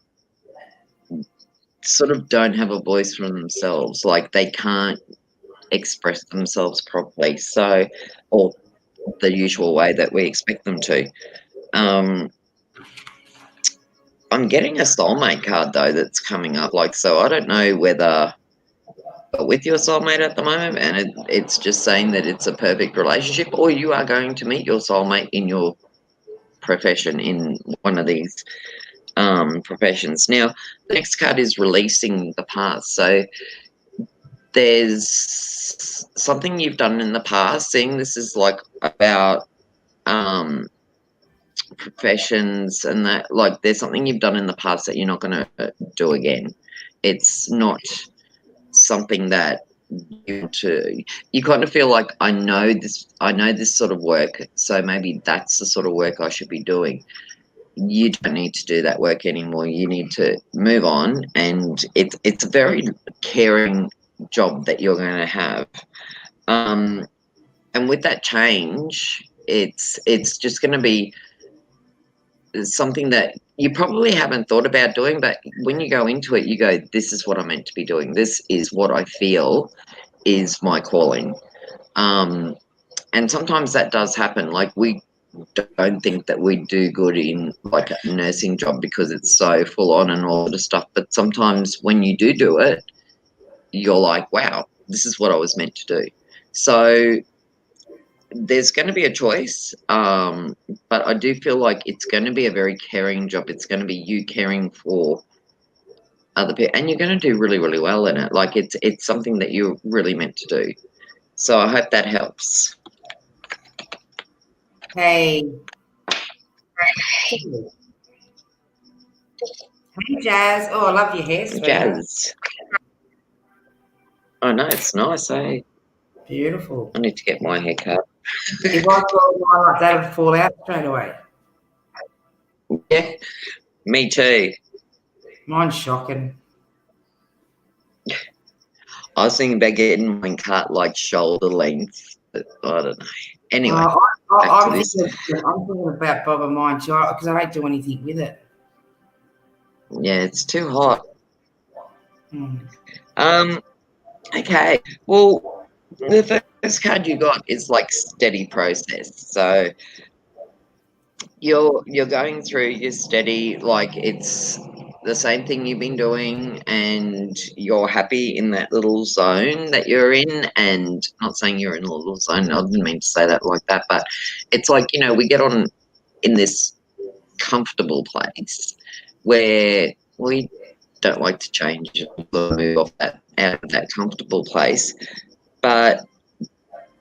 sort of don't have a voice for themselves, like they can't express themselves properly, so, or the usual way that we expect them to. I'm getting a soulmate card though that's coming up, like, so I don't know whether you're with your soulmate at the moment and it's just saying that it's a perfect relationship, or you are going to meet your soulmate in your profession, in one of these professions. Now, the next card is releasing the past. So there's something you've done in the past, seeing this is like about professions and that, like, there's something you've done in the past that you're not going to do again. It's not something that you kind of feel like, I know this sort of work, so maybe that's the sort of work I should be doing. You don't need to do that work anymore. You need to move on, and it's a very caring job that you're going to have. And with that change, it's just going to be something that you probably haven't thought about doing, but when you go into it, you go, this is what I'm meant to be doing. This is what I feel is my calling. And sometimes that does happen. Like, we don't think that we do good in like a nursing job because it's so full on and all the stuff. But sometimes when you do it, you're like, wow, this is what I was meant to do. So there's going to be a choice, but I do feel like it's going to be a very caring job. It's going to be you caring for other people, and you're going to do really, really well in it. Like, it's something that you're really meant to do. So I hope that helps. Hey. Hey, Jazz. Oh, I love your hair, sweetheart. Jazz. Oh, no, it's nice, eh? Beautiful. I need to get my hair cut. If I thought mine like that, would fall out straight away. Yeah, me too. Mine's shocking. I was thinking about getting mine cut like shoulder length, but I don't know. Anyway, I'm thinking about Bob and mine because I don't do anything with it. Yeah, it's too hot. Mm. Okay. Well, the first card you got is like steady process. So you're going through your steady, like it's the same thing you've been doing, and you're happy in that little zone that you're in. And not saying you're in a little zone, I didn't mean to say that like that, but it's like, you know, we get on in this comfortable place where we don't like to change or move off that, out of that comfortable place. But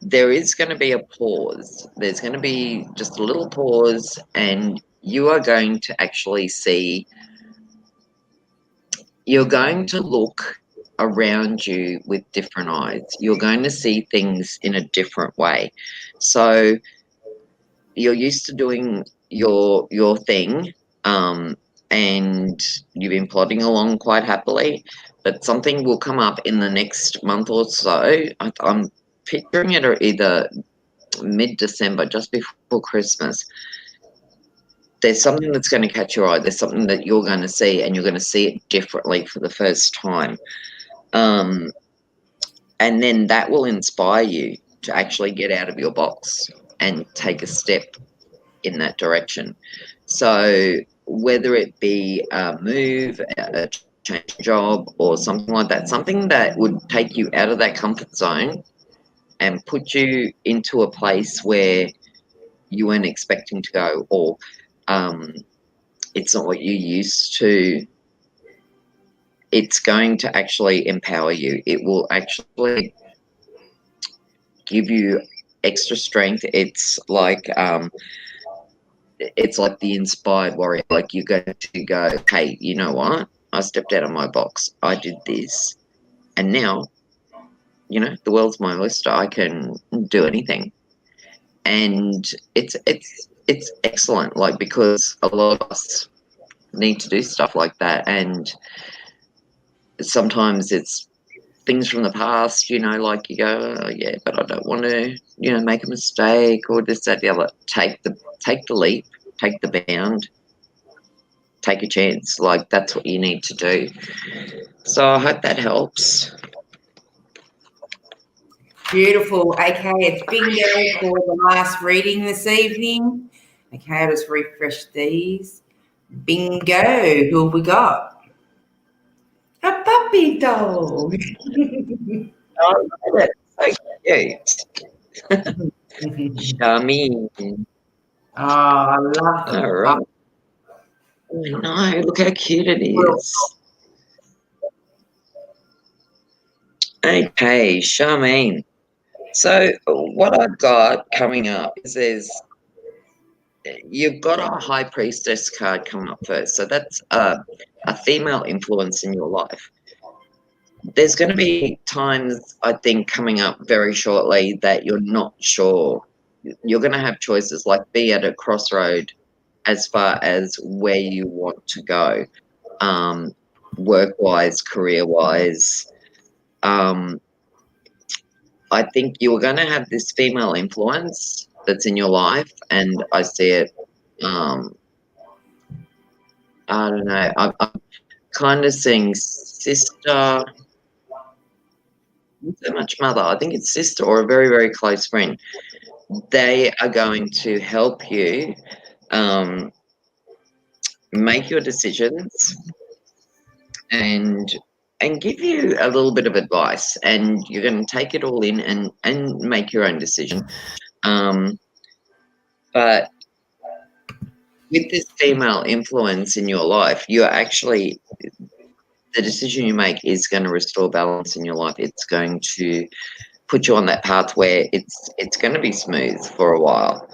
there is going to be a pause. There's going to be just a little pause, and you are going to actually see, you're going to look around you with different eyes. You're going to see things in a different way. So you're used to doing your thing, and you've been plodding along quite happily, but something will come up in the next month or so. I'm picturing it either mid-December, just before Christmas. There's something that's going to catch your eye. There's something that you're going to see, and you're going to see it differently for the first time. And then that will inspire you to actually get out of your box and take a step in that direction. So whether it be a move, a change of job, or something like that, something that would take you out of that comfort zone and put you into a place where you weren't expecting to go, or it's not what you used to, it's going to actually empower you. It will actually give you extra strength. It's like the inspired warrior. Like you're going to go, hey, you know what? I stepped out of my box. I did this, and now, you know, the world's my oyster. I can do anything, and it's excellent. Like, because a lot of us need to do stuff like that, and sometimes it's things from the past, you know, like you go, oh, yeah, but I don't want to, you know, make a mistake or this, that, the other. Take the leap, take the bound, take a chance. Like, that's what you need to do. So I hope that helps. Beautiful. Okay, it's bingo for the last reading this evening. Okay, I'll just refresh these. Bingo. Who have we got? A puppy dog. Oh, that's so cute. Yummy. Oh, I love them. All right. Oh, no, look how cute it is. Okay, Charmaine. So what I've got coming up is you've got a High Priestess card coming up first. So that's a female influence in your life. There's going to be times, I think, coming up very shortly that you're not sure. You're going to have choices, like be at a crossroad as far as where you want to go, work-wise, career-wise. I think you're going to have this female influence that's in your life, and I see it. I don't know. I'm kind of seeing sister, not so much mother. I think it's sister or a very, very close friend. They are going to help you make your decisions and give you a little bit of advice, and you're going to take it all in and make your own decision. But with this female influence in your life, you're actually, the decision you make is going to restore balance in your life. It's going to put you on that path where it's going to be smooth for a while,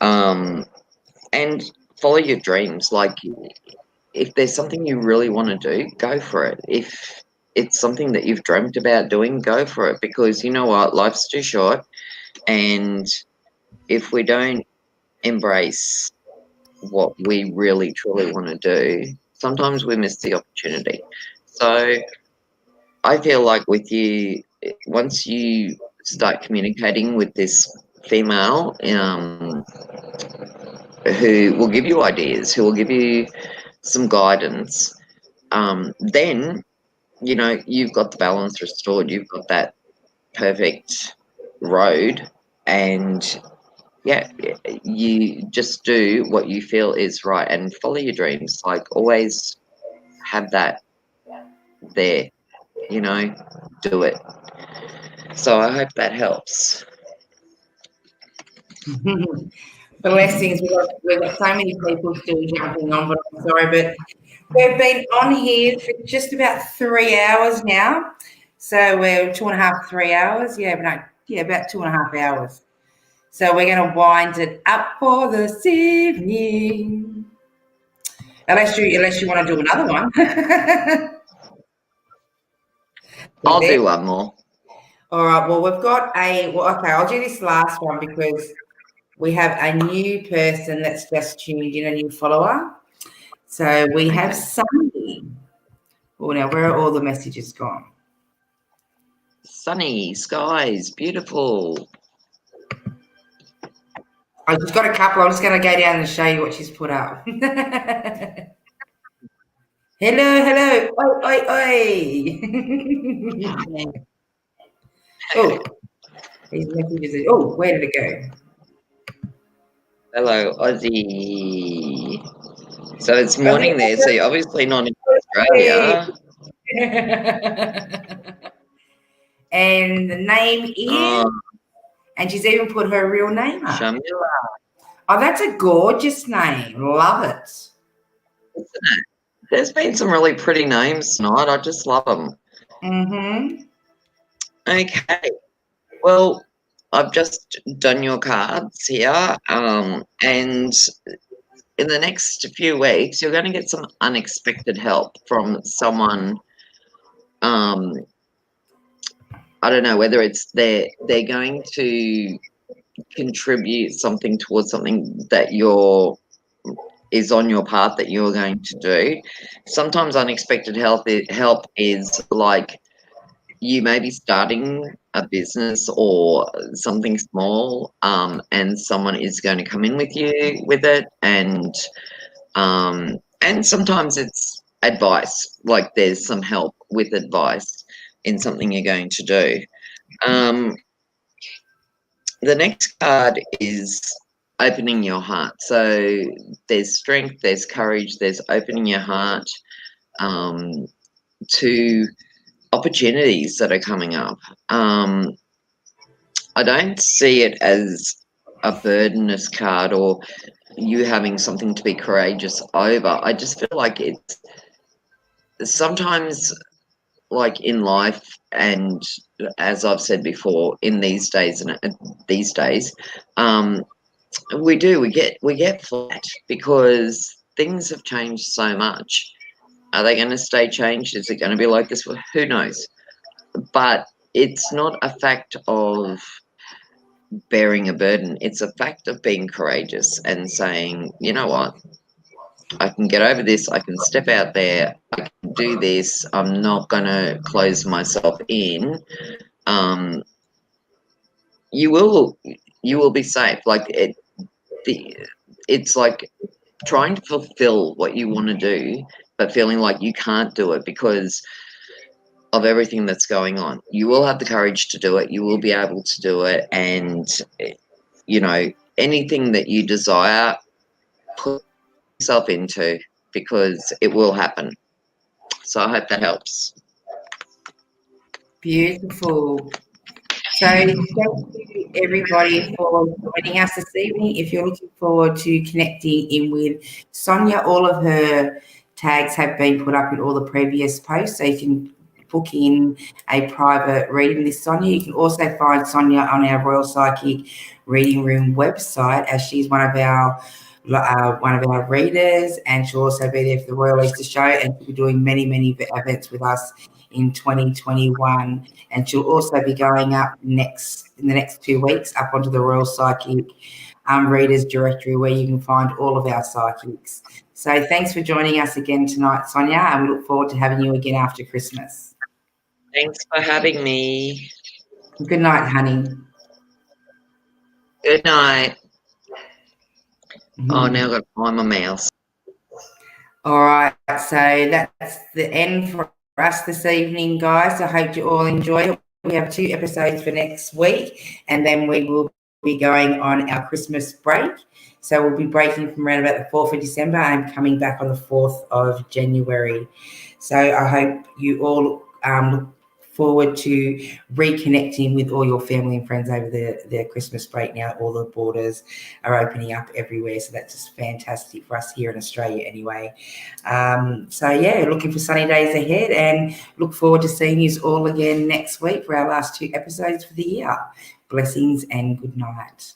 and follow your dreams. Like, if there's something you really want to do, go for it. If it's something that you've dreamt about doing, go for it, because you know what, life's too short, and if we don't embrace what we really truly want to do, sometimes we miss the opportunity. So I feel like with you, once you start communicating with this female, who will give you ideas, who will give you some guidance, then, you know, you've got the balance restored. You've got that perfect road, and yeah, you just do what you feel is right and follow your dreams. Like, always have that there, you know, do it. So I hope that helps. Blessings. We've got so many people still jumping on, but I'm sorry, but we've been on here for just about 3 hours now. So we're 2.5, 3 hours. Yeah, about 2.5 hours. So we're going to wind it up for this evening. Unless you want to do another one. I'll do one more. All right. Well, we've got okay, I'll do this last one because we have a new person that's just tuned in, a new follower. So we have Sunny. Oh, now where are all the messages gone? Sunny skies, beautiful. I just got a couple. I'm just going to go down and show you what she's put up. Hello. Oi. Oh, these messages. Oh, where did it go? Hello, Aussie. So it's morning there, so you're obviously not in Australia. And the name is, and she's even put her real name up. Shamila. Oh, that's a gorgeous name. Love it. Isn't it? There's been some really pretty names tonight. I just love them. Mm-hmm. Okay. Well, I've just done your cards here, and in the next few weeks, you're going to get some unexpected help from someone. I don't know whether it's they're going to contribute something towards something that is on your path that you're going to do. Sometimes unexpected help is like you may be starting a business or something small, and someone is going to come in with you with it, and sometimes it's advice, like there's some help with advice in something you're going to do. The next card is opening your heart. So there's strength, there's courage, there's opening your heart to opportunities that are coming up. I don't see it as a burdenous card or you having something to be courageous over. I just feel like it's sometimes, like in life, and as I've said before, in these days, we get flat because things have changed so much. Are they going to stay changed? Is it going to be like this? Who knows? But it's not a fact of bearing a burden. It's a fact of being courageous and saying, you know what, I can get over this. I can step out there. I can do this. I'm not going to close myself in. You will be safe. Like it's like trying to fulfill what you want to do, but feeling like you can't do it because of everything that's going on. You will have the courage to do it. You will be able to do it. And, you know, anything that you desire, put yourself into because it will happen. So I hope that helps. Beautiful. So thank you everybody for joining us this evening. If you're looking forward to connecting in with Sonia, all of her tags have been put up in all the previous posts, so you can book in a private reading with Sonia. You can also find Sonia on our Royal Psychic Reading Room website, as she's one of our readers, and she'll also be there for the Royal Easter Show, and she'll be doing many events with us in 2021, and she'll also be going up in the next 2 weeks up onto the Royal Psychic Readers Directory, where you can find all of our psychics. So thanks for joining us again tonight, Sonia, and we look forward to having you again after Christmas. Thanks for having me. Good night, honey. Good night. Oh, Mhm. now I've got to find my mouse. All right, so that's the end for us this evening, guys. I hope you all enjoyed it. We have 2 episodes for next week, and then we will be going on our Christmas break. So we'll be breaking from around about the 4th of December and coming back on the 4th of January. So I hope you all look forward to reconnecting with all your family and friends over their Christmas break. Now all the borders are opening up everywhere, so that's just fantastic for us here in Australia anyway. So yeah, looking for sunny days ahead, and look forward to seeing you all again next week for our last 2 episodes for the year. Blessings and good night.